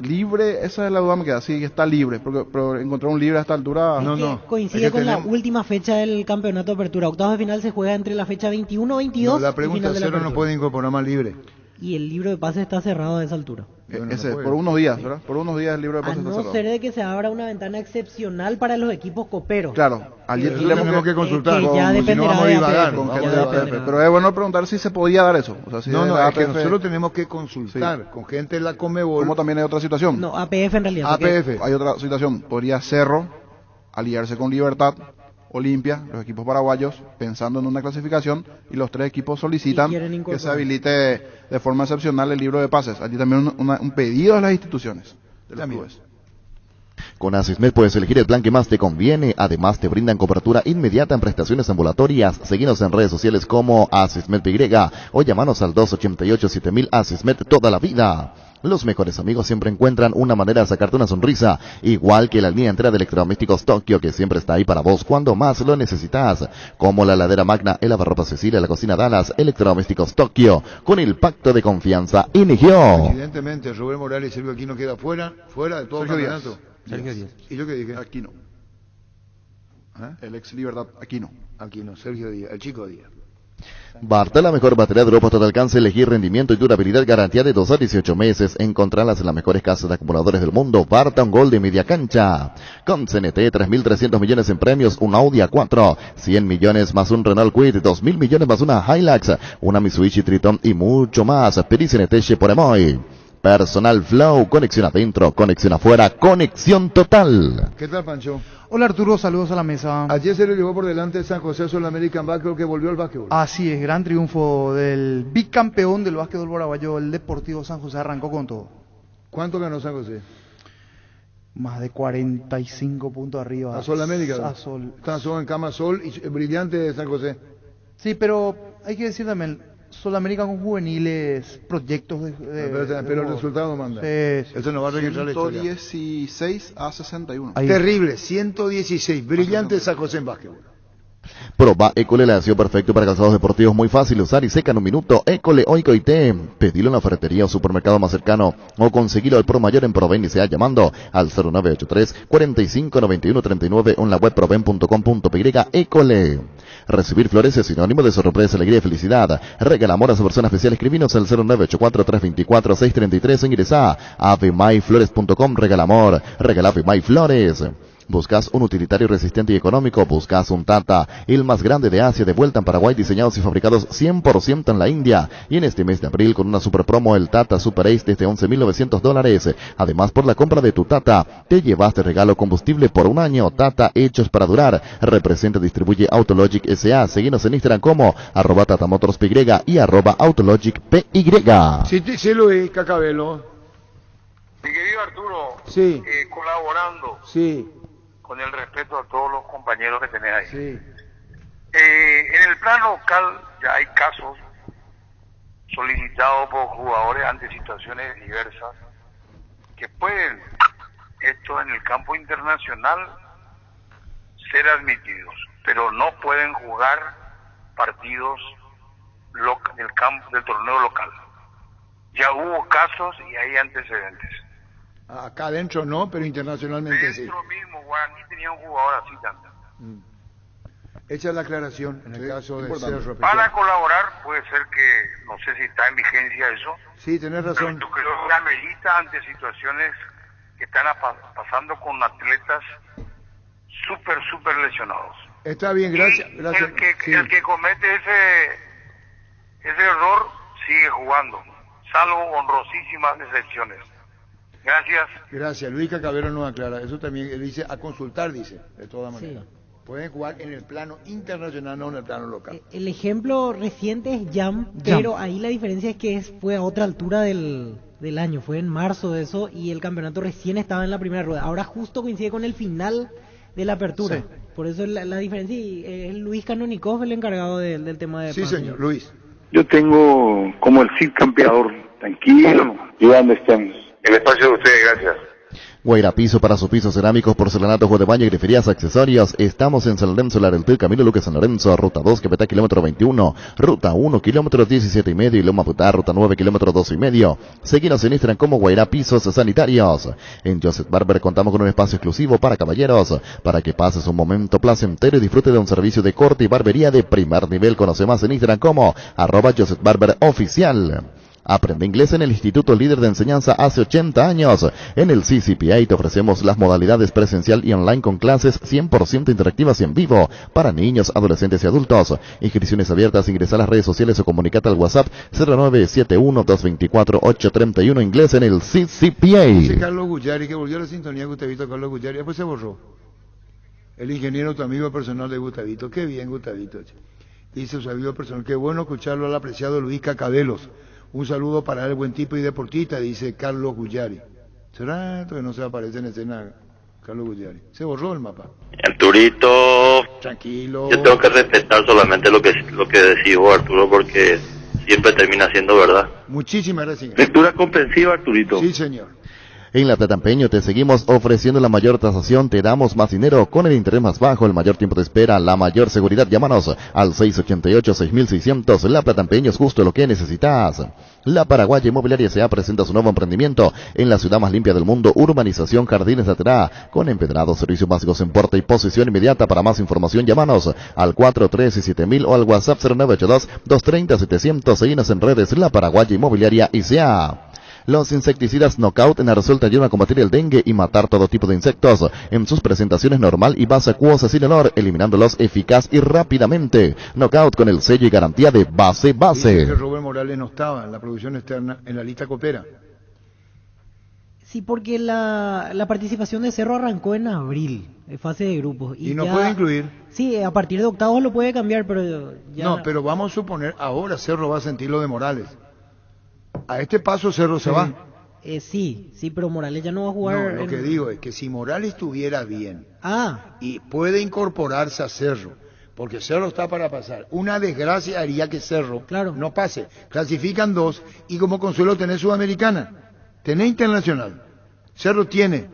Libre, esa es la duda me queda, sí, está libre, pero encontrar un libre a esta altura... Coincide con la última fecha del campeonato de apertura. Octavos de final se juega entre la fecha 21 22 la pregunta y final de la Cerro no puede incorporar más libre. Y el libro de pases está cerrado a esa altura. Por unos días, ¿verdad? Por unos días el libro de pases está cerrado. A no ser de que se abra una ventana excepcional para los equipos coperos. Claro, ayer tenemos que consultar. Que ya dependerá de APF. Pero es bueno preguntar si se podía dar eso. O sea, si es que nosotros tenemos que consultar con gente de la Conmebol. Como también hay otra situación. No, APF en realidad. APF. Hay otra situación. Podría Cerro aliarse con Libertad, Olimpia, los equipos paraguayos, pensando en una clasificación, y los 3 equipos solicitan que se habilite de forma excepcional el libro de pases. Allí también un pedido de las instituciones, de los clubes. Con Asismed puedes elegir el plan que más te conviene. Además, te brindan cobertura inmediata en prestaciones ambulatorias. Seguinos en redes sociales como Asismed PY o llamanos al 288-7000 Asismed toda la vida. Los mejores amigos siempre encuentran una manera de sacarte una sonrisa, igual que la línea entera de electrodomésticos Tokio, que siempre está ahí para vos cuando más lo necesitas, como la heladera Magna, el lavarropa Cecilia, la cocina Dallas. Electrodomésticos Tokio, con el pacto de confianza inició. Evidentemente, Rubén Morales y Sergio Aquino queda fuera de todo campeonato. Sergio Díaz. ¿Y yo qué dije? Aquino. El ex Libertad, Aquino. Sergio Díaz, el chico Díaz. Barta, la mejor batería de Europa a todo alcance, elegir rendimiento y durabilidad, garantía de 2 a 18 meses. Encontrarlas en las mejores casas de acumuladores del mundo. Barta, un gol de media cancha. Con CNT, 3.300 millones en premios, un Audi A4, 100 millones más un Renault Kwid, 2.000 millones más una Hilux, una Mitsubishi Triton y mucho más. Pedí CNT por Emoy. Personal Flow, conexión adentro, conexión afuera, conexión total. ¿Qué tal, Pancho? Hola Arturo, saludos a la mesa. Ayer se le llevó por delante San José sobre el American Básquetbol, que volvió al básquetbol. Así es, gran triunfo del bicampeón del básquetbol paraguayo, el Deportivo San José, arrancó con todo. ¿Cuánto ganó San José? Más de 45 puntos arriba. ¿A Sol América? A Sol. Está Sol en cama, Sol y brillante de San José. Sí, pero hay que decir también, Sol América con juveniles, proyectos pero el resultado manda. Eso no va a registrar la historia. 116 a 61. Terrible, 116. Brillante San José en básquetbol. Proba École, la acción perfecto para calzados deportivos, muy fácil de usar y seca en un minuto. École Oikoite. Pedilo en la ferretería o supermercado más cercano o conseguilo al Pro Mayor en Proven y sea llamando al 0983 45 91 39 o en la web proven.com.py. École. Recibir flores es sinónimo de sorpresa, alegría y felicidad. Regala amor a su persona especial. Escribinos al 0984 324 633 o ingresa a avemyflores.com. Regala amor. Regala Avemay Flores. ¿Buscas un utilitario resistente y económico? ¿Buscas un Tata, el más grande de Asia, de vuelta en Paraguay, diseñados y fabricados 100% en la India? Y en este mes de abril, con una super promo, el Tata Super Ace desde $11,900. Además, por la compra de tu Tata, te llevas de regalo combustible por un año. Tata, hechos para durar. Representa y distribuye Autologic S.A. Seguinos en Instagram como @TataMotorsPY y @AutologicPY. Sí, Luis Cacabelo. Mi querido Arturo, sí. Colaborando. Sí. Con el respeto a todos los compañeros que tenés ahí. Sí. En el plano local ya hay casos solicitados por jugadores ante situaciones diversas que pueden, esto en el campo internacional, ser admitidos, pero no pueden jugar partidos del torneo local. Ya hubo casos y hay antecedentes. Acá adentro no, pero internacionalmente sí. Dentro mismo, Guaraní tenía un jugador así también. Echa la aclaración en el caso de Cerro. Para colaborar, puede ser que, no sé si está en vigencia eso. Sí, tenés razón. Pero yo creo que amerita ante situaciones que están pasando con atletas súper lesionados. Está bien, gracias. El que comete ese error sigue jugando, salvo honrosísimas excepciones. Gracias. Luis Cacabero nos aclara. Eso también él dice a consultar, dice, de todas maneras. Sí. Pueden jugar en el plano internacional, no en el plano local. El ejemplo reciente es Jam, pero ahí la diferencia es que fue a otra altura del año. Fue en marzo de eso y el campeonato recién estaba en la primera rueda. Ahora justo coincide con el final de la apertura. Sí. Por eso la diferencia, y es Luis Canonicov el encargado del tema de Sí, pase. señor, Luis. Yo tengo como el Cid campeador, tranquilo, ayudando estamos. El espacio de ustedes, gracias. Guaira Piso para sus pisos cerámicos, porcelanato, juego de baño, griferías, accesorios. Estamos en San Lorenzo, Lareltú, Camilo Lucas San Lorenzo, ruta 2, Quepetá, kilómetro 21, ruta 1, kilómetro 17 y medio, y Loma Putá, ruta 9, kilómetro 12 y medio. Seguinos en Instagram como Guaira Pisos Sanitarios. En Joseph Barber contamos con un espacio exclusivo para caballeros, para que pases un momento placentero y disfrute de un servicio de corte y barbería de primer nivel. Conoce más en Instagram como @Joseph Barber Oficial. Aprende inglés en el Instituto Líder de Enseñanza hace 80 años. En el CCPA te ofrecemos las modalidades presencial y online con clases 100% interactivas y en vivo para niños, adolescentes y adultos. Inscripciones abiertas, ingresa a las redes sociales o comunicate al WhatsApp 0971-224-831, inglés en el CCPA. Dice Carlos Guyari, que volvió a la sintonía Gustavito, Carlos Guyari, después se borró. El ingeniero, tu amigo personal de Gustavito, qué bien Gustavito. Dice su amigo personal, qué bueno escucharlo al apreciado Luis Cacabelos. Un saludo para el buen tipo y deportista, dice Carlos Guyari. ¿Será que no se aparece en escena Carlos Guyari? Se borró el mapa. Arturito, tranquilo. Yo tengo que respetar solamente lo que decís vos, Arturo, porque siempre termina siendo verdad. Muchísimas gracias. Lectura comprensiva, Arturito. Sí, señor. En La Plata Empeño te seguimos ofreciendo la mayor tasación, te damos más dinero con el interés más bajo, el mayor tiempo de espera, la mayor seguridad. Llámanos al 688-6600. La Plata Empeño es justo lo que necesitas. La Paraguaya Inmobiliaria S.A. presenta su nuevo emprendimiento en la ciudad más limpia del mundo, Urbanización Jardines de Aterá, con empedrados, servicios básicos en porte y posesión inmediata. Para más información, llámanos al 413-7000 o al WhatsApp 0982-230-700. Seguinos en redes, La Paraguaya Inmobiliaria S.A. Los insecticidas Knockout en aerosol te ayudan a combatir el dengue y matar todo tipo de insectos en sus presentaciones normal y base acuosa sin olor, eliminándolos eficaz y rápidamente. Knockout con el sello y garantía de base. Dice que Robert Morales no estaba en la producción externa en la lista coopera. Sí, porque la participación de Cerro arrancó en abril, en fase de grupos. Y no puede incluir. Sí, a partir de octavos lo puede cambiar, pero ya... No, pero vamos a suponer, ahora Cerro va a sentir lo de Morales. A este paso Cerro se va. Sí, pero Morales ya no va a jugar. No, lo que digo es que si Morales estuviera bien y puede incorporarse a Cerro, porque Cerro está para pasar, una desgracia haría que Cerro no pase. Clasifican 2 y como consuelo tenés Sudamericana, tenés Internacional. Cerro tiene,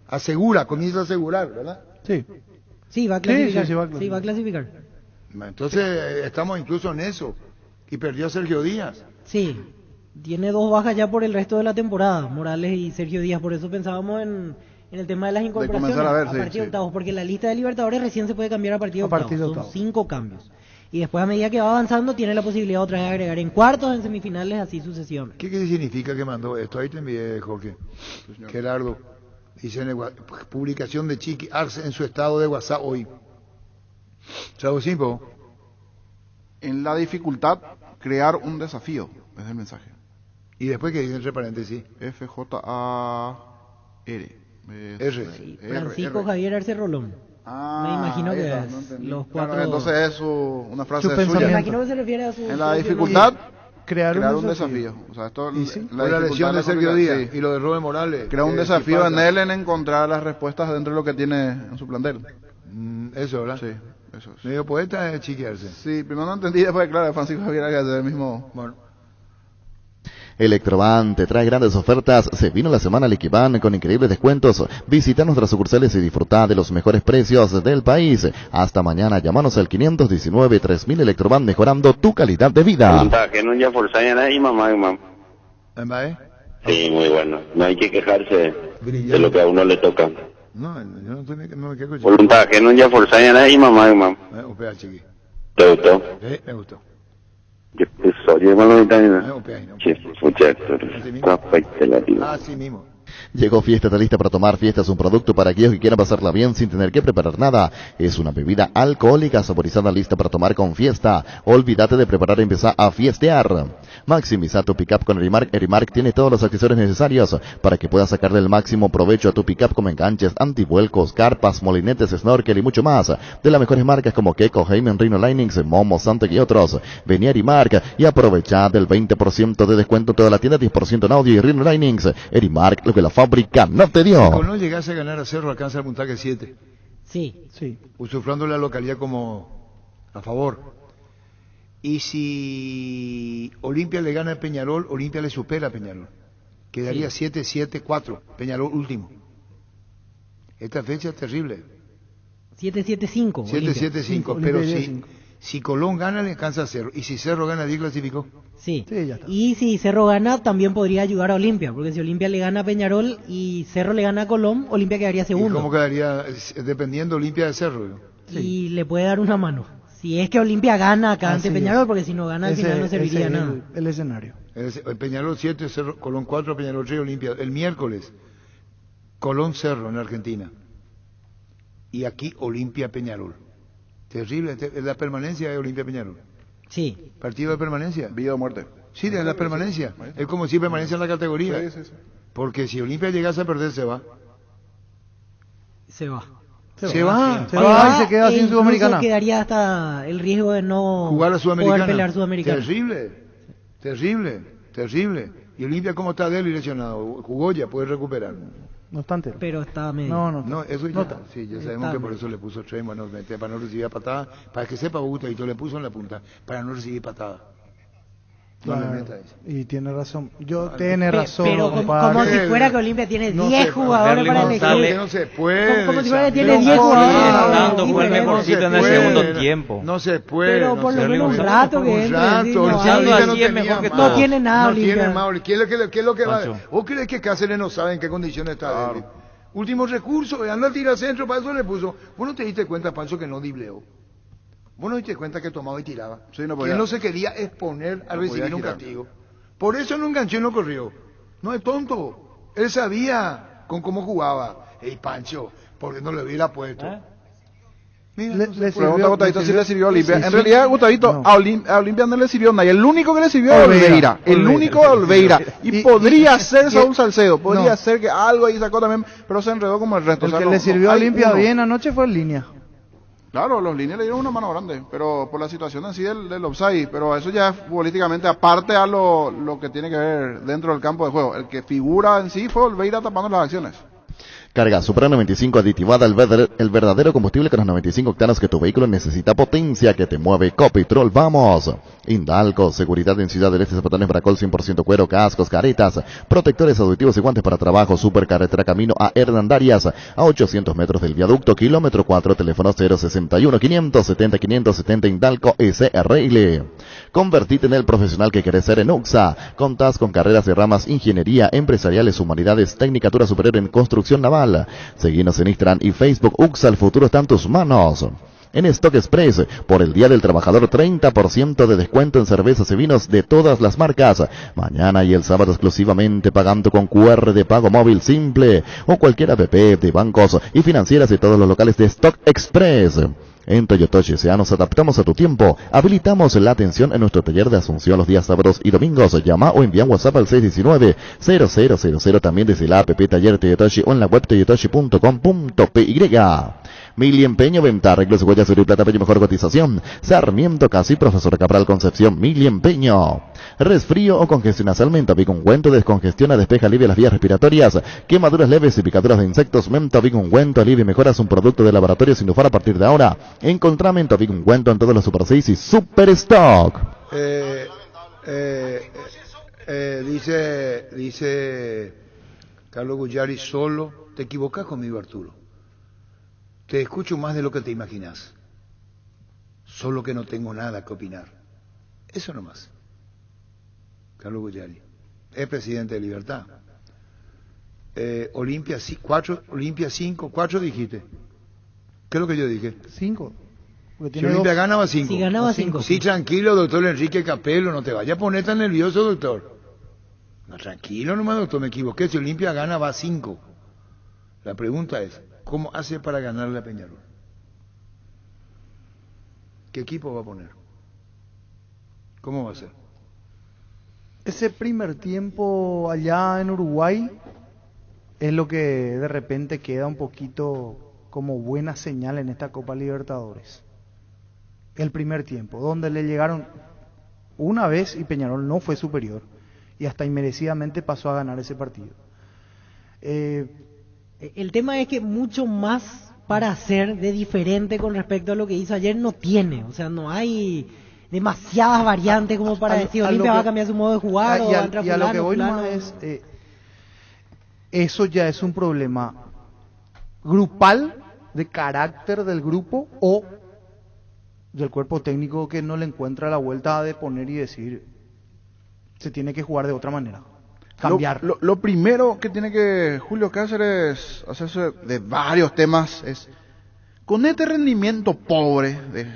asegura, comienza a asegurar, ¿verdad? Sí. Sí, va a clasificar. Sí, va a clasificar. Entonces estamos incluso en eso. Y perdió a Sergio Díaz. Sí. Tiene 2 bajas ya por el resto de la temporada, Morales y Sergio Díaz. Por eso pensábamos en el tema de las incorporaciones a partir de octavos, porque la lista de Libertadores recién se puede cambiar a partir de octavos. Son 5 cambios. Y después, a medida que va avanzando, tiene la posibilidad otra vez de agregar en cuartos, en semifinales, así sucesivamente. ¿Qué significa que mandó esto? Ahí te envié, Jorge. Gerardo. Dice en publicación de Chiqui Arce en su estado de WhatsApp hoy. Chavo Simpo. En la dificultad, crear un desafío, es el mensaje. Y después que dice entre paréntesis FJAR. Francisco Javier Arce Rolón. Me imagino que es los 4. Claro, entonces es una frase suya. Me imagino que se refiere a su... En la dificultad, crear un desafío. O sea, esto, la lesión de Sergio Díaz y lo de Robert Morales. Crea un desafío en él en encontrar las respuestas dentro de lo que tiene en su plantel. Eso, ¿verdad? Sí, eso es. Medio poeta es Chiquiarse. Sí, primero no entendí, después claro, Francisco Javier que hace el mismo... Bueno. Electroban te trae grandes ofertas. Se vino la semana al Equipan con increíbles descuentos. Visita nuestras sucursales y disfruta de los mejores precios del país. Hasta mañana, llámanos al 519-3000 Electroban, mejorando tu calidad de vida. Que no ya forzaña nadie, mamá. Sí, muy bueno. No hay que quejarse de lo que a uno le toca. No, yo no me quejo. Voluntad, que no ya forzaña nadie, mamá. Chiqui. ¿Te gustó? Me gustó. Así mismo. Llegó Fiesta, está lista para tomar. Fiesta es un producto para aquellos que quieran pasarla bien sin tener que preparar nada. Es una bebida alcohólica saborizada lista para tomar con Fiesta. Olvídate de preparar y empezar a fiestear. Maximiza tu pickup con Erimark. Erimark tiene todos los accesorios necesarios para que puedas sacarle el máximo provecho a tu pickup, como enganches, antivuelcos, carpas, molinetes, snorkel y mucho más. De las mejores marcas como Keiko, Heyman, Rhino Linings, Momo, Santec y otros. Vení a Erimark y aprovecha del 20% de descuento en toda la tienda, 10% en audio y Rhino Linings. Erimark, lo que la fábrica no te dio. Si no llegase a ganar a Cerro, alcanza el puntaje 7. Sí. Usufructuando la localidad como a favor. Y si Olimpia le gana a Peñarol, Olimpia le supera a Peñarol. Quedaría 7-7-4, Peñarol último. Esta fecha es terrible. 7-7-5. 7-7-5, pero si Colón gana le alcanza a Cerro. Y si Cerro gana, ¿10 clasificó? Sí, ya está. Y si Cerro gana, también podría ayudar a Olimpia, porque si Olimpia le gana a Peñarol y Cerro le gana a Colón, Olimpia quedaría segundo. ¿Y cómo quedaría dependiendo Olimpia de Cerro? Y le puede dar una mano. Si es que Olimpia gana acá ante Peñarol, porque si no gana al final no serviría nada. El escenario. Peñarol 7, Cerro, Colón 4, Peñarol 3, Olimpia. El miércoles, Colón Cerro en Argentina. Y aquí Olimpia Peñarol. Terrible, la permanencia de Olimpia Peñarol. Sí. Partido de permanencia. Vida o muerte. Sí, de la permanencia. Es como si permanece en la categoría. Sí. Porque si Olimpia llegase a perder, se va. Se va y se queda sin Sudamericana. Quedaría hasta el riesgo de no jugar a Sudamericana. Poder pelear Sudamericana. Terrible. Y Olimpia, ¿cómo está de él lesionado? Jugó ya, puede recuperar. No obstante. Pero está medio. No, eso ya. No está. Sí, ya sabemos que por eso le puso tren, para no recibir patada. Para que sepa Gustavo, le puso en la punta, para no recibir patada. Claro, y tiene razón. Tiene razón. Pero como si fuera que Olimpia tiene 10 jugadores para elegir. No se puede. Como si fuera que tiene 10 jugadores. Fue el mejorcito en el segundo tiempo. No se puede. Pero por lo menos un rato que no tiene nada Olimpia. ¿Qué es lo que va? ¿Vos crees que Cáceres no sabe en qué condiciones está? Último recurso, anda a tirar centro, para eso le puso. ¿Vos no te diste cuenta, Pancho, que no dibleó? ¿Vos no te diste cuenta que tomaba y tiraba? Sí, no podía. Que él no se quería exponer a recibir un castigo. Por eso no enganchó y no corrió. No es tonto. Él sabía con cómo jugaba. Ey, Pancho, ¿por qué no le hubiera puesto? Mira, le pregunta a Gustavito si le sirvió a Olimpia. En realidad, Gustavito, a Olimpia no le sirvió nadie. El único que le sirvió es Olveira. El único Olveira. Y podría ser Saúl Salcedo. Podría ser que algo ahí sacó también, pero se enredó como el resto. El que le sirvió a Olimpia bien anoche fue en línea. Claro, los líneas le dieron una mano grande, pero por la situación en sí del offside, pero eso ya es políticamente aparte a lo que tiene que ver dentro del campo de juego. El que figura en sí fue Olveira tapando las acciones. Carga Supra 95 aditivada, el verdadero combustible con los 95 octanos que tu vehículo necesita, potencia que te mueve. Copitrol, vamos. Indalco, seguridad en Ciudad del Este, zapatos Bracol 100% cuero, cascos, caretas, protectores auditivos y guantes para trabajo. Supercarretera camino a Hernandarias, a 800 metros del viaducto, kilómetro 4, teléfono 061-570-570, Indalco SRL. Convertite en el profesional que querés ser en UXA. Contás con carreras de ramas ingeniería, empresariales, humanidades, tecnicatura superior en construcción naval. Seguinos en Instagram y Facebook. UXA, el futuro está en tus manos. En Stock Express, por el Día del Trabajador, 30% de descuento en cervezas y vinos de todas las marcas. Mañana y el sábado exclusivamente pagando con QR de pago móvil simple o cualquier app de bancos y financieras de todos los locales de Stock Express. En Toyotoshi S.A. nos adaptamos a tu tiempo. Habilitamos la atención en nuestro taller de Asunción los días sábados y domingos. Llama o envía WhatsApp al 619-0000, también desde la app Taller Toyotoshi o en la web toyotoshi.com.py. Mili Empeño, venta, arreglos, huellas, oro y plata, pello, mejor cotización. Sarmiento, Casi, Profesor Cabral, Concepción. Mili Empeño. Resfrío o congestión nasal, Mentavic ungüento, descongestiona, despeja, alivia las vías respiratorias. Quemaduras leves y picaduras de insectos, Mentavic ungüento, alivia y mejora, es un producto de laboratorio Sinufar a partir de ahora. Encontrá Mentavic ungüento en todos los Super 6 y Super Stock. Dice Carlos Guyari, solo te equivocas conmigo, Arturo. Te escucho más de lo que te imaginas. Solo que no tengo nada que opinar. Eso nomás. Carlos Guyari. Es presidente de Libertad. Olimpia 5, 4 dijiste. ¿Qué es lo que yo dije? 5. Si Olimpia ganaba 5. Si ganaba 5. Sí, tranquilo, doctor Enrique Capello, no te vayas a poner tan nervioso, doctor. No, tranquilo nomás, doctor, me equivoqué. Si Olimpia gana, va 5. La pregunta es, ¿cómo hace para ganarle a Peñarol? ¿Qué equipo va a poner? ¿Cómo va a ser? Ese primer tiempo allá en Uruguay es lo que de repente queda un poquito como buena señal en esta Copa Libertadores. El primer tiempo, donde le llegaron una vez y Peñarol no fue superior y hasta inmerecidamente pasó a ganar ese partido. El tema es que mucho más para hacer de diferente con respecto a lo que hizo ayer no tiene. O sea, no hay demasiadas variantes como para decir Olimpia va a cambiar su modo de jugar o entra y a lo que fulano, voy fulano. nomás es eso ya es un problema grupal de carácter del grupo o del cuerpo técnico que no le encuentra la vuelta de poner y decir se tiene que jugar de otra manera, cambiar. Lo primero que tiene que Julio Cáceres hacerse de varios temas es, con este rendimiento pobre de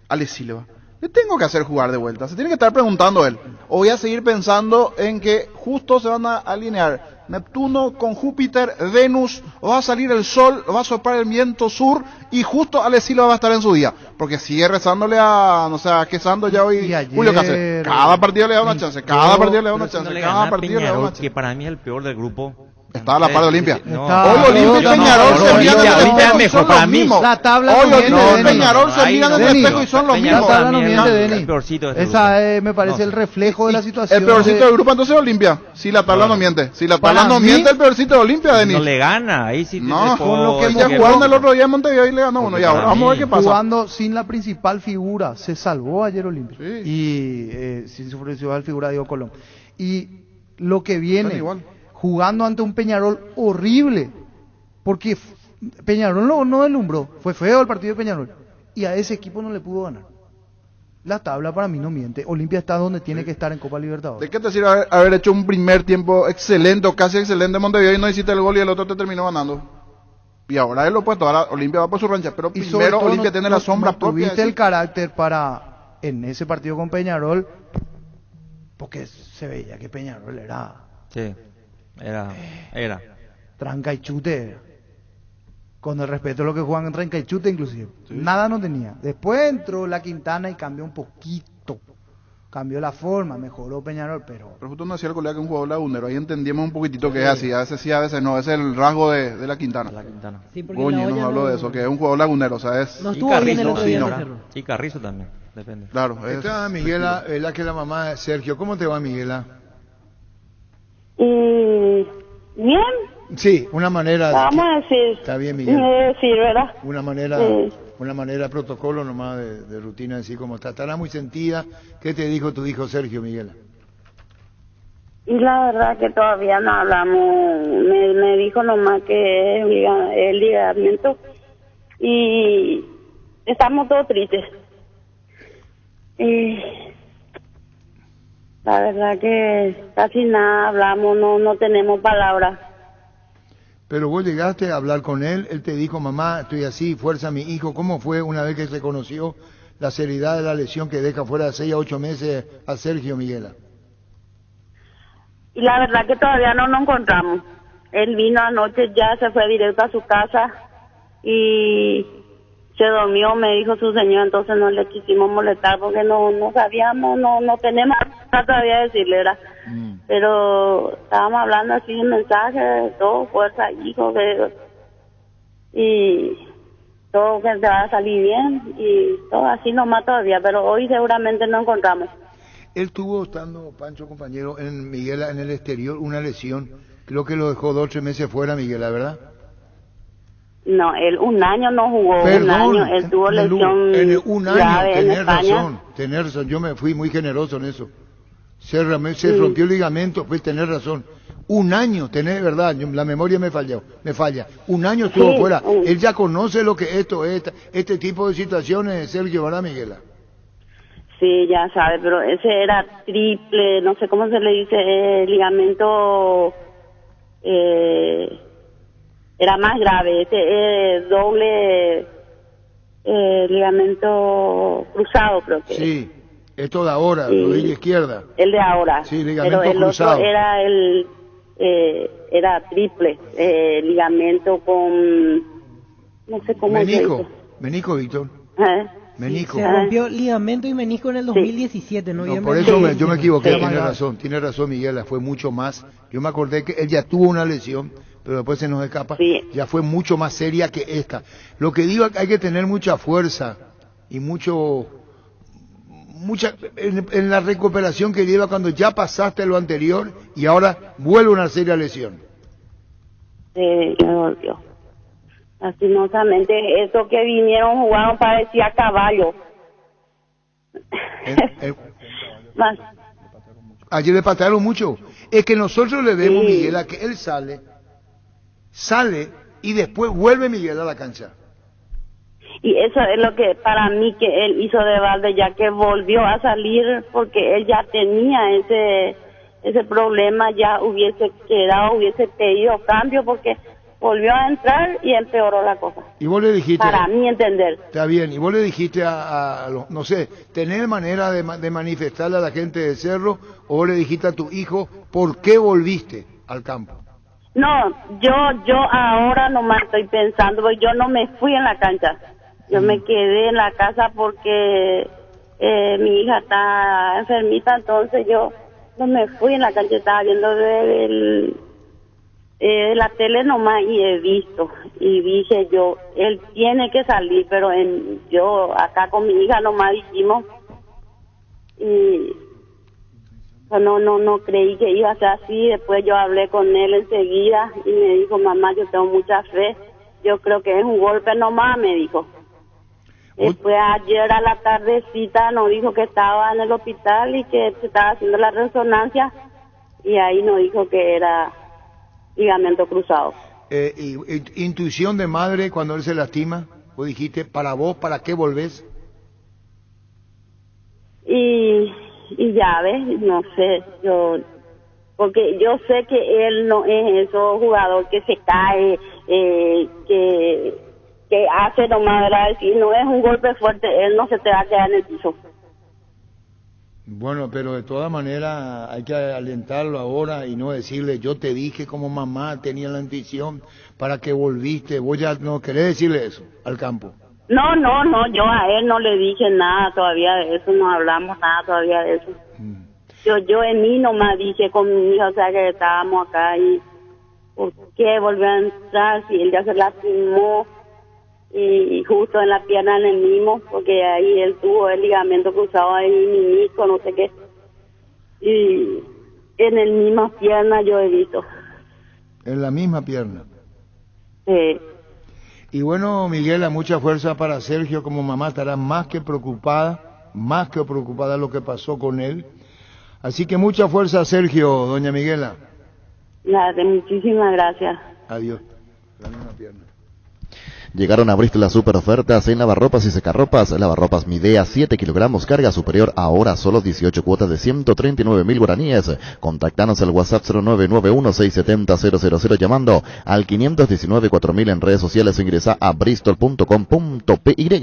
Ale Silva, le tengo que hacer jugar de vuelta. Se tiene que estar preguntando él, o voy a seguir pensando en que justo se van a alinear Neptuno con Júpiter, Venus, o va a salir el sol, o va a soplar el viento sur, y justo Ale Silva va a estar en su día, porque sigue rezándole a, no sé, a Quesando ya hoy Julio Cáceres. Cada partido le da una chance, cada partido le da una chance, cada partido le da una chance. Que para mí es el peor del grupo. Está a la par de Olimpia. No. Hoy Olimpia y Peñarol se miran en el espejo y son los mismos. La tabla Hoy no Olimpia miente, y Peñarol se miran en el espejo y son los mismos. La tabla no miente, Denis. El peorcito de este Esa grupo. me parece el reflejo de la situación. El peorcito del grupo entonces es Olimpia. Si la tabla no miente. Si la tabla no miente, el peorcito de Olimpia, Denis. No le gana. Ahí sí no, con lo que ya jugaron el otro día en Montevideo y le ganó uno. Y ahora vamos a ver qué pasa. Jugando sin la principal figura. Se salvó ayer Olimpia. Sí. Y sin su principal figura, Diego Colón. Y lo que viene, jugando ante un Peñarol horrible. Porque Peñarol no deslumbró. Fue feo el partido de Peñarol. Y a ese equipo no le pudo ganar. La tabla para mí no miente. Olimpia está donde tiene que estar en Copa Libertadores. ¿De qué te sirve haber hecho un primer tiempo excelente o casi excelente en Montevideo y no hiciste el gol y el otro te terminó ganando? Y ahora es lo opuesto. Ahora Olimpia va por su rancha. Pero primero Olimpia tiene la sombra propia. Tuviste el carácter para, en ese partido con Peñarol, porque se veía que Peñarol era... Sí, era. Tranca y chute. Con el respeto a lo que juegan en tranca y chute inclusive. Sí. Nada no tenía. Después entró la Quintana y cambió un poquito. Cambió la forma, mejoró Peñarol, pero justo no hacía el colega que un jugador lagunero. Ahí entendíamos un poquitito que es así. A veces sí, a veces no. Ese es el rasgo de la Quintana. Sí, Goñi nos habló de eso, que es un jugador lagunero. O sea, es... No estuvo bien el otro día. Y Carrizo también. Depende. Claro. Está Miguela, la que es la mamá de Sergio. ¿Cómo te va, Miguela? Bien. Sí, una manera. Vamos a decir. Está bien, Miguel. Decir, ¿verdad? Una manera protocolo nomás de rutina, decir cómo está. Estará muy sentida. ¿Qué te dijo tu hijo Sergio, Miguel? Y la verdad que todavía no hablamos. Me dijo nomás que es el ligamiento. Y estamos todos tristes. Y la verdad que casi nada hablamos, no tenemos palabras. Pero vos llegaste a hablar con él te dijo, mamá, estoy así, fuerza a mi hijo. ¿Cómo fue una vez que se conoció la seriedad de la lesión que deja fuera de 6 a 8 meses a Sergio, Miguela? Y la verdad que todavía no nos encontramos. Él vino anoche, ya se fue directo a su casa y se durmió, me dijo su señor, entonces no le quisimos molestar porque no sabíamos, no tenemos nada todavía de decirle, ¿verdad? Pero estábamos hablando así en mensajes, todo, fuerza, hijo, y todo que te va a salir bien, y todo así nomás todavía, pero hoy seguramente no encontramos. Él tuvo, estando, Pancho, compañero, en Miguela, en el exterior, una lesión, creo que lo dejó 2 o 3 meses fuera, Miguela, ¿verdad? No, él un año no jugó. Perdón, un año, él tuvo lesión un año, grave en España. Tenés razón, yo me fui muy generoso en eso. Se rompió el ligamento, pues tenés razón. Un año, tenés verdad, la memoria me falla. Un año estuvo fuera. Él ya conoce lo que este tipo de situaciones, Sergio, ¿verdad, Miguela? Sí, ya sabe, pero ese era triple, no sé cómo se le dice, ligamento, era más grave, doble ligamento cruzado, creo que. Sí, esto de ahora, rodilla izquierda. El de ahora. Sí, ligamento pero el cruzado. Otro era triple, ligamento con, no sé cómo se dice. Menico, Víctor. Menico. Se rompió ligamento y menisco en el 2017, no, por eso yo me equivoqué, tiene razón Miguel, fue mucho más. Yo me acordé que él ya tuvo una lesión, pero después se nos escapa, ya fue mucho más seria que esta. Lo que digo es que hay que tener mucha fuerza y en la recuperación que lleva cuando ya pasaste lo anterior y ahora vuelve una seria lesión. Me volvió. Lastimosamente, eso que vinieron jugaron parecía caballo. Más. Ayer le patearon mucho. Es que nosotros le vemos, Miguel, a que él sale y después vuelve Miguel a la cancha. Y eso es lo que para mí que él hizo de balde, ya que volvió a salir, porque él ya tenía ese problema, ya hubiese pedido cambio, porque volvió a entrar y empeoró la cosa. Y vos le dijiste... Para mí entender. Está bien, y vos le dijiste a los, no sé, ¿tenés manera de manifestarle a la gente de Cerro, o vos le dijiste a tu hijo, ¿por qué volviste al campo? No, yo ahora nomás estoy pensando, porque yo no me fui en la cancha. Yo me quedé en la casa porque mi hija está enfermita, entonces yo no me fui en la cancha, estaba viendo la tele nomás y he visto, y dije yo, él tiene que salir, pero yo acá con mi hija nomás dijimos, y no creí que iba a ser así. Después yo hablé con él enseguida y me dijo, mamá, yo tengo mucha fe, yo creo que es un golpe nomás, me dijo. Después ayer a la tardecita nos dijo que estaba en el hospital y que se estaba haciendo la resonancia, y ahí nos dijo que era ligamento cruzado. Intuición de madre cuando él se lastima, vos dijiste, para vos, ¿para qué volvés? Y ya ves, no sé, porque yo sé que él no es ese jugador que se cae, que hace nomás, ¿verdad? Si no es un golpe fuerte, él no se te va a quedar en el piso. Bueno, pero de todas maneras hay que alentarlo ahora y no decirle, yo te dije como mamá, tenía la intuición para que volviste. Vos ya no querés decirle eso al campo. No, yo a él no le dije nada todavía de eso, no hablamos nada todavía de eso. Yo en mí nomás dije con mi hija, o sea que estábamos acá, y ¿por qué volvió a entrar si él ya se lastimó? Y justo en la pierna en el mismo, porque ahí él tuvo el ligamento cruzado ahí, menisco, no sé qué, y en el misma pierna yo he visto. En la misma pierna. Sí. Y bueno, Miguela, mucha fuerza para Sergio. Como mamá estará más que preocupada lo que pasó con él. Así que mucha fuerza, Sergio, doña Miguela. Muchísimas gracias. Adiós. Dame una pierna. Llegaron a Bristol las super ofertas en lavarropas y secarropas. Lavarropas Midea, 7 kilogramos, carga superior, ahora solo 18 cuotas de 139.000 guaraníes. Contactanos al WhatsApp 0991-670-000 llamando al 519-4000 en redes sociales. Ingresa a bristol.com.py.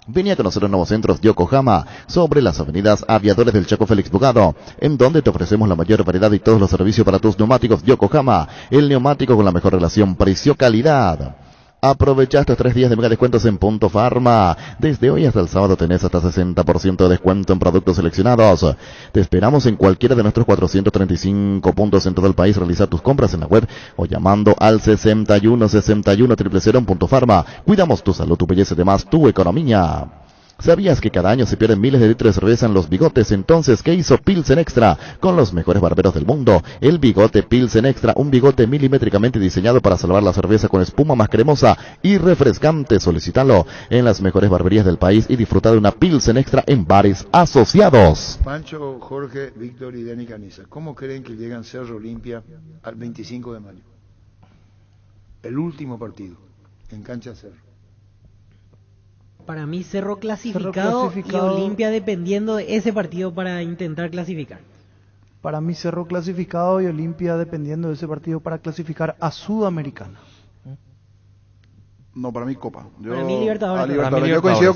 Vení a conocer los nuevos centros de Yokohama sobre las avenidas Aviadores del Chaco Félix Bogado, en donde te ofrecemos la mayor variedad y todos los servicios para tus neumáticos. Yokohama, el neumático con la mejor relación precio-calidad. Aprovecha estos 3 días de mega descuentos en Punto Farma. Desde hoy hasta el sábado tenés hasta 60% de descuento en productos seleccionados. Te esperamos en cualquiera de nuestros 435 puntos en todo el país. Realizar tus compras en la web o llamando al 6161-000 en Punto Farma. Cuidamos tu salud, tu belleza y demás, tu economía. ¿Sabías que cada año se pierden miles de litros de cerveza en los bigotes? Entonces, ¿qué hizo Pilsen Extra? Con los mejores barberos del mundo. El bigote Pilsen Extra, un bigote milimétricamente diseñado para salvar la cerveza con espuma más cremosa y refrescante. Solicítalo en las mejores barberías del país y disfruta de una Pilsen Extra en bares asociados. Pancho, Jorge, Víctor y Dani Caniza, ¿cómo creen que llegan Cerro Olimpia al 25 de mayo? El último partido en cancha Cerro. Para mí Cerro clasificado y Olimpia dependiendo de ese partido para intentar clasificar. Para mí Cerro clasificado y Olimpia dependiendo de ese partido para clasificar a Sudamericana. No, para mí Copa. Para mí Libertadores. Yo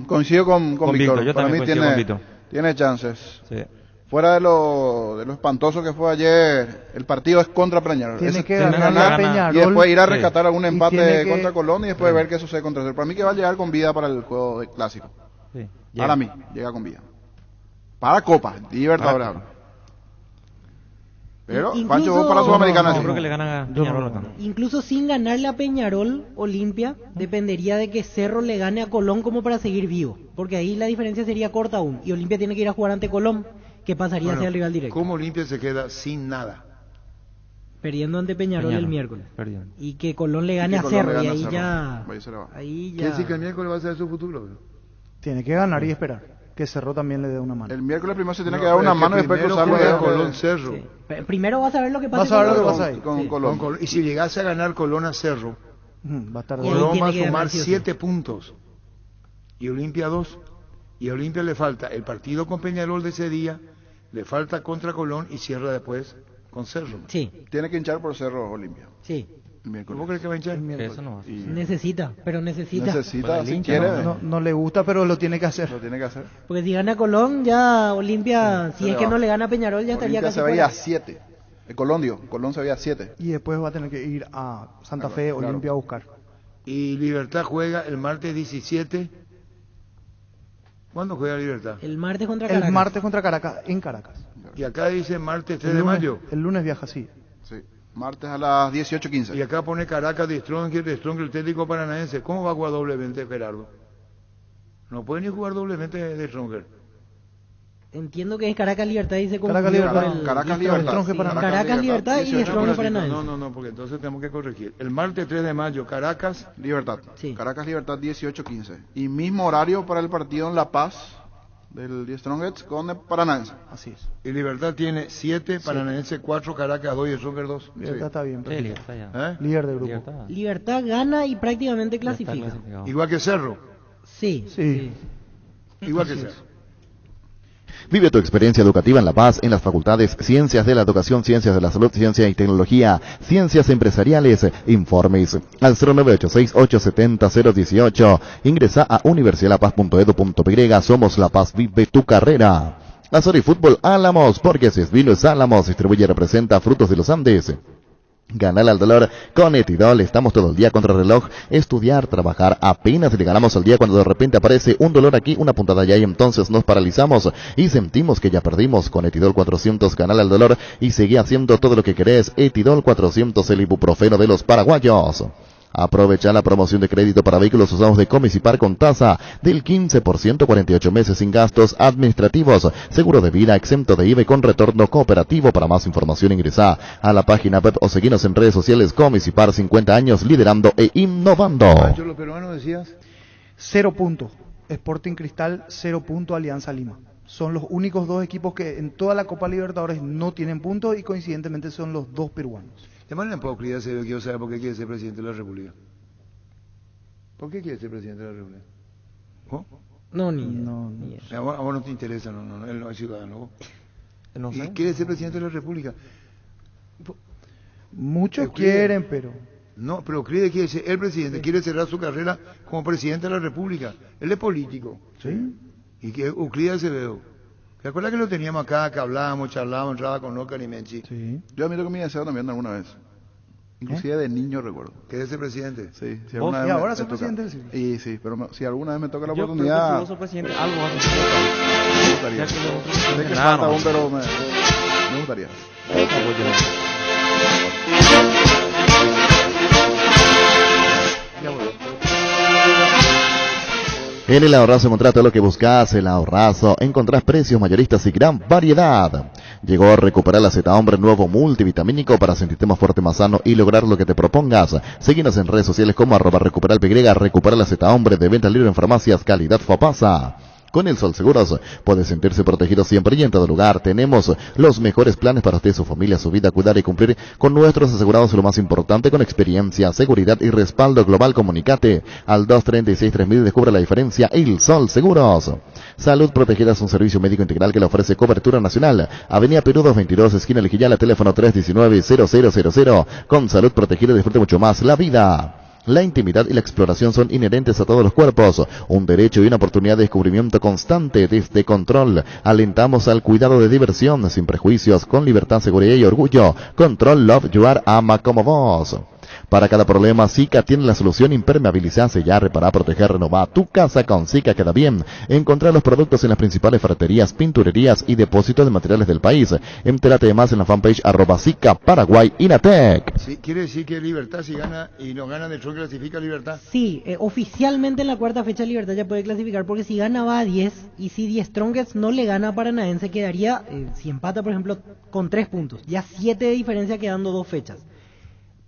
coincido con Víctor. Yo para mí tiene chances. Sí. Fuera de lo espantoso que fue ayer, el partido es contra Peñarol. Tiene que ganar Peñarol. Y después ir a rescatar algún empate contra Colón y después ver qué sucede contra Cerro. Para mí que va a llegar con vida para el juego de clásico. Sí, para mí, llega con vida. Para Copa, Libertadores ahora. Pero Pancho vos para Sudamericana. Yo creo que le gana a Peñarol acá. Incluso sin ganarle a Peñarol, Olimpia dependería de que Cerro le gane a Colón como para seguir vivo. Porque ahí la diferencia sería corta aún. Y Olimpia tiene que ir a jugar ante Colón, que pasaría hacia el rival directo. ¿Cómo Olimpia se queda sin nada? Perdiendo ante Peñarol el miércoles. Y que Colón le gane a Cerro y ahí ya... Ahí ya... ¿Qué decir que el miércoles va a ser su futuro? Tiene que ganar y esperar. Que Cerro también le dé una mano. El miércoles primero se tiene que dar una mano y después cruzarlo a Colón Cerro. Sí. Primero vas a ver lo que pasa. Vas a ver lo que pasa ahí. Con Colón. Y si llegase a ganar Colón a Cerro, va a estar Colón va a sumar 7 puntos. Y Olimpia 2. Y a Olimpia le falta el partido con Peñarol de ese día, le falta contra Colón y cierra después con Cerro. Sí. Tiene que hinchar por Cerro Olimpia. Sí. ¿Cómo crees que va a hinchar? Eso no va a ser. Necesita, Necesita, si quiere. No le gusta, pero lo tiene que hacer. Porque si gana Colón, ya Olimpia, si es que no le gana a Peñarol, ya estaría casi se veía a 7. Colón se veía a 7. Y después va a tener que ir a Santa Fe, Olimpia a buscar. Y Libertad juega el martes 17. ¿Cuándo juega Libertad? El martes contra Caracas. El martes contra Caracas, en Caracas. Y acá dice martes 3 de mayo. El lunes viaja, sí. Martes a las 18:15. Y acá pone Caracas de Strong el técnico paranaense. ¿Cómo va a jugar doblemente Gerardo? No puede ni jugar doblemente de Stronger. Entiendo que es Caracas Libertad, dice como Caracas Libertad. Caracas Libertad. Caracas Libertad y Strong Paranaense. No, porque entonces tenemos que corregir. El martes 3 de mayo, Caracas Libertad. Sí. Caracas Libertad 18:15. Y mismo horario para el partido en La Paz del Strongets con el Paranaense. Así es. Y Libertad tiene 7, Paranaense 4, Caracas 2 y Stronger 2. Libertad está bien. Sí, Libertad ya. Líder del grupo. Libertad gana y prácticamente clasifica. Igual que Cerro. Sí. Igual que Cerro. Vive tu experiencia educativa en La Paz en las facultades Ciencias de la Educación, Ciencias de la Salud, Ciencia y Tecnología, Ciencias Empresariales. Informes al 0986-870-018. Ingresa a universidadlapaz.edu.py. Somos La Paz, vive tu carrera. Azori Fútbol Álamos, porque si es vino es Álamos. Distribuye y representa Frutos de los Andes. Ganale al dolor con Etidol. Estamos todo el día contra el reloj. Estudiar, trabajar. Apenas le ganamos al día cuando de repente aparece un dolor aquí, una puntada allá y entonces nos paralizamos y sentimos que ya perdimos. Con Etidol 400 ganale al dolor y seguí haciendo todo lo que querés. Etidol 400, el ibuprofeno de los paraguayos. Aprovecha la promoción de crédito para vehículos usados de Comisipar con tasa del 15%, 48 meses sin gastos administrativos, seguro de vida exento de IVA y con retorno cooperativo. Para más información ingresa a la página web o seguinos en redes sociales. Comisipar, 50 años liderando e innovando. Pancho, los peruanos decías 0 puntos. Sporting Cristal, 0 puntos. Alianza Lima. Son los únicos dos equipos que en toda la Copa Libertadores no tienen puntos y coincidentemente son los dos peruanos. De manera hipócrita se ve que yo saber por qué quiere ser presidente de la República. ¿Por qué quiere ser presidente de la República? ¿Oh? No. A vos no te interesa, no, él no es ciudadano. No sé. ¿Y quiere ser presidente de la República? Muchos quieren, pero... No, pero quiere ser el presidente, quiere cerrar su carrera como presidente de la República. Él es político. Sí. Y que Euclides Acevedo. ¿Te acuerdas que lo teníamos acá, que hablábamos, charlábamos, entraba con Ocar y Menchi? Sí. Yo admito que mi deseo también alguna vez. Inclusive de niño recuerdo. ¿Querés ser presidente? Sí. Si ¿Y alguna vez ahora me ser toca. presidente? Y sí, pero si alguna vez me toca la Yo oportunidad... creo que si vos sos presidente, algo vas a hacer. Me gustaría. Ya que los otros Sé que nada, falta no. aún, pero me gustaría. En el Ahorrazo encontrás todo lo que buscas. El Ahorrazo encontrás precios mayoristas y gran variedad. Llegó a recuperar la Z Hombre nuevo multivitamínico para sentirte más fuerte, más sano y lograr lo que te propongas. Síguenos en redes sociales como @recuperalpy. Recupera la Z Hombre de venta libre en farmacias, calidad Fapasa. Con el Sol Seguros puede sentirse protegido siempre y en todo lugar. Tenemos los mejores planes para usted, su familia, su vida, cuidar y cumplir con nuestros asegurados. Lo más importante, con experiencia, seguridad y respaldo global. Comunicate al 236-3000 y descubre la diferencia. El Sol Seguros. Salud Protegida es un servicio médico integral que le ofrece cobertura nacional. Avenida Perú 222, esquina Lejillala, teléfono 319-0000. Con Salud Protegida disfrute mucho más la vida. La intimidad y la exploración son inherentes a todos los cuerpos, un derecho y una oportunidad de descubrimiento constante. Desde Control alentamos al cuidado de diversión, sin prejuicios, con libertad, seguridad y orgullo. Control Love You Are, ama como vos. Para cada problema, Zika tiene la solución. Impermeabilizar, sellar, reparar, proteger, renovar. Tu casa con Zika queda bien. Encontrar los productos en las principales ferreterías, pinturerías y depósitos de materiales del país. Entérate de más en la fanpage @Zika Paraguay Inatec. Sí, ¿quiere decir que Libertad si gana y no gana de Strong clasifica Libertad? Sí, oficialmente en la cuarta fecha Libertad ya puede clasificar porque si gana va a 10 y si Die Strongest no le gana a Paranaense quedaría, si empata por ejemplo, con 3 puntos, ya 7 de diferencia quedando 2 fechas.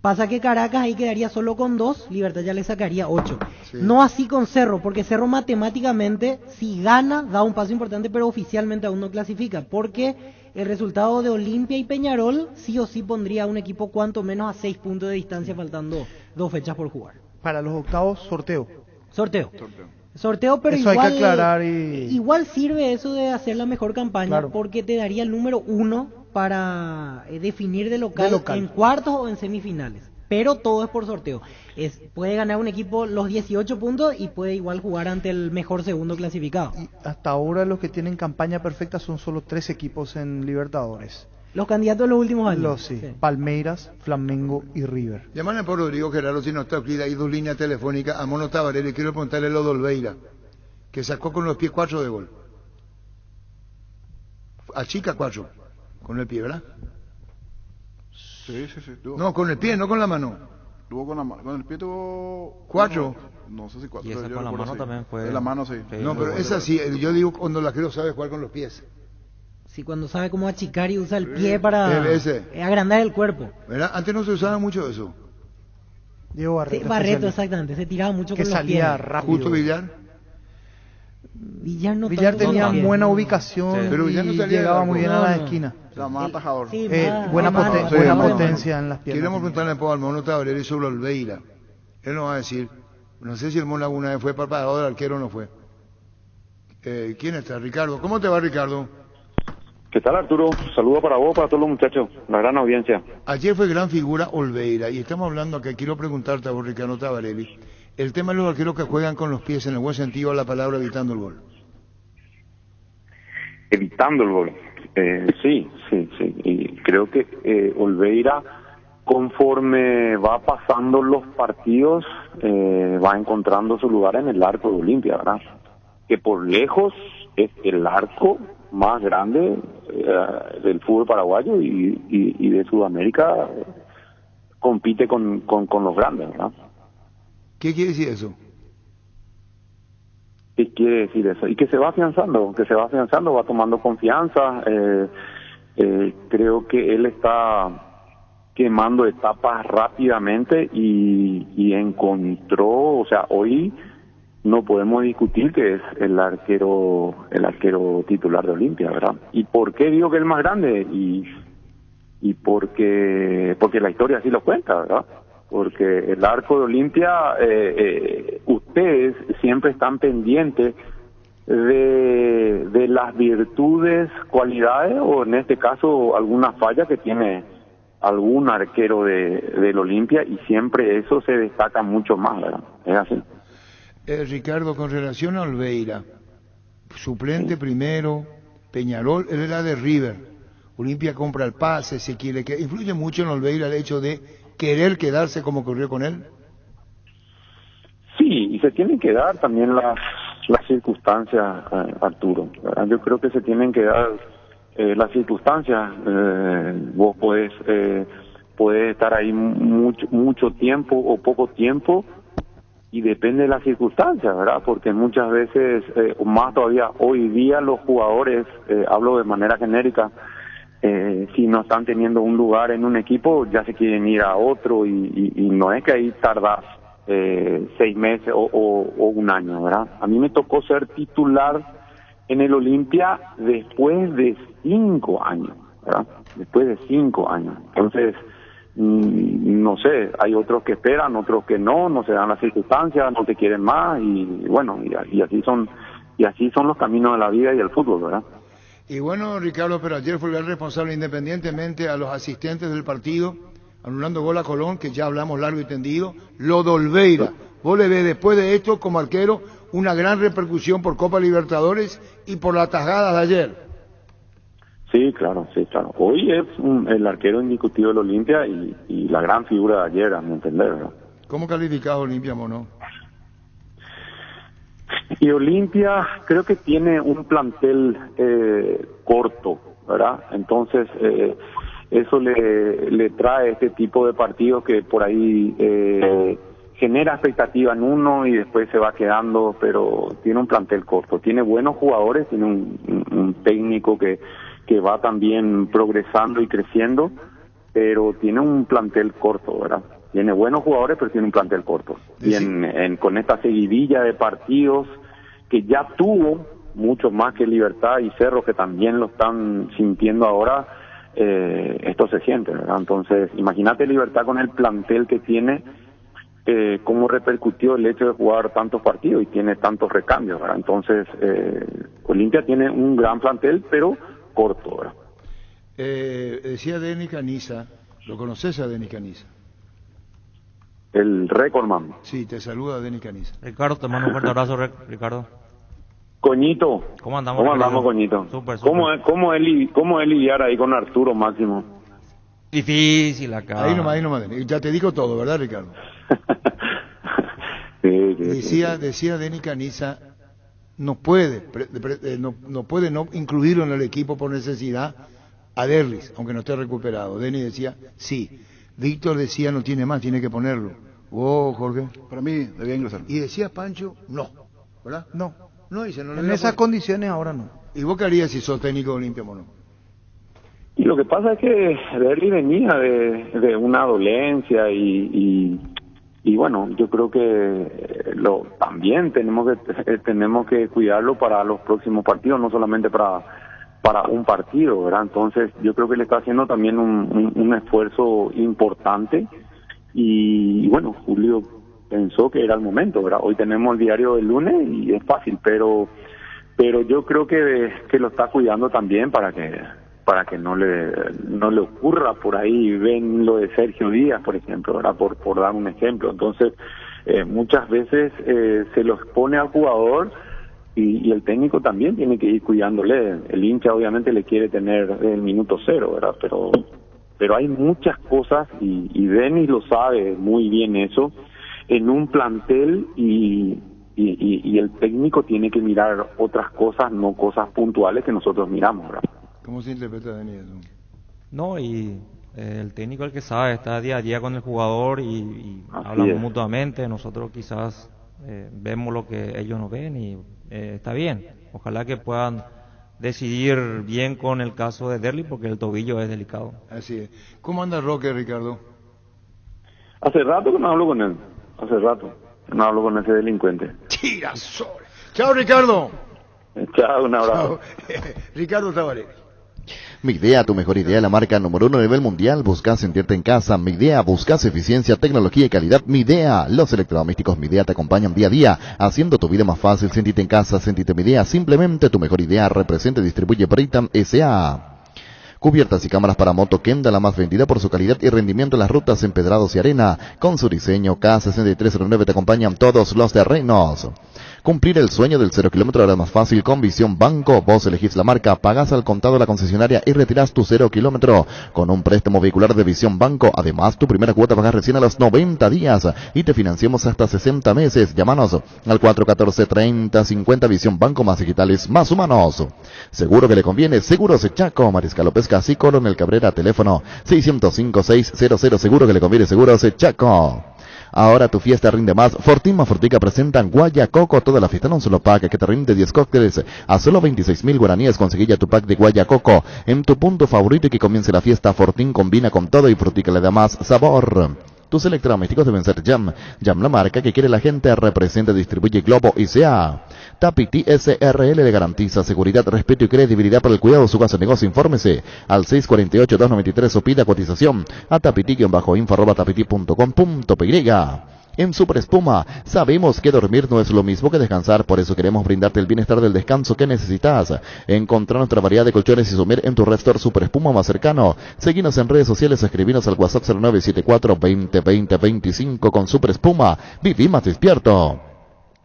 Pasa que Caracas ahí quedaría solo con 2, Libertad ya le sacaría 8. Sí. No así con Cerro, porque Cerro matemáticamente, si gana, da un paso importante, pero oficialmente aún no clasifica, porque el resultado de Olimpia y Peñarol sí o sí pondría a un equipo cuanto menos a 6 puntos de distancia, faltando 2 fechas por jugar. Para los octavos, sorteo. Sorteo, pero eso igual, hay que aclarar igual sirve eso de hacer la mejor campaña, claro, porque te daría el número 1 para definir de local en cuartos o en semifinales. Pero todo es por sorteo. Puede ganar un equipo los 18 puntos y puede igual jugar ante el mejor segundo clasificado. Y hasta ahora los que tienen campaña perfecta son solo 3 equipos en Libertadores. Los candidatos de los últimos años. Sí. Palmeiras, Flamengo y River. Llámame por Rodrigo Gerardo, si no está aquí, hay 2 líneas telefónicas. A Mono Tabarelli, quiero preguntarle lo de Olveira, que sacó con los pies 4 de gol. A chica 4, con el pie, ¿verdad? Sí. No, con el pie, no con la mano. Tuvo con la mano, con el pie tuvo... 4. No sé si 4. Y esa con la mano también fue... De la mano, sí. No, pero esa sí, yo digo cuando la creo sabe jugar con los pies. Sí, cuando sabe cómo achicar y usa el pie para agrandar el cuerpo. ¿Verdad? Antes no se usaba mucho eso. Diego Barreto. Sí, Barreto, exactamente. Se tiraba mucho con los pies. Que salía rápido. Justo Villar. Villar tenía buena ubicación, sí, pero Villar no salía llegaba muy bien a la esquina. Más atajador. Sí, buena potencia en las piernas. Queremos preguntarle al Mono Tabarelli sobre Olveira. Él nos va a decir, no sé si el Mono alguna vez fue preparador del arquero o no fue. ¿Quién está? Ricardo. ¿Cómo te va, Ricardo? ¿Qué tal, Arturo? Saludos para vos, para todos los muchachos, la gran audiencia. Ayer fue gran figura Olveira, y estamos hablando que quiero preguntarte a vos, Ricardo Tabarelli, el tema de los arqueros que juegan con los pies, en el buen sentido de la palabra, evitando el gol. Evitando el gol. Sí. Y creo que Olveira, conforme va pasando los partidos, va encontrando su lugar en el arco de Olimpia, ¿verdad? Que por lejos es el arco más grande del fútbol paraguayo y de Sudamérica, compite con los grandes, ¿verdad? ¿Qué quiere decir eso? ¿Qué quiere decir eso? Y que se va afianzando, va tomando confianza. Creo que él está quemando etapas rápidamente y encontró, o sea, hoy no podemos discutir que es el arquero titular de Olimpia, ¿verdad? ¿Y por qué digo que es el más grande? Y porque la historia así lo cuenta, ¿verdad? Porque el arco de Olimpia, ustedes siempre están pendientes de las virtudes, cualidades, o en este caso alguna falla que tiene algún arquero del Olimpia, y siempre eso se destaca mucho más, ¿verdad? Es así. Ricardo, con relación a Olveira, suplente primero, Peñarol, él era de River, Olimpia compra el pase, se quiere que influye mucho en Olveira el hecho de querer quedarse como ocurrió con él. Sí, y se tienen que dar también las circunstancias, Arturo, ¿verdad? Yo creo que se tienen que dar las circunstancias. Vos podés estar ahí mucho tiempo o poco tiempo, y depende de las circunstancias, ¿verdad? Porque muchas veces, más todavía hoy día, los jugadores, hablo de manera genérica, si no están teniendo un lugar en un equipo, ya se quieren ir a otro, y no es que ahí tardas 6 meses o un año, ¿verdad? A mí me tocó ser titular en el Olimpia después de 5 años, ¿verdad? Después de 5 años. Entonces, no sé, hay otros que esperan, otros que no se dan las circunstancias, no te quieren más, y bueno, y así son los caminos de la vida y el fútbol, ¿verdad? Y bueno, Ricardo, pero ayer fue el gran responsable, independientemente a los asistentes del partido, anulando gol a Colón, que ya hablamos largo y tendido, lo de Olveira. Vos le ves después de esto, como arquero, una gran repercusión por Copa Libertadores y por la tajada de ayer. Sí, claro. Hoy es el arquero indiscutible del Olimpia y la gran figura de ayer, a mi entender, ¿verdad? ¿Cómo calificado Olimpia, Mono? Y Olimpia creo que tiene un plantel corto, ¿verdad? Entonces, eso le trae este tipo de partidos que por ahí genera expectativa en uno y después se va quedando, pero tiene un plantel corto, tiene buenos jugadores, tiene un técnico que va también progresando y creciendo, pero tiene un plantel corto, ¿verdad? Tiene buenos jugadores, pero tiene un plantel corto. Y con esta seguidilla de partidos que ya tuvo, mucho más que Libertad y Cerro, que también lo están sintiendo ahora, esto se siente, ¿verdad? Entonces, imagínate Libertad con el plantel que tiene, cómo repercutió el hecho de jugar tantos partidos y tiene tantos recambios, ¿verdad? Entonces, Olimpia tiene un gran plantel, pero corto, ¿verdad? Decía Denis Caniza, ¿lo conoces a Denis Caniza? El Recordman. Sí, te saluda Denis Caniza. Ricardo, te mando un fuerte abrazo, Ricardo. Coñito. ¿Cómo andamos, Coñito? Súper. ¿Cómo es lidiar ahí con Arturo Máximo? Difícil acá. Ahí nomás. Ya te digo todo, ¿verdad, Ricardo? Sí. Decía Denis Caniza, no puede no incluirlo en el equipo por necesidad a Derlis, aunque no esté recuperado. Denis decía, sí. Víctor decía, no tiene más, tiene que ponerlo. Jorge. Para mí debía ingresar. Y decía Pancho, no, ¿verdad? No. Dice, no en esas condiciones ahora no. ¿Y vos qué harías si sos técnico de Olimpia, mono? Y lo que pasa es que Derlis venía de una dolencia y bueno, yo creo que también tenemos que cuidarlo para los próximos partidos, no solamente para un partido, ¿verdad? Entonces yo creo que le está haciendo también un esfuerzo importante y bueno, Julio pensó que era el momento, ¿verdad? Hoy tenemos el diario del lunes y es fácil, pero yo creo que lo está cuidando también para que no le ocurra por ahí. Ven lo de Sergio Díaz, por ejemplo, ¿verdad? Por dar un ejemplo. Entonces muchas veces se los pone al jugador y el técnico también tiene que ir cuidándole. El hincha obviamente le quiere tener el minuto cero, ¿verdad? Pero hay muchas cosas y Denis lo sabe muy bien eso en un plantel y el técnico tiene que mirar otras cosas, no cosas puntuales que nosotros miramos, ¿verdad? ¿Cómo se interpreta Denis? No, y el técnico el que sabe, está día a día con el jugador y hablamos mutuamente. Nosotros quizás vemos lo que ellos no ven y está bien. Ojalá que puedan decidir bien con el caso de Derlis porque el tobillo es delicado. Así es. ¿Cómo anda Roque, Ricardo? Hace rato que no hablo con él. Hace rato no hablo con ese delincuente. Girasol. Chao, Ricardo. Chao, un abrazo. Ricardo Tabaré. Midea, tu mejor idea, la marca número 1 a nivel mundial. Buscas sentirte en casa. Midea, buscas eficiencia, tecnología y calidad. Midea, los electrodomésticos Midea te acompañan día a día, haciendo tu vida más fácil. Sentirte en casa, sentirte Midea. Simplemente tu mejor idea. Representa y distribuye Britam S.A. Cubiertas y cámaras para moto Kenda, la más vendida por su calidad y rendimiento en las rutas empedrados y arena. Con su diseño K6309 te acompañan todos los terrenos. Cumplir el sueño del 0 kilómetro ahora más fácil con Visión Banco. Vos elegís la marca, pagás al contado la concesionaria y retirás tu 0 kilómetro con un préstamo vehicular de Visión Banco. Además, tu primera cuota pagás recién a los 90 días y te financiamos hasta 60 meses. Llámanos al 414-3050. Visión Banco, más digitales, más humanos. Seguro que le conviene. Seguros Chaco, Mariscal López Casi, Coronel Cabrera, teléfono 605-600. Seguro que le conviene. Seguros Chaco. Ahora tu fiesta rinde más. Fortín Fortica presentan Guayacoco, toda la fiesta en un solo pack que te rinde 10 cócteles a solo 26.000 guaraníes. Conseguí ya tu pack de Guayacoco en tu punto favorito y que comience la fiesta. Fortín combina con todo y Frutica le da más sabor. Tus electrodomésticos deben ser Jam. Jam, la marca que quiere la gente, representa, distribuye Globo y sea. Tapiti SRL le garantiza seguridad, respeto y credibilidad para el cuidado de su casa de negocio. Infórmese al 648-293 o pida cotización a tapiti-info@tapiti.com.py. En Super Espuma, sabemos que dormir no es lo mismo que descansar, por eso queremos brindarte el bienestar del descanso que necesitas. Encontrar nuestra variedad de colchones y sumir en tu Red Super Espuma más cercano. Seguinos en redes sociales, escribinos al WhatsApp 0974-2020-25 con Super Espuma. Viví más despierto.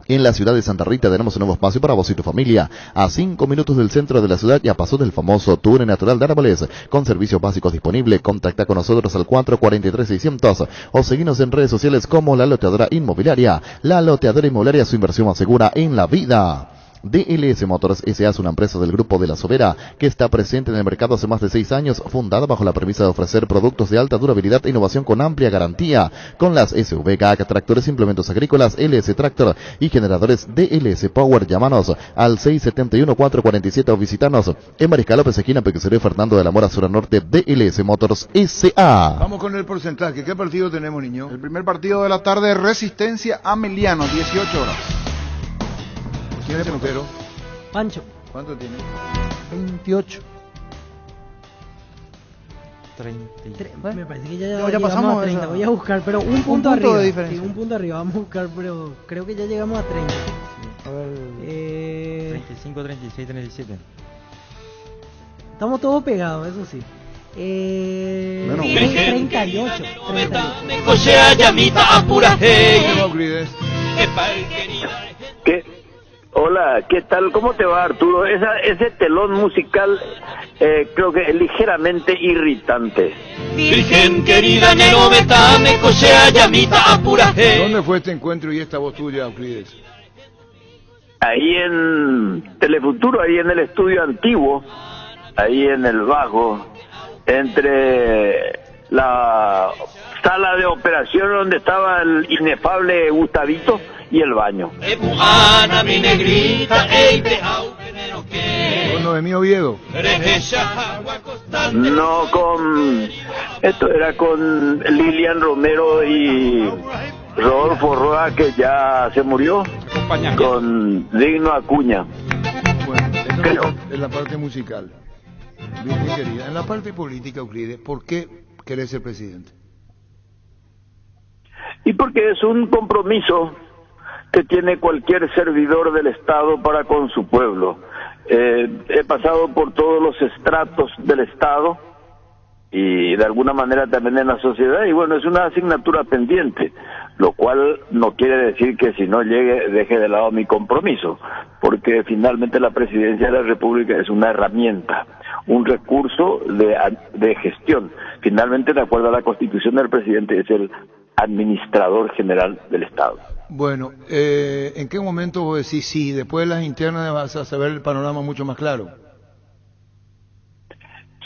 En la ciudad de Santa Rita tenemos un nuevo espacio para vos y tu familia, a 5 minutos del centro de la ciudad y a paso del famoso túnel natural de árboles, con servicios básicos disponibles. Contacta con nosotros al 443-600 o seguinos en redes sociales como La Loteadora Inmobiliaria. La Loteadora Inmobiliaria, su inversión más segura en la vida. DLS Motors S.A. es una empresa del Grupo de la Sobera que está presente en el mercado hace más de 6 años, fundada bajo la premisa de ofrecer productos de alta durabilidad e innovación con amplia garantía, con las SUV, GAC, tractores, implementos agrícolas, LS Tractor y generadores DLS Power. Llámanos al 671-447 o visitanos en Mariscal López, esquina Pequesería Fernando de la Mora, Sur Norte. DLS Motors S.A. Vamos con el porcentaje. ¿Qué partido tenemos, niño? El primer partido de la tarde, Resistencia Ameliano, 18 horas. ¿Quién es el puntero? Pancho. ¿Cuánto tiene? 28. 33. Me parece que ya ya pasamos a 30. esa. Voy a buscar, pero un punto punto arriba. de diferencia. Sí, un punto arriba. Vamos a buscar, pero creo que ya llegamos a 30. A ver. 35, 36, 37. Estamos todos pegados, eso sí. Menos 38. Me cosea llamita apura hey. ¿Qué? Hola, ¿qué tal? ¿Cómo te va, Arturo? Ese telón musical creo que es ligeramente irritante. Virgen querida, nero beta, me cosea llamita apura hey. ¿Dónde fue este encuentro y esta voz tuya, Euclides? Ahí en Telefuturo, ahí en el estudio antiguo, ahí en el bajo, entre la sala de operación donde estaba el inefable Gustavito y el baño. Ana, mi negrita, ey, ¿Con Noemí Oviedo? No, esto era con Lilian Romero y Rodolfo Roa, que ya se murió, con Digno Acuña. Bueno, esto Creo. es la parte musical. Bien, querida. En la parte política, Euclides, ¿por qué querés ser presidente? Y porque es un compromiso que tiene cualquier servidor del Estado para con su pueblo. He pasado por todos los estratos del Estado y de alguna manera también en la sociedad, y bueno, es una asignatura pendiente, lo cual no quiere decir que si no llegue deje de lado mi compromiso, porque finalmente la presidencia de la República es una herramienta, un recurso de gestión. Finalmente, de acuerdo a la Constitución, el presidente es el administrador general del Estado. Bueno, ¿en qué momento vos decís sí? Después de las internas vas a saber el panorama mucho más claro.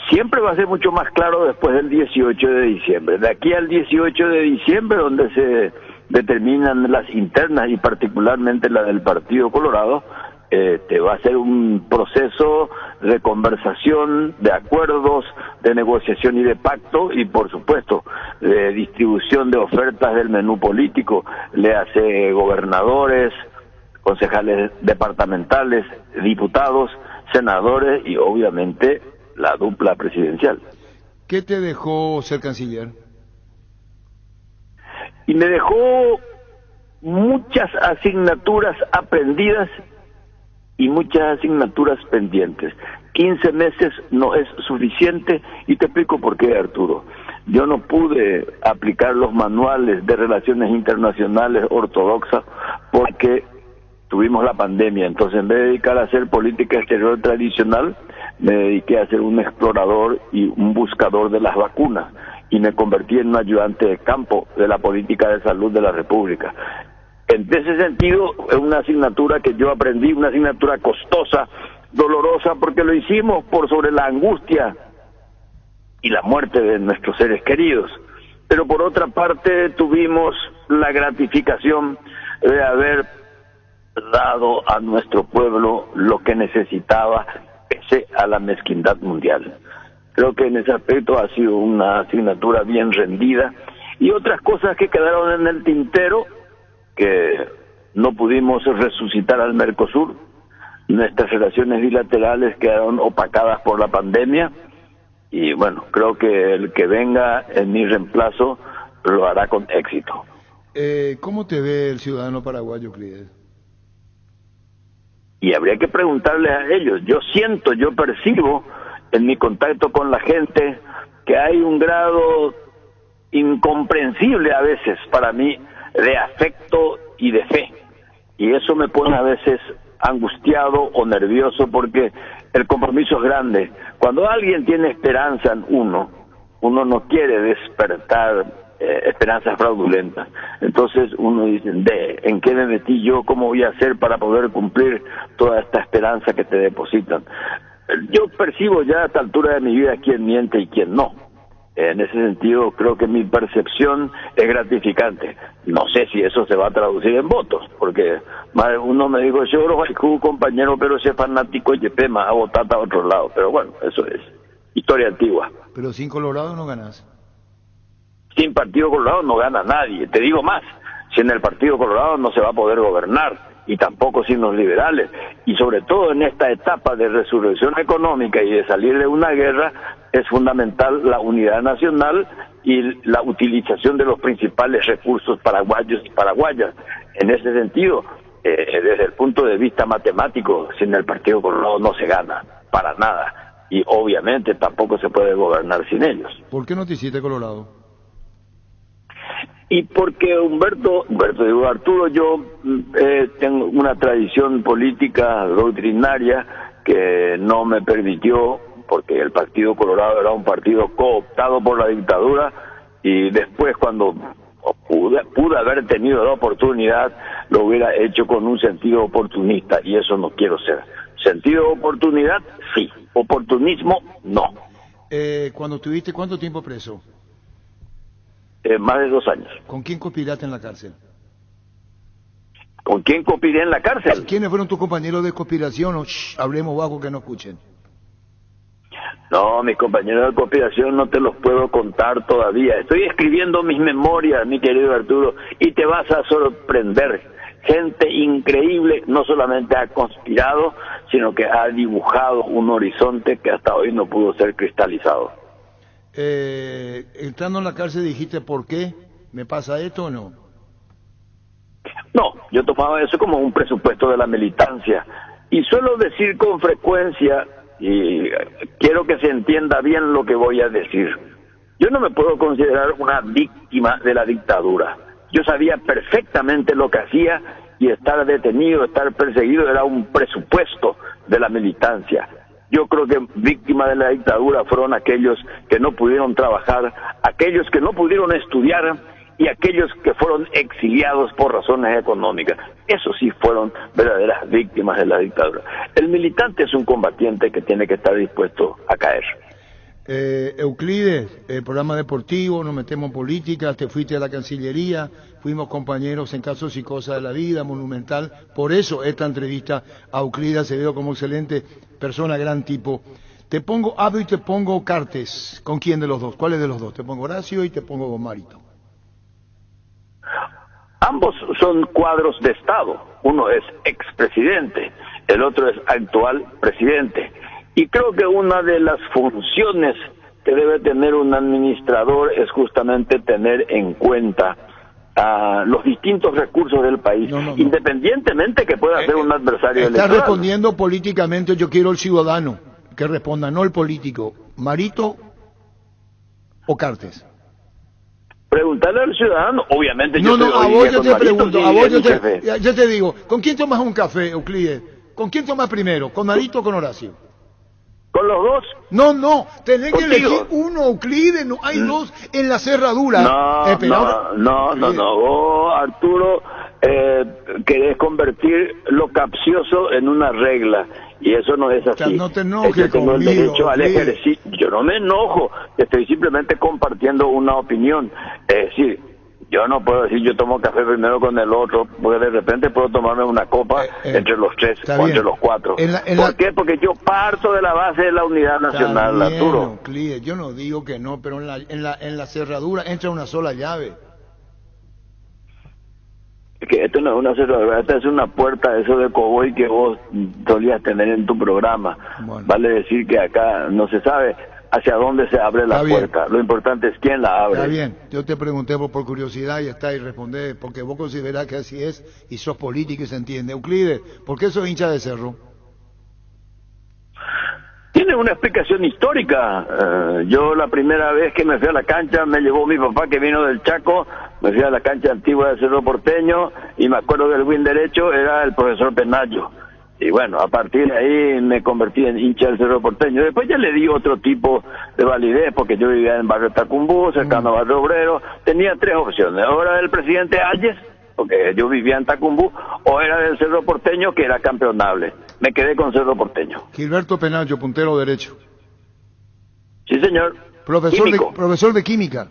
Siempre va a ser mucho más claro después del 18 de diciembre. De aquí al 18 de diciembre, donde se determinan las internas y particularmente la del Partido Colorado, va a ser un proceso de conversación, de acuerdos, de negociación y de pacto, y por supuesto de distribución de ofertas del menú político. Le hace gobernadores, concejales departamentales, diputados, senadores y obviamente la dupla presidencial. ¿Qué te dejó ser canciller? Y me dejó muchas asignaturas aprendidas y muchas asignaturas pendientes. 15 meses no es suficiente, y te explico por qué, Arturo. Yo no pude aplicar los manuales de relaciones internacionales ortodoxas porque tuvimos la pandemia. Entonces, en vez de dedicar a hacer política exterior tradicional, me dediqué a ser un explorador y un buscador de las vacunas, y me convertí en un ayudante de campo de la política de salud de la República. En ese sentido, es una asignatura que yo aprendí, una asignatura costosa, dolorosa, porque lo hicimos por sobre la angustia y la muerte de nuestros seres queridos. Pero por otra parte, tuvimos la gratificación de haber dado a nuestro pueblo lo que necesitaba, pese a la mezquindad mundial. Creo que en ese aspecto ha sido una asignatura bien rendida, y otras cosas que quedaron en el tintero, que no pudimos resucitar al Mercosur. Nuestras relaciones bilaterales quedaron opacadas por la pandemia, y bueno, creo que el que venga en mi reemplazo lo hará con éxito. ¿Cómo te ve el ciudadano paraguayo, Euclides? Y habría que preguntarles a ellos. Yo percibo en mi contacto con la gente que hay un grado incomprensible a veces para mí de afecto y de fe, y eso me pone a veces angustiado o nervioso, porque el compromiso es grande. Cuando alguien tiene esperanza en uno no quiere despertar esperanzas fraudulentas. Entonces uno dice, ¿en qué me metí yo? ¿Cómo voy a hacer para poder cumplir toda esta esperanza que te depositan? Yo percibo ya a esta altura de mi vida quién miente y quién no. En ese sentido, creo que mi percepción es gratificante. No sé si eso se va a traducir en votos, porque uno me dijo, yo no compañero, pero ese fanático y pema a votar a otro lado. Pero bueno, eso es historia antigua. Pero sin Colorado no ganás. Sin Partido Colorado no gana nadie. Te digo más, sin el Partido Colorado no se va a poder gobernar, y tampoco sin los liberales. Y sobre todo en esta etapa de resurrección económica y de salir de una guerra, es fundamental la unidad nacional y la utilización de los principales recursos paraguayos y paraguayas. En ese sentido, desde el punto de vista matemático, sin el Partido Colorado no se gana, para nada. Y obviamente tampoco se puede gobernar sin ellos. ¿Por qué no te hiciste Colorado? Y porque Arturo, yo tengo una tradición política doctrinaria que no me permitió, porque el Partido Colorado era un partido cooptado por la dictadura, y después cuando pude haber tenido la oportunidad, lo hubiera hecho con un sentido oportunista, y eso no quiero ser. Sentido de oportunidad, sí. Oportunismo, no. Cuando estuviste, ¿cuánto tiempo preso? Más de 2 años. ¿Con quién conspiraste en la cárcel? ¿Con quién conspiré en la cárcel? ¿Quiénes fueron tus compañeros de conspiración? Hablemos bajo que no escuchen. No, mis compañeros de conspiración no te los puedo contar todavía. Estoy escribiendo mis memorias, mi querido Arturo, y te vas a sorprender. Gente increíble no solamente ha conspirado, sino que ha dibujado un horizonte que hasta hoy no pudo ser cristalizado. Entrando en la cárcel dijiste, ¿por qué? ¿Me pasa esto o no? No, yo tomaba eso como un presupuesto de la militancia. Y suelo decir con frecuencia, y quiero que se entienda bien lo que voy a decir, yo no me puedo considerar una víctima de la dictadura. Yo sabía perfectamente lo que hacía, y estar detenido, estar perseguido era un presupuesto de la militancia. Yo creo que víctimas de la dictadura fueron aquellos que no pudieron trabajar, aquellos que no pudieron estudiar y aquellos que fueron exiliados por razones económicas. Esos sí fueron verdaderas víctimas de la dictadura. El militante es un combatiente que tiene que estar dispuesto a caer. Euclides, programa deportivo, nos metemos en política, te fuiste a la Cancillería, fuimos compañeros en Casos y Cosas de la Vida, Monumental. Por eso esta entrevista a Euclides Acevedo como excelente persona, gran tipo. Te pongo Abdo y te pongo Cartes. ¿Con quién de los dos? ¿Cuál es de los dos? Te pongo Horacio y te pongo Marito. Ambos son cuadros de Estado. Uno es expresidente, el otro es actual presidente. Y creo que una de las funciones que debe tener un administrador es justamente tener en cuenta los distintos recursos del país, independientemente que pueda ser un adversario electoral. Está respondiendo políticamente, yo quiero el ciudadano que responda, no el político. ¿Marito o Cartes? Preguntarle al ciudadano, obviamente yo a vos yo te pregunto, yo te digo, ¿con quién tomas un café, Euclides? ¿Con quién tomas primero? ¿Con Marito o con Horacio? ¿Con los dos? No, tenés que elegir uno, Euclides, no hay dos en la cerradura. No, vos, Arturo, querés convertir lo capcioso en una regla, y eso no es así. No te enojes tengo conmigo, el derecho al ejercicio. Yo no me enojo, estoy simplemente compartiendo una opinión. Es decir, yo no puedo decir yo tomo café primero con el otro, porque de repente puedo tomarme una copa entre los tres o entre los cuatro. ¿Por qué? Porque yo parto de la base de la unidad nacional, Arturo. Yo no digo que no, pero en la cerradura entra una sola llave. Que esto no es una cerradura, esta es una puerta, eso de cowboy que vos solías tener en tu programa. Bueno. Vale decir que acá no se sabe hacia dónde se abre la puerta. Lo importante es quién la abre. Está bien, yo te pregunté por curiosidad y y respondés, porque vos considerás que así es y sos político y se entiende. Euclides, ¿por qué sos hincha de Cerro? Tiene una explicación histórica. Yo la primera vez que me fui a la cancha me llevó mi papá que vino del Chaco, me fui a la cancha antigua de Cerro Porteño y me acuerdo que el win derecho era el profesor Penayo. Y bueno, a partir de ahí me convertí en hincha del Cerro Porteño. Después ya le di otro tipo de validez, porque yo vivía en barrio Tacumbú, cercano a Barrio Obrero. Tenía 3 opciones. O era del presidente Hayes, porque yo vivía en Tacumbú, o era del Cerro Porteño, que era campeonable. Me quedé con Cerro Porteño. Gilberto Penacho, puntero derecho. Sí, señor. Profesor de química.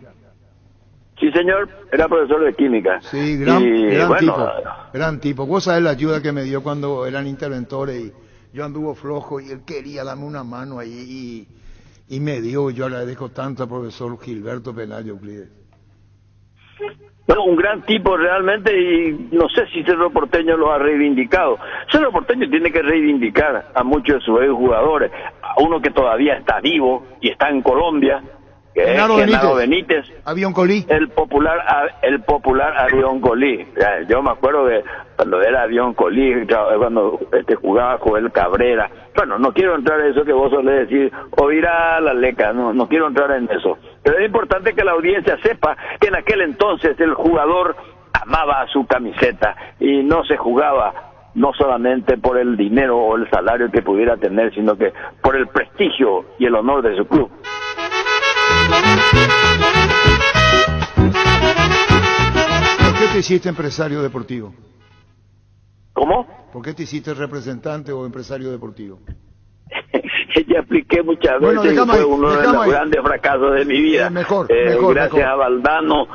Sí, señor, era profesor de química. Sí, gran tipo. Vos sabés la ayuda que me dio cuando eran interventores y yo anduvo flojo y él quería darme una mano ahí y me dio. Yo agradezco tanto al profesor Gilberto Penacho Euclides. Bueno, un gran tipo realmente, y no sé si Cerro Porteño lo ha reivindicado. Cerro Porteño tiene que reivindicar a muchos de sus jugadores, a uno que todavía está vivo y está en Colombia, que Genaro es Genaro Benítez, Avión Colí, el popular Avión Colí. Yo me acuerdo de cuando era Avión Colí, cuando jugaba Joel Cabrera. Bueno, no quiero entrar en eso que vos solés decir, oirá la leca, no quiero entrar en eso. Pero es importante que la audiencia sepa que en aquel entonces el jugador amaba a su camiseta y no se jugaba no solamente por el dinero o el salario que pudiera tener, sino que por el prestigio y el honor de su club. ¿Por qué te hiciste empresario deportivo? ¿Cómo? ¿Por qué te hiciste representante o empresario deportivo? Ya expliqué muchas veces, fue uno de los grandes fracasos de mi vida. Gracias a Valdano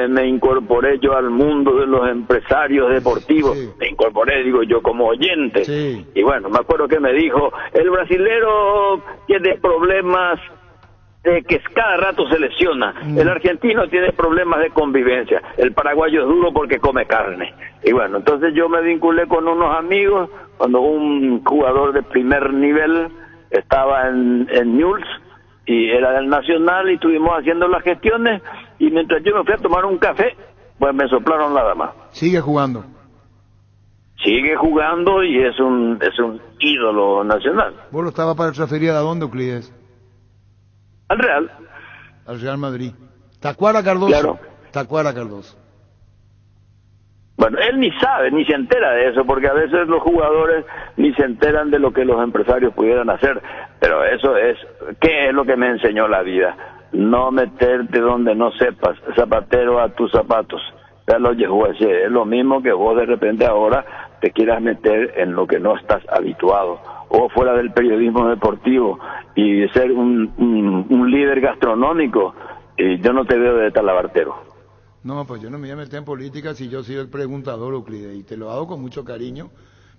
me incorporé yo al mundo de los empresarios deportivos. Sí. Me incorporé, digo yo, como oyente. Sí. Y bueno, me acuerdo que me dijo, el brasilero tiene problemas de que cada rato se lesiona. El argentino tiene problemas de convivencia. El paraguayo es duro porque come carne. Y bueno, entonces yo me vinculé con unos amigos cuando un jugador de primer nivel estaba en Newell's y era del Nacional y estuvimos haciendo las gestiones y mientras yo me fui a tomar un café, pues me soplaron la dama. Sigue jugando y es un ídolo nacional. ¿Vos lo estabas para transferir a dónde, Euclides? Al Real Madrid. Tacuara Cardoso. Claro. Tacuara Cardoso. Bueno, él ni sabe, ni se entera de eso, porque a veces los jugadores ni se enteran de lo que los empresarios pudieran hacer. Pero eso es, ¿qué es lo que me enseñó la vida? No meterte donde no sepas, zapatero a tus zapatos. Ya lo llegó ese, es lo mismo que vos de repente ahora te quieras meter en lo que no estás habituado, o fuera del periodismo deportivo, y ser un líder gastronómico, y yo no te veo de talabartero. No, pues yo no me voy a meter en política si yo soy el preguntador, Euclides, y te lo hago con mucho cariño,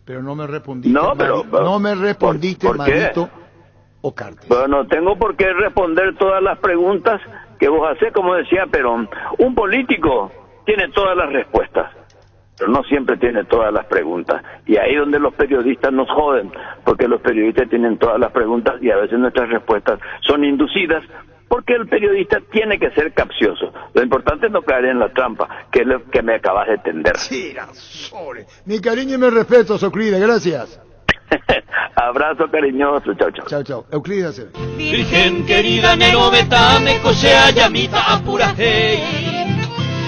pero no me respondiste. No me respondiste, Marito Ocartes. Bueno, no tengo por qué responder todas las preguntas que vos hacés, como decía Perón. Un político tiene todas las respuestas, pero no siempre tiene todas las preguntas. Y ahí es donde los periodistas nos joden, porque los periodistas tienen todas las preguntas y a veces nuestras respuestas son inducidas, porque el periodista tiene que ser capcioso. Lo importante es no caer en la trampa, que es lo que me acabas de tender. Sí, mi cariño y mi respeto, Euclides, gracias. Abrazo cariñoso, chao, chao. Chao, chao. Euclides. Virgen querida, nerobeta, me cosea llamita apura, hey.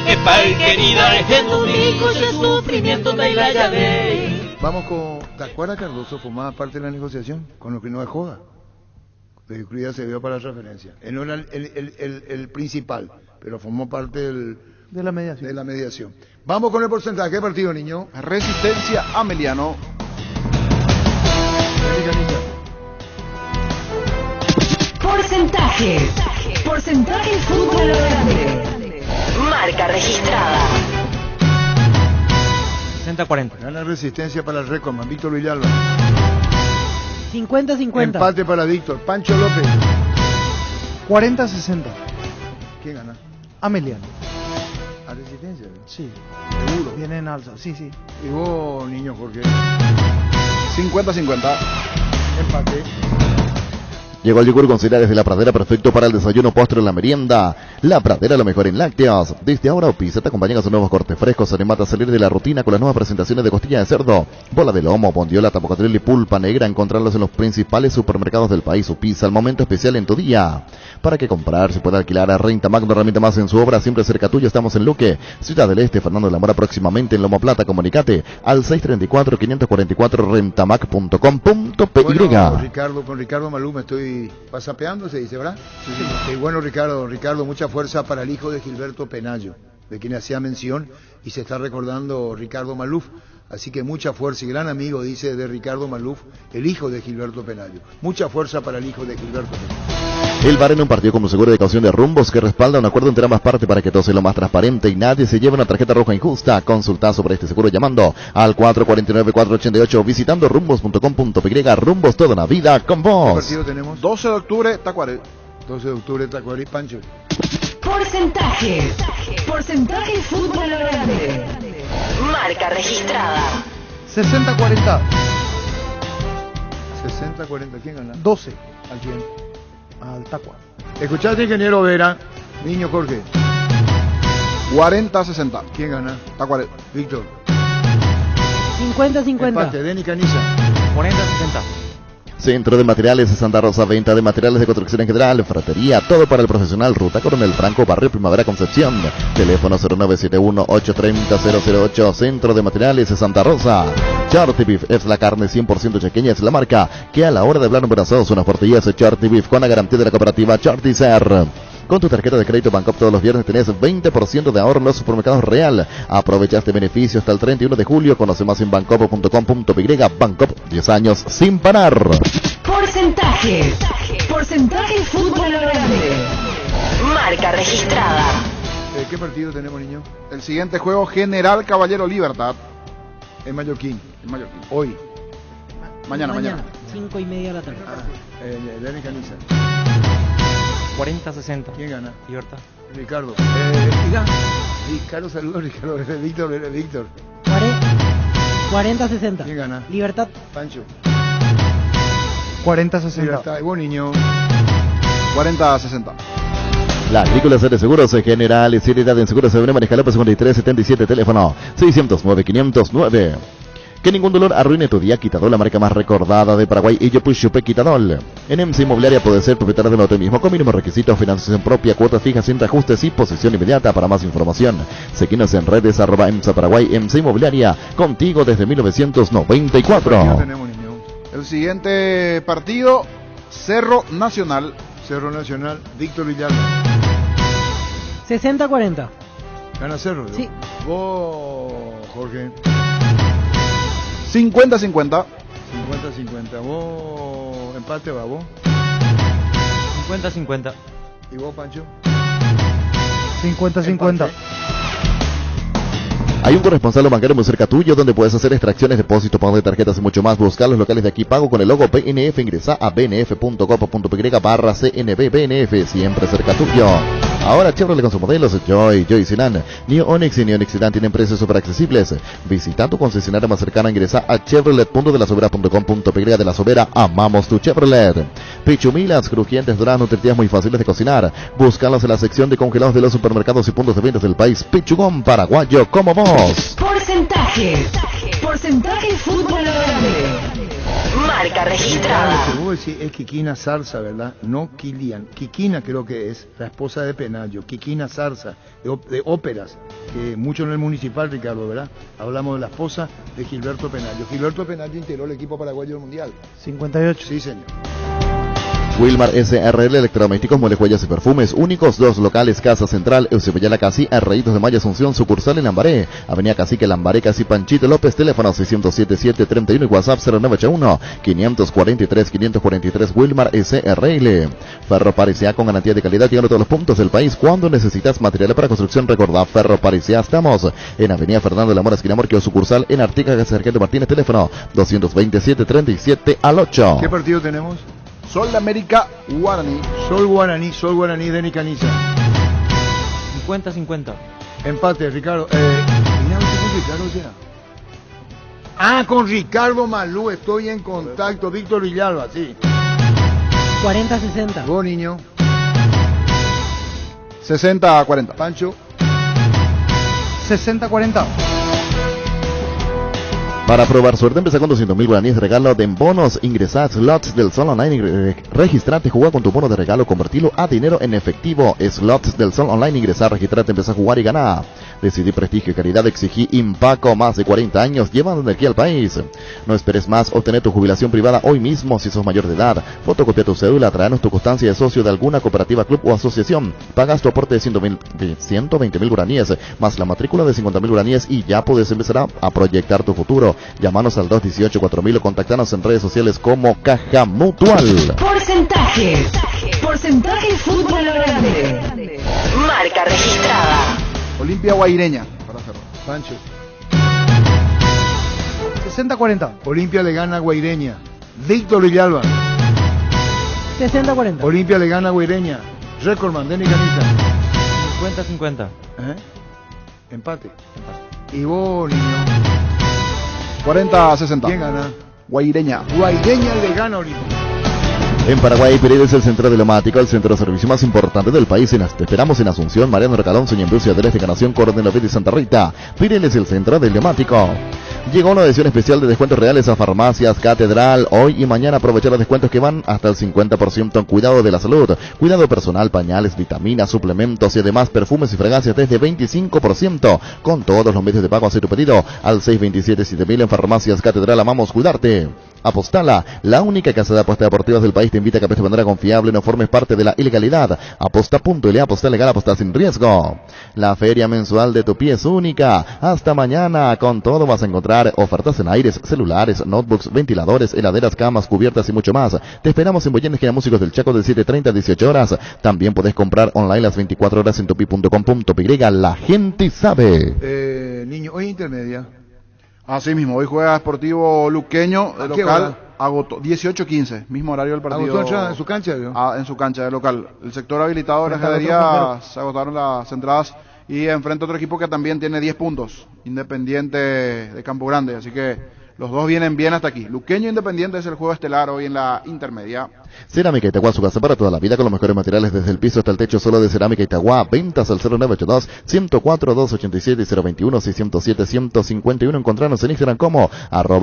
Epal querida, es único ese sufrimiento de la llave. Vamos con Tacuara Cardoso, formaba parte de la negociación, con lo que no es joda. De Euclides se vio para la referencia. Él no era el principal, pero formó parte de la mediación. Vamos con el porcentaje. ¿Qué partido, niño? Resistencia Ameliano. Porcentaje fútbol grande. Marca registrada. 60-40. Gana Resistencia para el récord, Víctor Villalba. 50-50. Empate para Víctor. Pancho López. 40-60. ¿Quién gana? Ameliano. ¿A Resistencia? Sí. Seguro. Viene en alza, sí. ¿Y vos, niño Jorge? 50-50. Empate. Llegó el yogur con cereales de La Pradera, perfecto para el desayuno, postre o la merienda. La Pradera, lo mejor en lácteos. Desde ahora Opisa te acompaña con sus nuevos cortes frescos, animate a salir de la rutina con las nuevas presentaciones de costilla de cerdo, bola de lomo, bondiola, tapocatril y pulpa negra. Encontrarlos en los principales supermercados del país. Opisa, el momento especial en tu día. Para que comprar, se puede alquilar a Rentamac, no herramienta más en su obra, siempre cerca tuyo. Estamos en Luque, Ciudad del Este, Fernando de la Mora, próximamente en Lomo Plata. Comunicate al 634-544 rentamac.com.py. Bueno, con Ricardo Malú me estoy pasapeando, se dice, ¿verdad? Sí. Bueno, Ricardo, mucha fuerza para el hijo de Gilberto Penayo, de quien hacía mención, y se está recordando Ricardo Maluf. Así que mucha fuerza, y gran amigo, dice, de Ricardo Maluf, el hijo de Gilberto Penayo. Mucha fuerza para el hijo de Gilberto Penayo. El VAR en un partido como seguro de caución de Rumbos que respalda un acuerdo entre ambas partes para que todo sea lo más transparente y nadie se lleve una tarjeta roja injusta. Consulta sobre este seguro llamando al 449-488 visitando rumbos.com.py. Rumbos, toda una vida con vos. ¿Qué partido tenemos? 12 de octubre, Tacuaré. 12 de octubre, Tacuaré, Pancho. Porcentaje fútbol grande. Marca registrada. 60-40. 60-40, ¿quién gana? 12. ¿A quién? Al Tacua. Escuchaste, ingeniero Vera, niño Jorge. 40-60. ¿Quién gana? Tacuaré. Víctor. 50-50. Empate, Denny Caniza. 40-60. Centro de Materiales de Santa Rosa, venta de materiales de construcción en general, ferretería, todo para el profesional. Ruta Coronel Franco, Barrio Primavera, Concepción. Teléfono 0971-830-008. Centro de Materiales de Santa Rosa. Charty Beef es la carne 100% chequeña, es la marca que a la hora de hablar en brazos, una portería de Charty Beef con la garantía de la cooperativa Charty Ser. Con tu tarjeta de crédito Bancop todos los viernes tenés 20% de ahorro en los supermercados Real. Aprovecha este beneficio hasta el 31 de julio. Conoce más en bancop.com.py. Bancop, 10 años sin parar. Porcentaje fútbol grande. Marca registrada. ¿Qué partido tenemos, niño? El siguiente juego, General Caballero Libertad. En Mallorquín. Hoy. Mañana. 5:30 de la tarde. Denny Caniza. 40-60. ¿Quién gana? Libertad. Ricardo. Ricardo, saludos, Ricardo. Víctor. 40-60. ¿Quién gana? Libertad. Pancho. 40-60. Libertad. Buen niño. 40-60. La Agrícola de Seguros General y Seriedad en Seguros de Maneja López 5377, teléfono 609-509. Que ningún dolor arruine tu día. Quitadol, la marca más recordada de Paraguay, y yo Chupe Quitadol. En MC Inmobiliaria puedes ser propietario de un auto mismo con mínimos requisitos, financiación propia, cuota fija sin reajustes y posesión inmediata. Para más información, seguinos en redes @EMSA Paraguay. MC Inmobiliaria, contigo desde 1994. El siguiente partido, Cerro Nacional. Víctor Villalba. 60-40. ¿Gana Cerro? Sí. Vos, Jorge. 50-50. 50-50. ¿Vos empate va vos? 50-50. ¿Y vos, Pancho? 50-50. Hay un corresponsal bancario muy cerca tuyo donde puedes hacer extracciones, depósitos, pago de tarjetas y mucho más. Buscar los locales de aquí, pago con el logo BNF. Ingresa a bnf.com.py/CNB BNF, siempre cerca tuyo. Ahora Chevrolet con sus modelos Joy Sedan, New Onix y New Onix Sedan tienen precios súper accesibles. Visita tu concesionaria más cercana, ingresa a chevrolet.delasobera.com.py. De La Sobera, amamos tu Chevrolet. Pichumilas, crujientes, doradas, nutritivas, muy fáciles de cocinar. Búscalos en la sección de congelados de los supermercados y puntos de ventas del país. Pichugón paraguayo como vos. Porcentaje fútbol grande. Marca registrada. Lo que vos decís es Kikina Zarza, ¿verdad? No Kilian. Kikina creo que es la esposa de Penayo. Kikina Zarza, de óperas, que mucho en el municipal, Ricardo, ¿verdad? Hablamos de la esposa de Gilberto Penayo. Gilberto Penayo integró el equipo paraguayo del Mundial. 58. Sí, señor. Wilmar SRL, electrodomésticos, muelecuellas y perfumes únicos, 2 locales, Casa Central, Eusebio Casi, Arraítos de Maya Asunción, sucursal en Lambaré, Avenida Cacique Lambaré, Casi Panchito López, teléfono 607-731 y WhatsApp 0981-543-543, Wilmar SRL. Ferro Parisea con garantía de calidad, llegando a todos los puntos del país. Cuando necesitas materiales para construcción, recordá Ferro Parisea. Estamos en Avenida Fernando de la Mora, esquina Morquio, sucursal en Artica, Sargento Martínez, teléfono 227-37-8. ¿Qué partido tenemos? Sol de América, Guaraní. Sol Guaraní, Denny Caniza. 50-50. Empate, Ricardo. Con Ricardo Malú estoy en contacto. Víctor Villalba, sí. 40-60. Vos, niño. 60-40. Pancho. 60-40. Para probar suerte, empieza con 200.000 guaraníes de regalo de bonos. Ingresá a Slots del Sol Online, registrate, juega con tu bono de regalo, convertirlo a dinero en efectivo. Slots del Sol Online, ingresá, registrate, empieza a jugar y ganá. Decidí prestigio y calidad, exigí Impaco, más de 40 años, llevando energía al país. No esperes más, obtener tu jubilación privada hoy mismo si sos mayor de edad. Fotocopia tu cédula, tráenos tu constancia de socio de alguna cooperativa, club o asociación. Pagas tu aporte de 120.000 guaraníes, más la matrícula de 50.000 guaraníes y ya puedes empezar a proyectar tu futuro. Llámanos al 218-4000 o contactanos en redes sociales como Caja Mutual. Porcentajes. Porcentaje fútbol grande. Marca registrada. Olimpia Guaireña. Para cerrar. Pancho. 60-40. Olimpia le gana a Guaireña. Víctor Villalba. 60-40. Olimpia le gana a Guaireña. Recordman, Denis Caniza. 50-50. Empate. Y vos, niño. 40-60. ¿Quién gana? Guaireña. Guaireña le gana a Olimpia. En Paraguay, Pereira es el centro diplomático, el centro de servicio más importante del país. Te esperamos en Asunción, Mariano Recalonso y en Brucia del Este, Encarnación, Coronel López y Santa Rita. Pereira es el centro diplomático. Llegó una edición especial de descuentos reales a Farmacias Catedral. Hoy y mañana aprovechar los descuentos que van hasta el 50% en cuidado de la salud, cuidado personal, pañales, vitaminas, suplementos y además perfumes y fragancias desde 25%. Con todos los medios de pago, hacer tu pedido al 627-7000 en Farmacias Catedral. Amamos cuidarte. Apostala, la única casa de apuestas deportivas del país, te invita a que apuestes de manera confiable, no formes parte de la ilegalidad. Aposta.le, aposta legal, aposta sin riesgo. La feria mensual de tu pie es única. Hasta mañana, con todo vas a encontrar ofertas en aires, celulares, notebooks, ventiladores, heladeras, camas, cubiertas y mucho más. Te esperamos en Boyén, esquina Músicos del Chaco, de 7:30 a 18 horas. También podés comprar online las 24 horas en tupi.com.py. La gente sabe. Niño, hoy intermedia. Así mismo, hoy juega Sportivo Luqueño de local, hora? agotó 18:15, mismo horario del partido. ¿Agotó en su cancha? En su cancha de local. El sector habilitado de la Galería, se agotaron las entradas y enfrenta otro equipo que también tiene 10 puntos, Independiente de Campo Grande, así que los dos vienen bien hasta aquí. Luqueño Independiente es el juego estelar hoy en la intermedia. Cerámica Itagua, su casa para toda la vida con los mejores materiales desde el piso hasta el techo, solo de Cerámica Itagua. Ventas al 0982-104-286-021-607-151. Encontrarnos en Instagram como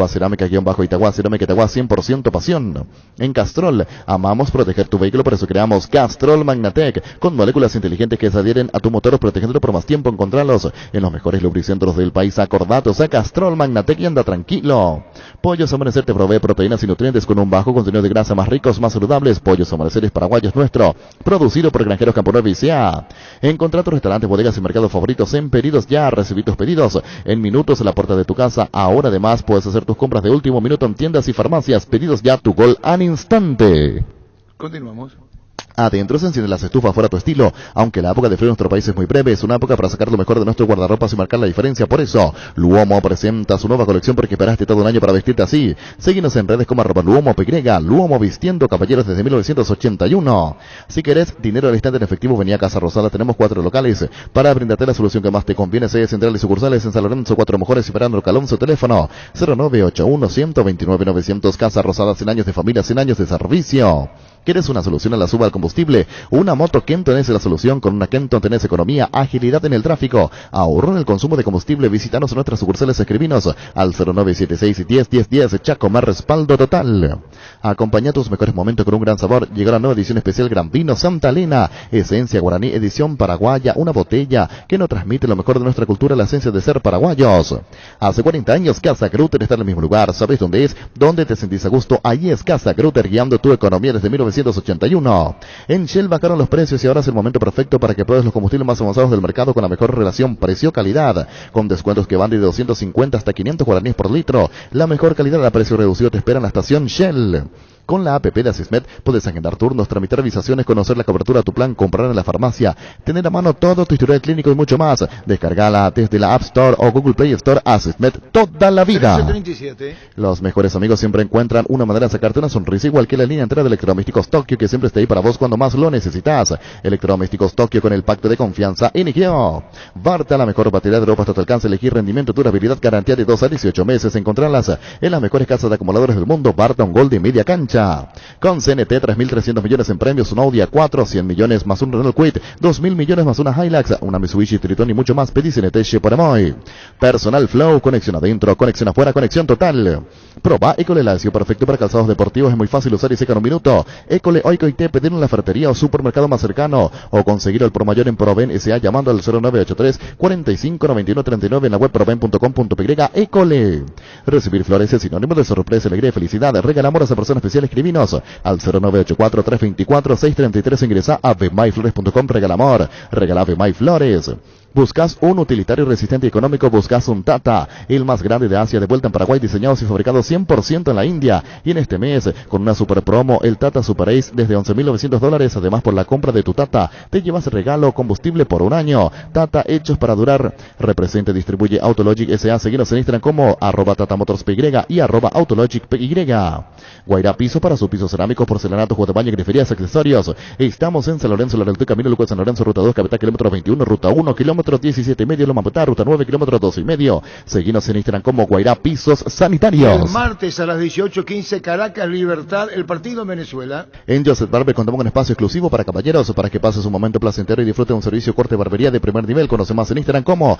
@cerámica_Itagua. Cerámica Itagua, 100% pasión. En Castrol, amamos proteger tu vehículo, por eso creamos Castrol Magnatec, con moléculas inteligentes que se adhieren a tu motor, protegiéndolo por más tiempo. Encontrarlos en los mejores lubricentros del país. Acordatos a Castrol Magnatec y anda tranquilo. Pollos Amanecer te provee proteínas y nutrientes con un bajo contenido de grasa, más ricos, más saludables. Pollos Amaneceres Paraguayos nuestro, producido por Granjeros Campo Nuevo y SEA. Encontrá tus restaurantes, bodegas y mercados favoritos en Pedidos Ya. Recibí tus pedidos en minutos a la puerta de tu casa. Ahora además puedes hacer tus compras de último minuto en tiendas y farmacias. Pedidos Ya, tu gol al instante. Continuamos. Adentro se enciende las estufas, fuera tu estilo. Aunque la época de frío en nuestro país es muy breve, es una época para sacar lo mejor de nuestro guardarropas y marcar la diferencia. Por eso, Luomo presenta su nueva colección, porque esperaste todo un año para vestirte así. Síguenos en redes como @Luomo_PY. Luomo, vistiendo caballeros desde 1981. Si querés dinero al instante en efectivo, vení a Casa Rosada. Tenemos 4 locales para brindarte la solución que más te conviene. Sede central y sucursales en San Lorenzo, 4 Mejores y Fernando Calonso. Teléfono 0981-129-900. Casa Rosada, 100 años de familia, 100 años de servicio. ¿Quieres una solución a la suba al combustible? Una moto Kenton es la solución. Con una Kenton tenés economía, agilidad en el tráfico, ahorro en el consumo de combustible. Visítanos en nuestras sucursales, escribinos al 0976-10-10-10. Chaco, más respaldo total. Acompaña tus mejores momentos con un gran sabor. Llegó la nueva edición especial Gran Vino Santa Elena, esencia guaraní, edición paraguaya, una botella que nos transmite lo mejor de nuestra cultura, la esencia de ser paraguayos. Hace 40 años Casa Grutter está en el mismo lugar. ¿Sabes dónde es? ¿Dónde te sentís a gusto? Ahí es Casa Grutter, guiando tu economía desde 1981. En Shell bajaron los precios y ahora es el momento perfecto para que pruebes los combustibles más avanzados del mercado con la mejor relación precio-calidad, con descuentos que van de 250 hasta 500 guaraníes por litro. La mejor calidad a precio reducido te espera en la estación Shell. Con la APP de Asismed puedes agendar turnos, tramitar visaciones, conocer la cobertura de tu plan, comprar en la farmacia, tener a mano todo tu historial clínico y mucho más. Descargala desde la App Store o Google Play Store. Asismed, toda la vida. 1337. Los mejores amigos siempre encuentran una manera de sacarte una sonrisa, igual que la línea entera de Electrodomésticos Tokio, que siempre está ahí para vos cuando más lo necesitas. Electrodomésticos Tokio, con el pacto de confianza inició. Barta, la mejor batería de Europa hasta tu alcance. Elegir rendimiento, durabilidad, garantía de 2 a 18 meses. Encontrarlas en las mejores casas de acumuladores del mundo. Barton Gold y Media Cancha. derecha. Con CNT, 3.300 millones en premios, un Audi A4, 100 millones más un Renault Kwid, 2.000 millones más una Hilux, una Mitsubishi Triton y mucho más. Pedí CNT por Amoy. Personal Flow, conexión adentro, conexión afuera, conexión total. Proba École Lacio, perfecto para calzados deportivos, es muy fácil usar y seca en un minuto. École Oico y te pedir en la ferretería o supermercado más cercano o conseguir el Pro Mayor en Proven S.A. llamando al 0983 45 91 39 en la web proven.com.py. École. Recibir flores es sinónimo de sorpresa, alegría y felicidad. Regala amor a esa persona especial. Escribinos al 0984 324 633. Ingresa a vmayflores.com. Regala amor. Regala Vmay Flores. ¿Buscas un utilitario resistente y económico? Buscas un Tata, el más grande de Asia, de vuelta en Paraguay, diseñados y fabricados 100% en la India. Y en este mes, con una super promo, el Tata Super Ace desde $11.900. Además, por la compra de tu Tata, te llevas regalo combustible por un año. Tata, hechos para durar. Representa y distribuye Autologic S.A. Seguinos en Instagram como @TataMotorsPY y @AutologicPY. Guairá Piso para su piso cerámico, porcelanato, juego de baño, griferías, accesorios. Estamos en San Lorenzo, Laralto, Camino Lucas, San Lorenzo, ruta 2, capital, kilómetro 21, ruta 1, kilómetro 17,5, Loma Patá, ruta 9, kilómetro 12,5. Seguinos en Instagram como Guairá Pisos Sanitarios. El martes a las 18:15, Caracas, Libertad, el partido en Venezuela. En Joseph Barber contamos con espacio exclusivo para caballeros, para que pases un momento placentero y disfrute de un servicio corte de barbería de primer nivel. Conoce más en Instagram como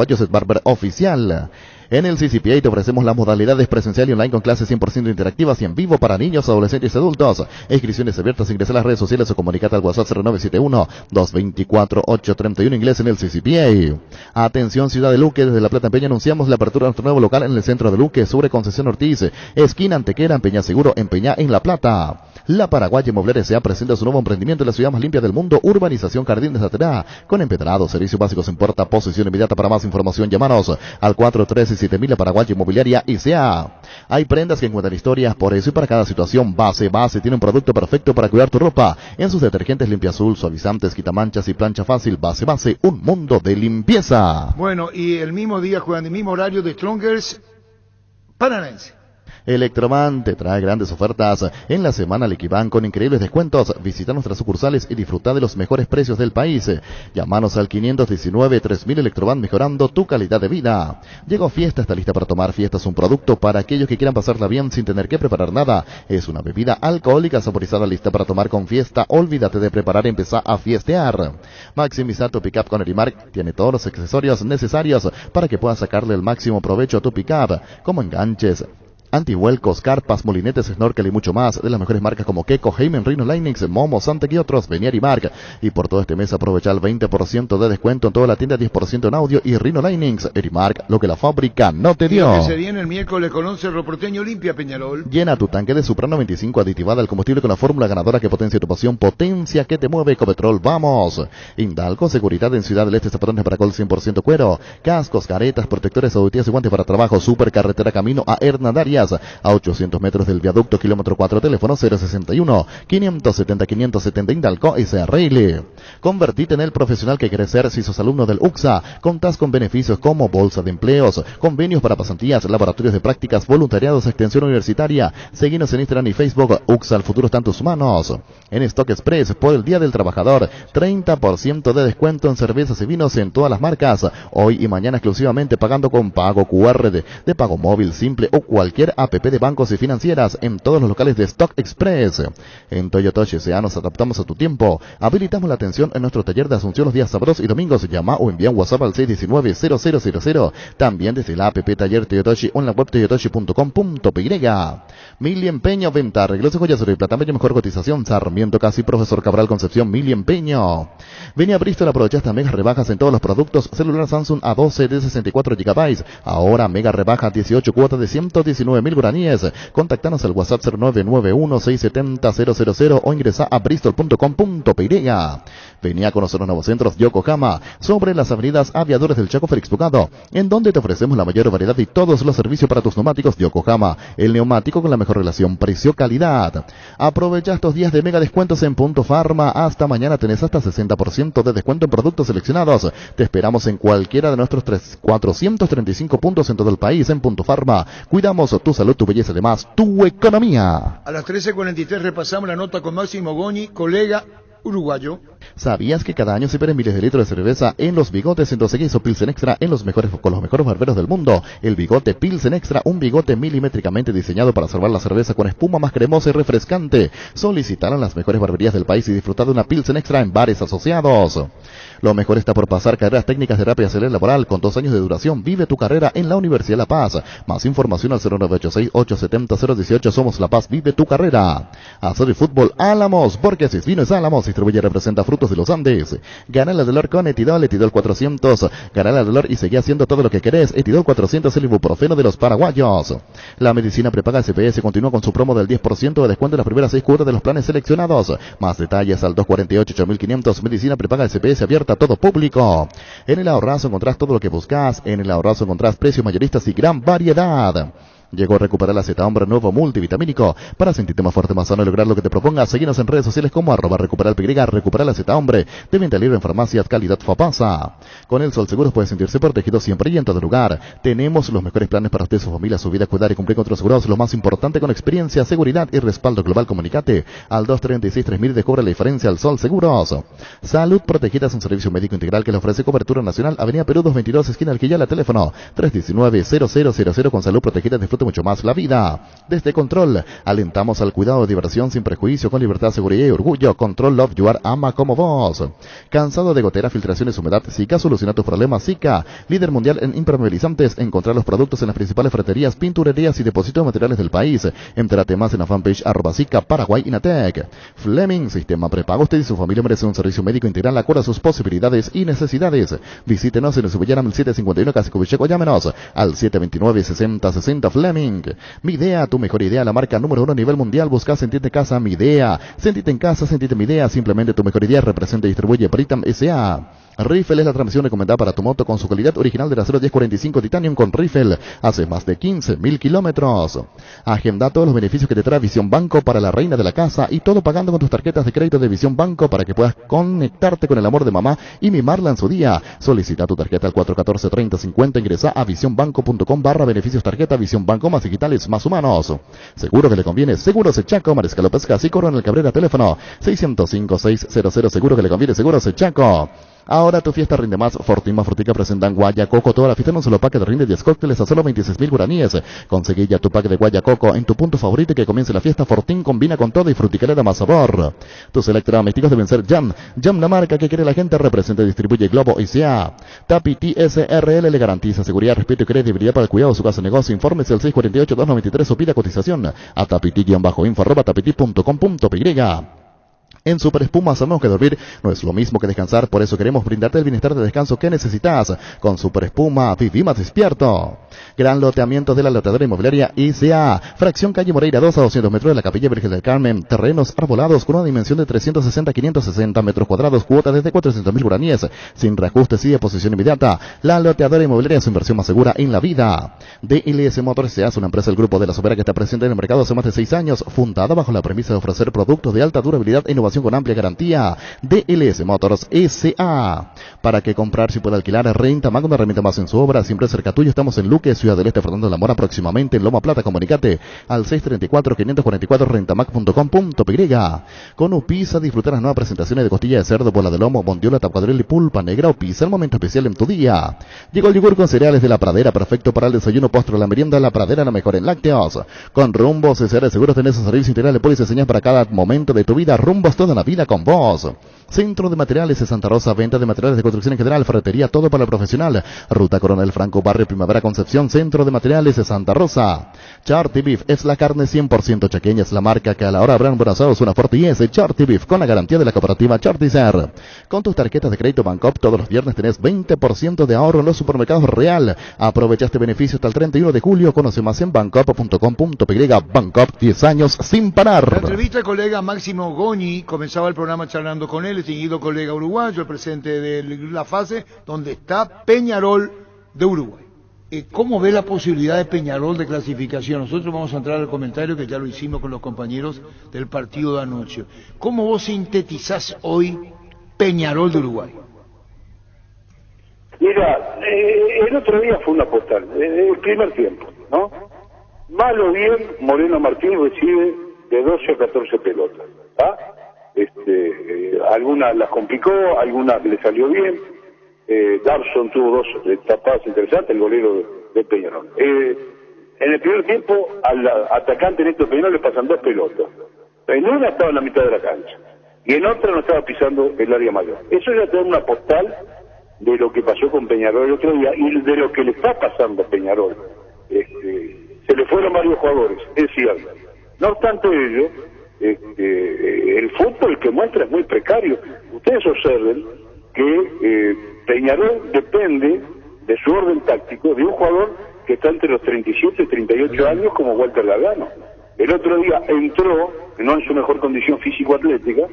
@Joseph Barber Oficial. En el CCPA te ofrecemos las modalidades presencial y online con clases 100% interactivas y en vivo para niños, adolescentes y adultos. Inscripciones abiertas, ingresa a las redes sociales o comunicate al WhatsApp 0971-224-831, inglés en el CCPA. Atención Ciudad de Luque, desde La Plata en Peña anunciamos la apertura de nuestro nuevo local en el centro de Luque, sobre Concesión Ortiz, esquina Antequera, en Peña Seguro, en Peña, en La Plata. La Paraguaya Inmobiliaria S.A. presenta su nuevo emprendimiento en la ciudad más limpia del mundo, Urbanización Jardín de Saterá, con empedrados, servicios básicos en puerta, posesión inmediata. Para más información, llámanos al 413-7000. La Paraguaya Inmobiliaria S.A. Hay prendas que encuentran historias, por eso y para cada situación. Base tiene un producto perfecto para cuidar tu ropa. En sus detergentes Limpia Azul, suavizantes, quitamanchas y plancha fácil. Base, un mundo de limpieza. Bueno, y el mismo día juegan el mismo horario de Strongers Paranaense. Electroman te trae grandes ofertas en la semana Liquiban con increíbles descuentos. Visita nuestras sucursales y disfruta de los mejores precios del país. Llámanos al 519-3000 Electroman, mejorando tu calidad de vida. Llegó Fiesta, está lista para tomar. Fiesta es un producto para aquellos que quieran pasarla bien sin tener que preparar nada. Es una bebida alcohólica saborizada lista para tomar con Fiesta. Olvídate de preparar, empezá a fiestear. Maximiza tu pickup con Erimark. Tiene todos los accesorios necesarios para que puedas sacarle el máximo provecho a tu pickup, como enganches, antivuelcos, carpas, molinetes, snorkel y mucho más, de las mejores marcas como Keko, Heyman, Rhino Linux, Momo, Santec y otros. Vení a Erimark. Y por todo este mes aprovecha el 20% de descuento en toda la tienda, 10% en audio y Rhino Linux. Erimark, lo que la fábrica no te dio. Que se viene el miércoles con Cerro Porteño Olimpia Peñarol. Llena tu tanque de Supra 95 aditivada al combustible con la fórmula ganadora que potencia tu pasión, potencia que te mueve. Ecopetrol, vamos. Indalco, seguridad en Ciudad del Este, zapatones para col 100% cuero, cascos, caretas, protectores auditivos y guantes para trabajo. Supercarretera camino a Hernandarias, a 800 metros del viaducto, kilómetro 4, teléfono 061-570-570, Indalco SRL. Convertite en el profesional que querés ser si sos alumno del UCSA. Contás con beneficios como bolsa de empleos, convenios para pasantías, laboratorios de prácticas, voluntariados, extensión universitaria. Seguinos en Instagram y Facebook. UCSA, el futuro está en tus manos. En Stock Express, por el Día del Trabajador, 30% de descuento en cervezas y vinos en todas las marcas. Hoy y mañana exclusivamente pagando con pago QR de pago móvil simple o cualquier app de bancos y financieras en todos los locales de Stock Express. En Toyotoshi S.A. nos adaptamos a tu tiempo. Habilitamos la atención en nuestro taller de Asunción los días sábados y domingos. Llama o envía un WhatsApp al 619-0000. También desde la app Taller Toyotoshi o en la web toyotoshi.com.py. Mil Empeño, venta, arreglos de joyas oro y plata, mejor cotización. Sarmiento Casi, Profesor Cabral Concepción, Mil Empeño. Vení a Bristol, aprovecha estas mega rebajas en todos los productos. Celular Samsung A12 de 64 GB. Ahora mega rebaja 18 cuotas de 119.000 guaraníes. Contactanos al WhatsApp 0991-670-000 o ingresa a bristol.com.py. Vení a conocer los nuevos centros Yokohama sobre las avenidas Aviadores del Chaco, Félix Bugado, en donde te ofrecemos la mayor variedad y todos los servicios para tus neumáticos. Yokohama, el neumático con la mejor relación precio-calidad. Aprovecha estos días de mega descuentos en Punto Farma. Hasta mañana tenés hasta 60% de descuento en productos seleccionados. Te esperamos en cualquiera de nuestros 435 puntos en todo el país. En Punto Farma cuidamos tu salud, tu belleza, además tu economía. A las 13:43 repasamos la nota con Máximo Goñi, colega uruguayo. ¿Sabías que cada año se venden miles de litros de cerveza en los bigotes? Entonces, ¿qué hizo Pilsen Extra con los mejores barberos del mundo? El bigote Pilsen Extra, un bigote milimétricamente diseñado para salvar la cerveza con espuma más cremosa y refrescante. Solicitaron las mejores barberías del país y disfrutar de una Pilsen Extra en bares asociados. Lo mejor está por pasar. Carreras técnicas de rápida salida laboral con 2 años de duración. Vive tu carrera en la Universidad La Paz. Más información al 0986-870-018. Somos La Paz. Vive tu carrera. Azul y Fútbol Álamos, porque si es vino es Álamos. Distribuye y representa Frutos de los Andes. Gana el dolor con Etidol 400. Gana el dolor y seguí haciendo todo lo que querés. Etidol 400, el ibuprofeno de los paraguayos. La medicina prepaga SPS continúa con su promo del 10% de descuento en las primeras 6 cuotas de los planes seleccionados. Más detalles al 248-8500. Medicina prepaga SPS abierta a todo público. En el Ahorrazo encontrás todo lo que buscas. En el Ahorrazo encontrás precios mayoristas y gran variedad. Llegó a recuperar la Z Hombre nuevo multivitamínico para sentirte más fuerte, más sano y lograr lo que te propongas. Seguinos en redes sociales como @recuperalpy, Recuperar la Z Hombre, de venta libre en farmacias, calidad Fapasa. Con el Sol Seguros puedes sentirse protegido siempre y en todo lugar. Tenemos los mejores planes para usted, su familia, su vida, cuidar y cumplir con otros seguros. Lo más importante, con experiencia, seguridad y respaldo global. Comunicate al 236-3000 y descubre la diferencia al Sol Seguros. Salud Protegida es un servicio médico integral que le ofrece cobertura nacional. Avenida Perú 222, esquina Alquillala, teléfono 319-0000. Con Salud Protegida disfruta mucho más la vida. Desde Control, alentamos al cuidado, diversión sin prejuicio, con libertad, seguridad y orgullo. Control Love Yuar ama como vos. ¿Cansado de goteras, filtraciones, humedad? Zika, soluciona tus problemas. Zika, líder mundial en impermeabilizantes. Encontrar los productos en las principales ferreterías, pinturerías y depósitos de materiales del país. Entérate más en la fanpage @Zika Paraguay Inatec. Fleming, sistema prepago. Usted y su familia merecen un servicio médico integral acorde a sus posibilidades y necesidades. Visítenos en el Subillana 1751 Casi Cubicheco. Llámenos al 729-6060 Fleming. Midea, tu mejor idea, la marca número 1 a nivel mundial. Busca sentirte en casa, Midea. Sentite en casa, sentite Midea. Simplemente tu mejor idea. Representa y distribuye Britam S.A. Riffle es la transmisión recomendada para tu moto con su calidad original del acero 1045 Titanium con Riffle. Hace más de 15.000 kilómetros. Agenda todos los beneficios que te trae Visión Banco para la reina de la casa, y todo pagando con tus tarjetas de crédito de Visión Banco para que puedas conectarte con el amor de mamá y mimarla en su día. Solicita tu tarjeta al 414-3050. Ingresa a visionbanco.com/beneficios tarjeta. Visión Banco, más digitales, más humanos. Seguro que le conviene. Seguros Chaco, Mariscal López Casi, Coronel Cabrera, teléfono 605-600. Seguro que le conviene. Seguros Chaco. Ahora tu fiesta rinde más. Fortín más Frutica presentan Guayacoco. Toda la fiesta en un solo pack de rinde 10 cócteles a solo 26.000 guaraníes. Conseguí ya tu pack de Guayacoco en tu punto favorito y que comience la fiesta. Fortín combina con todo y Fruticalera más sabor. Tus electrodomésticos deben ser Jam. Jam, la marca que quiere la gente. Representa y distribuye Globo ICA. Tapiti SRL le garantiza seguridad, respeto y credibilidad para el cuidado de su casa o negocio. Informes al 648-293 o pida cotización a tapiti-info@tapiti.com.py. En Super Espuma sabemos que dormir no es lo mismo que descansar, por eso queremos brindarte el bienestar de descanso que necesitas. Con Super Espuma, viví más despierto. Gran loteamiento de la loteadora inmobiliaria ICA. Fracción calle Moreira 2 a 200 metros de la Capilla Virgen del Carmen. Terrenos arbolados con una dimensión de 360-560 metros cuadrados. Cuota desde 400.000 guaraníes. Sin reajustes y deposición inmediata. La loteadora inmobiliaria es su inversión más segura en la vida. DLS Motors S.A. es una empresa del Grupo de la Sobera que está presente en el mercado hace más de 6 años. Fundada bajo la premisa de ofrecer productos de alta durabilidad e innovación con amplia garantía. DLS Motors S.A. Para que comprar si puede alquilar, renta más una herramienta más en su obra, siempre cerca tuyo. Estamos en Luque, Ciudad del Este, Fernando de la Mora, próximamente en Loma Plata. Comunicate al 634-544 rentamac.com.py. Con Upisa disfrutar las nuevas presentaciones de costilla de cerdo, bola de lomo, bondiola, tapadril y pulpa negra. Upisa, el momento especial en tu día. Llegó el yogur con cereales de La Pradera, perfecto para el desayuno, postre, la merienda. La Pradera, la mejor en lácteos. Con Rumbos CCR Seguros tenés un servicio integral de póliza y señas para cada momento de tu vida. Rumbos, toda la vida con vos. Centro de Materiales de Santa Rosa, venta de materiales de construcción en general, ferretería, todo para el profesional. Ruta Coronel Franco, barrio Primavera Concepción, Centro de Materiales de Santa Rosa. Charty Beef es la carne 100% chaqueña, es la marca que a la hora habrán asados una fuerte y es Charty Beef con la garantía de la cooperativa Charticer. Con tus tarjetas de crédito Bancop todos los viernes tenés 20% de ahorro en los supermercados Real. Aprovecha este beneficio hasta el 31 de julio. Conoce más en bancop.com.py. Bancop, 10 años sin parar. La entrevista al colega Máximo Goñi, comenzaba el programa charlando con él, el seguido colega uruguayo, el presidente de la fase donde está Peñarol de Uruguay. ¿Cómo ve la posibilidad de Peñarol de clasificación? Nosotros vamos a entrar al comentario que ya lo hicimos con los compañeros del partido de anoche. ¿Cómo vos sintetizás hoy Peñarol de Uruguay? Mira, el otro día fue una postal, el primer tiempo, ¿no? Mal o bien, Moreno Martín recibe de 12 a 14 pelotas, ¿ah? Algunas las complicó, algunas le salió bien. Darson tuvo dos tapadas interesantes, el golero de Peñarol. En el primer tiempo al atacante Néstor Peñarol le pasan dos pelotas. En una estaba en la mitad de la cancha y en otra no estaba pisando el área mayor. Eso ya te da una postal de lo que pasó con Peñarol el otro día y de lo que le está pasando a Peñarol. Se le fueron varios jugadores, es cierto. No obstante ello, el fútbol que muestra es muy precario. Ustedes observen que Peñarol depende de su orden táctico de un jugador que está entre los 37 y 38 años como Walter Lagano. El otro día entró, no en su mejor condición físico-atlética,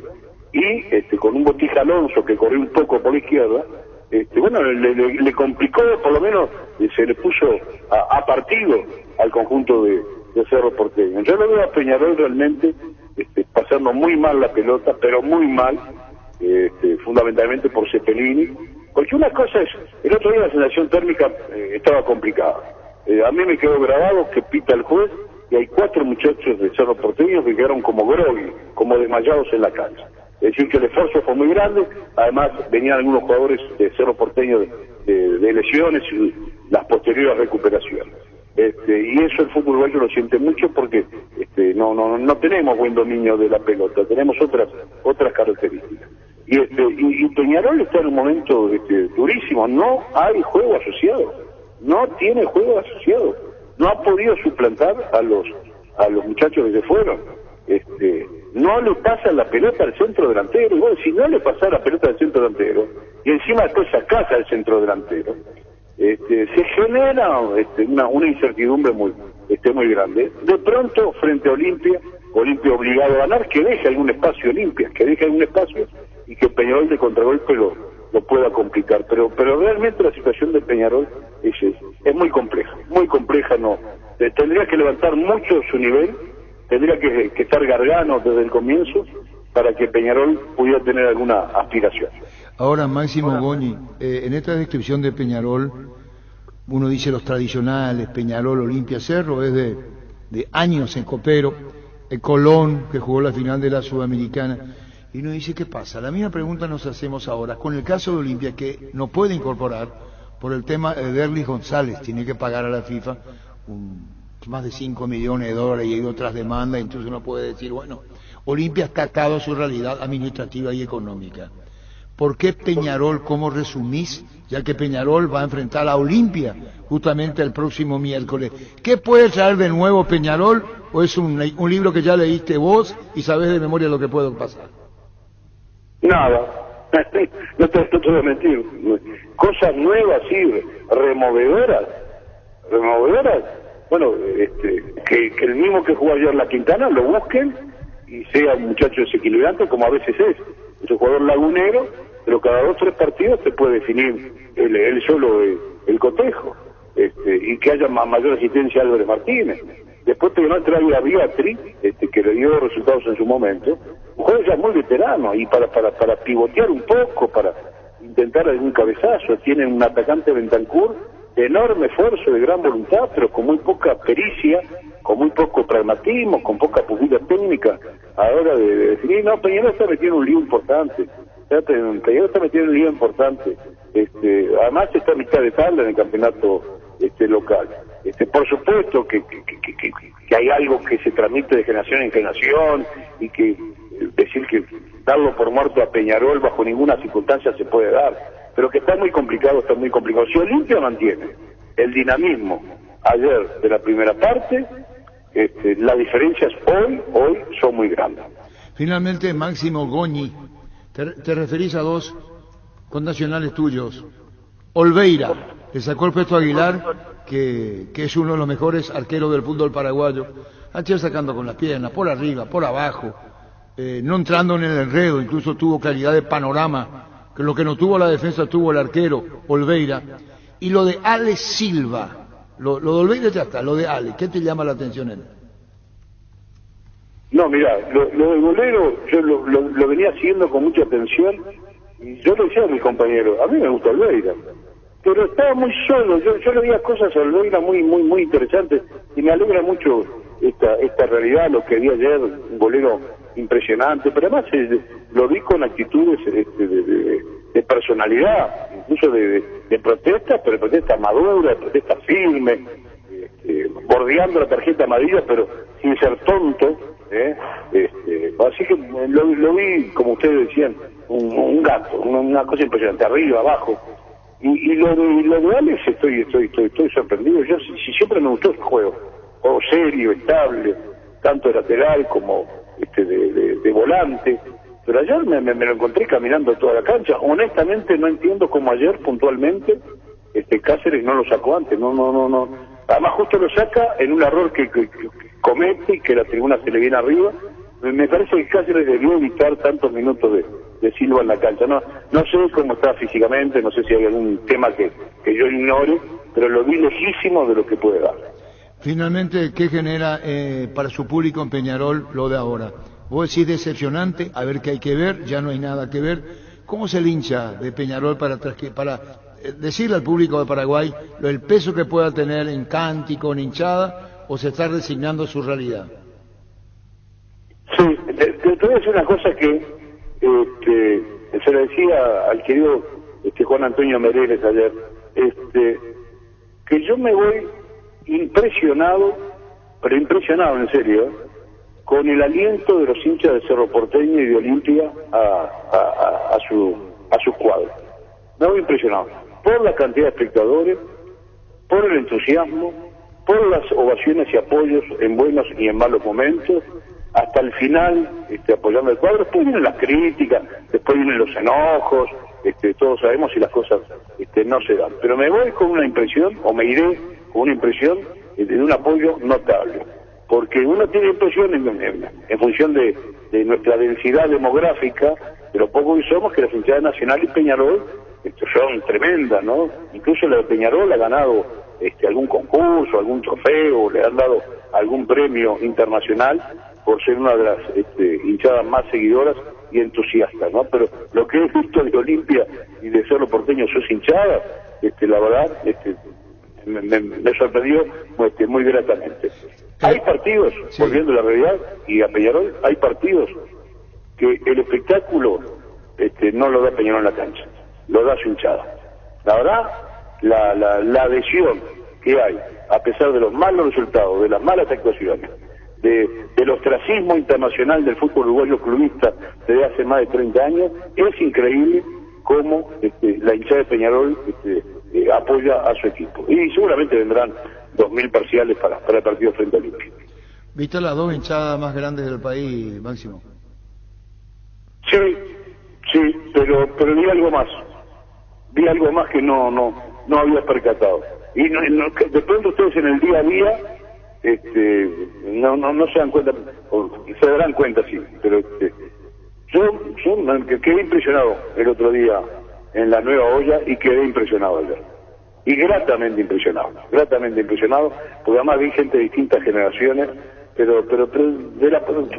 y con un Botija Alonso que corrió un poco por la izquierda, le complicó, por lo menos se le puso a partido al conjunto de Cerro Porteño. Yo lo veo a Peñarol realmente pasando muy mal la pelota, pero muy mal, fundamentalmente por Cepelini, porque una cosa es, el otro día la sensación térmica estaba complicada. A mí me quedó grabado que pita el juez y hay 4 muchachos de Cerro Porteño que quedaron como grogui, como desmayados en la cancha. Es decir, que el esfuerzo fue muy grande, además venían algunos jugadores de Cerro Porteño de lesiones y las posteriores recuperaciones. Y eso el fútbol uruguayo lo siente mucho porque no tenemos buen dominio de la pelota, tenemos otras características. Y Peñarol está en un momento durísimo, no hay juego asociado, no tiene juego asociado, no ha podido suplantar a los muchachos que se fueron. No le pasa la pelota al centro delantero, y bueno, si no le pasa la pelota al centro delantero, y encima después sacás al centro delantero, se genera una incertidumbre muy grande. De pronto, frente a Olimpia obligado a ganar, que deje algún espacio Olimpia, y que Peñarol de contragolpe lo pueda complicar. Pero realmente la situación de Peñarol es muy compleja, no. Tendría que levantar mucho su nivel, tendría que estar Gargano desde el comienzo para que Peñarol pudiera tener alguna aspiración. Ahora, Máximo Goñi, en esta descripción de Peñarol, uno dice los tradicionales, Peñarol, Olimpia, Cerro, es de años en Copero, Colón, que jugó la final de la Sudamericana, y uno dice, ¿qué pasa? La misma pregunta nos hacemos ahora, con el caso de Olimpia, que no puede incorporar, por el tema de Derlis González, tiene que pagar a la FIFA más de $5 millones y hay otras demandas, entonces uno puede decir, bueno, Olimpia está atado a su realidad administrativa y económica. ¿Por qué Peñarol, cómo resumís, ya que Peñarol va a enfrentar a Olimpia justamente el próximo miércoles? ¿Qué puede traer de nuevo Peñarol, o es un libro que ya leíste vos y sabés de memoria lo que puede pasar? Nada, no te voy a mentir. Cosas nuevas, sí, removedoras. Bueno, que el mismo que jugó ayer la Quintana lo busquen y sea un muchacho desequilibrante como a veces es. Es un jugador lagunero, pero cada 2 o 3 partidos te puede definir él solo el cotejo. Y que haya mayor asistencia a Álvarez Martínez. Después te trae a Beatriz, que le dio resultados en su momento. Un jugador ya muy veterano y para pivotear un poco, para intentar algún cabezazo. Tienen un atacante Bentancur de enorme esfuerzo, de gran voluntad, pero con muy poca pericia, con muy poco pragmatismo, con poca pulida técnica a la hora de definir. No, Peñarol está metiendo un lío importante. Además está a mitad de tabla en el campeonato local. Por supuesto que hay algo que se transmite de generación en generación y que decir que darlo por muerto a Peñarol bajo ninguna circunstancia se puede dar, pero que está muy complicado. Si Olimpia mantiene el dinamismo ayer de la primera parte, las diferencias hoy son muy grandes. Finalmente, Máximo Goñi, te referís a 2 connacionales tuyos. Olveira, le sacó el puesto a Aguilar, que es uno de los mejores arqueros del fútbol paraguayo. Ayer sacando con las piernas, por arriba, por abajo, no entrando en el enredo, incluso tuvo claridad de panorama, que lo que no tuvo la defensa tuvo el arquero, Olveira. Y lo de Ale Silva, lo de Olveira ya está, lo de Ale, ¿qué te llama la atención en él? No, mira, lo del golero yo lo venía haciendo con mucha atención y yo lo decía a mis compañeros, a mí me gusta Olveira, pero estaba muy solo. Yo le veía cosas a Olveira muy interesantes y me alegra mucho esta realidad, lo que vi ayer, un golero impresionante, pero además lo vi con actitudes de personalidad, incluso de protesta, pero de protesta madura, de protesta firme, bordeando la tarjeta amarilla, pero sin ser tonto. Así que lo vi, como ustedes decían, un gato, una cosa impresionante, arriba, abajo. Y lo de Alex estoy sorprendido. Yo si siempre me gustó el juego serio, estable, tanto de lateral como de volante, pero ayer me lo encontré caminando toda la cancha. Honestamente no entiendo cómo ayer puntualmente Cáceres no lo sacó antes. No. Además justo lo saca en un error que comete y que la tribuna se le viene arriba. Me parece que Cáceres debió evitar tantos minutos de Silva en la cancha. No sé cómo está físicamente, no sé si hay algún tema que yo ignore, pero lo vi lejísimo de lo que puede dar. Finalmente, ¿qué genera para su público en Peñarol lo de ahora? Vos decís decepcionante, a ver qué hay que ver, ya no hay nada que ver. ¿Cómo es el hincha de Peñarol para decirle al público de Paraguay el peso que pueda tener en cántico, en hinchada, o se está resignando a su realidad? Sí, te voy a decir una cosa que se le decía al querido Juan Antonio Mereles ayer, que yo me voy impresionado, pero impresionado en serio, con el aliento de los hinchas de Cerro Porteño y de Olimpia a sus cuadros. Me voy impresionado por la cantidad de espectadores, por el entusiasmo, por las ovaciones y apoyos en buenos y en malos momentos, hasta el final apoyando el cuadro. Después vienen las críticas, después vienen los enojos, todos sabemos si las cosas no se dan, pero me voy con una impresión, o me iré con una impresión de un apoyo notable, porque uno tiene impresión en función de nuestra densidad demográfica, de lo poco que somos, que la hinchada Nacional y Peñarol son tremendas, ¿no? Incluso la de Peñarol ha ganado algún concurso, algún trofeo, le han dado algún premio internacional por ser una de las hinchadas más seguidoras y entusiastas, ¿no? Pero lo que he visto de Olimpia y de Cerro Porteño, sus hinchadas, la verdad, me sorprendió muy gratamente. Hay partidos, volviendo a la realidad, y a Peñarol, hay partidos que el espectáculo no lo da Peñarol en la cancha, lo da su hinchada. La verdad, la adhesión que hay, a pesar de los malos resultados, de las malas actuaciones, del ostracismo internacional del fútbol uruguayo clubista desde hace más de 30 años, es increíble cómo la hinchada de Peñarol apoya a su equipo. Y seguramente vendrán 2.000 parciales para el partido frente a Olimpia. ¿Viste las dos hinchadas más grandes del país, Máximo? Sí, pero vi algo más que no había percatado. Y de pronto ustedes en el día a día no se dan cuenta, o se darán cuenta, sí, pero yo quedé impresionado el otro día en la Nueva Olla y quedé impresionado ayer. Y gratamente impresionado, porque además vi gente de distintas generaciones, pero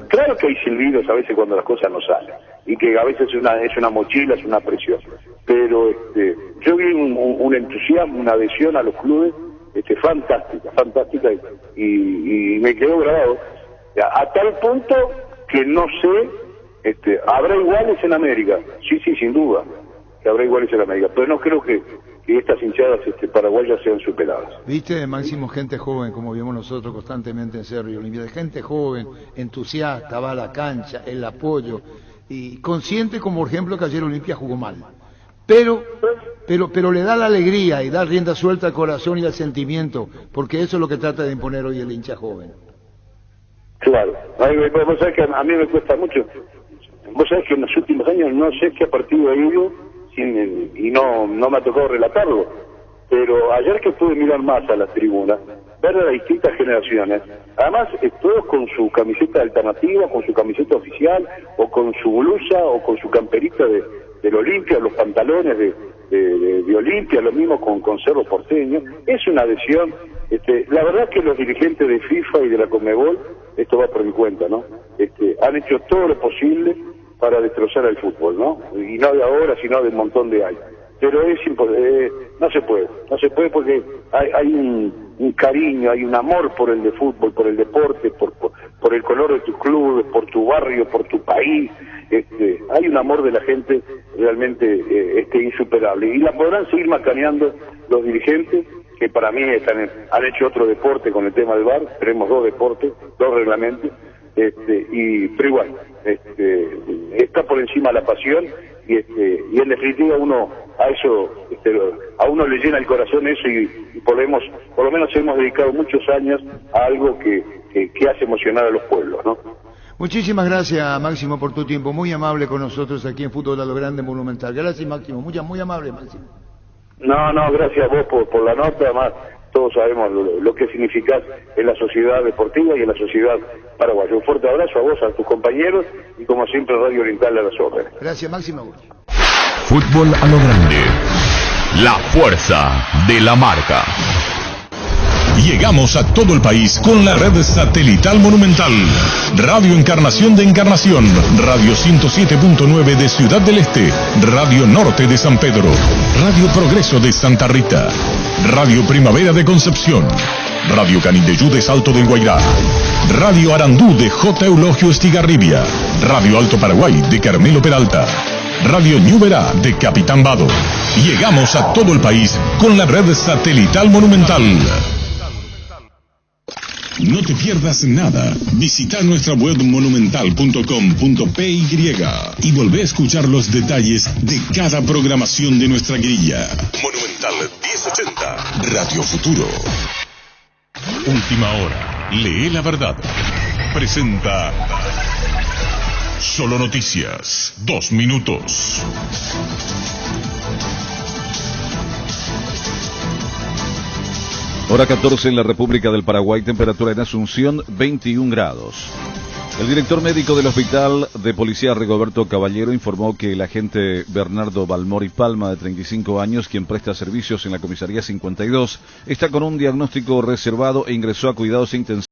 claro que hay silbidos a veces cuando las cosas no salen, y que a veces es una mochila, es una presión, pero yo vi un entusiasmo, una adhesión a los clubes fantástica, y me quedó grabado, a tal punto que no sé, habrá iguales en América, sí, sin duda, que habrá iguales en América, pero no creo que estas hinchadas paraguayas sean superadas. Viste, Máximo, gente joven, como vimos nosotros constantemente en Cerro y Olimpia, gente joven, entusiasta, va a la cancha, el apoyo, y consciente, como por ejemplo que ayer Olimpia jugó mal, pero le da la alegría y da rienda suelta al corazón y al sentimiento, porque eso es lo que trata de imponer hoy el hincha joven. Claro, vos sabés que a mí me cuesta mucho, vos sabés que en los últimos años no sé qué partido he ido y no me ha tocado relatarlo, pero ayer que pude mirar más a la tribuna, ver a las distintas generaciones, además todos con su camiseta alternativa, con su camiseta oficial, o con su blusa, o con su camperita del Olimpia, los pantalones de Olimpia, lo mismo con Cerro Porteño, es una adhesión. La verdad que los dirigentes de FIFA y de la Conmebol, esto va por mi cuenta, ¿no? Han hecho todo lo posible para destrozar el fútbol, ¿no? Y no de ahora, sino de un montón de años. Pero no se puede porque hay un cariño, hay un amor por el de fútbol, por el deporte, por el color de tus clubes, por tu barrio, por tu país. Hay un amor de la gente realmente insuperable. Y la podrán seguir macaneando los dirigentes, que para mí han hecho otro deporte con el tema del VAR. Tenemos 2 deportes, 2 reglamentos, pero igual, está por encima la pasión, y en definitiva a uno le llena el corazón eso, y por lo menos hemos dedicado muchos años a algo que hace emocionar a los pueblos, ¿no? Muchísimas gracias, Máximo, por tu tiempo, muy amable con nosotros aquí en Fútbol a lo Grande Monumental. Gracias, Máximo, muy amable, Máximo. No, gracias a vos por la nota. Además, todos sabemos lo que significás en la sociedad deportiva y en la sociedad paraguaya. Un fuerte abrazo a vos, a tus compañeros, y como siempre, Radio Oriental a las órdenes. Gracias, Máximo. Fútbol a lo Grande, la fuerza de la marca. Llegamos a todo el país con la red satelital Monumental. Radio Encarnación de Encarnación, Radio 107.9 de Ciudad del Este, Radio Norte de San Pedro, Radio Progreso de Santa Rita, Radio Primavera de Concepción, Radio Canindeyú de Salto del Guairá, Radio Arandú de J. Eulogio Estigarribia, Radio Alto Paraguay de Carmelo Peralta, Radio Ñuberá de Capitán Vado. Llegamos a todo el país con la red satelital Monumental. No te pierdas nada. Visita nuestra web monumental.com.py y volvé a escuchar los detalles de cada programación de nuestra grilla. Monumental 1080, Radio Futuro. Última hora. Lee la verdad. Presenta Solo Noticias. 2 minutos. Hora 14 en la República del Paraguay, temperatura en Asunción 21 grados. El director médico del Hospital de Policía Rigoberto Caballero informó que el agente Bernardo Balmori Palma, de 35 años, quien presta servicios en la Comisaría 52, está con un diagnóstico reservado e ingresó a cuidados intensivos.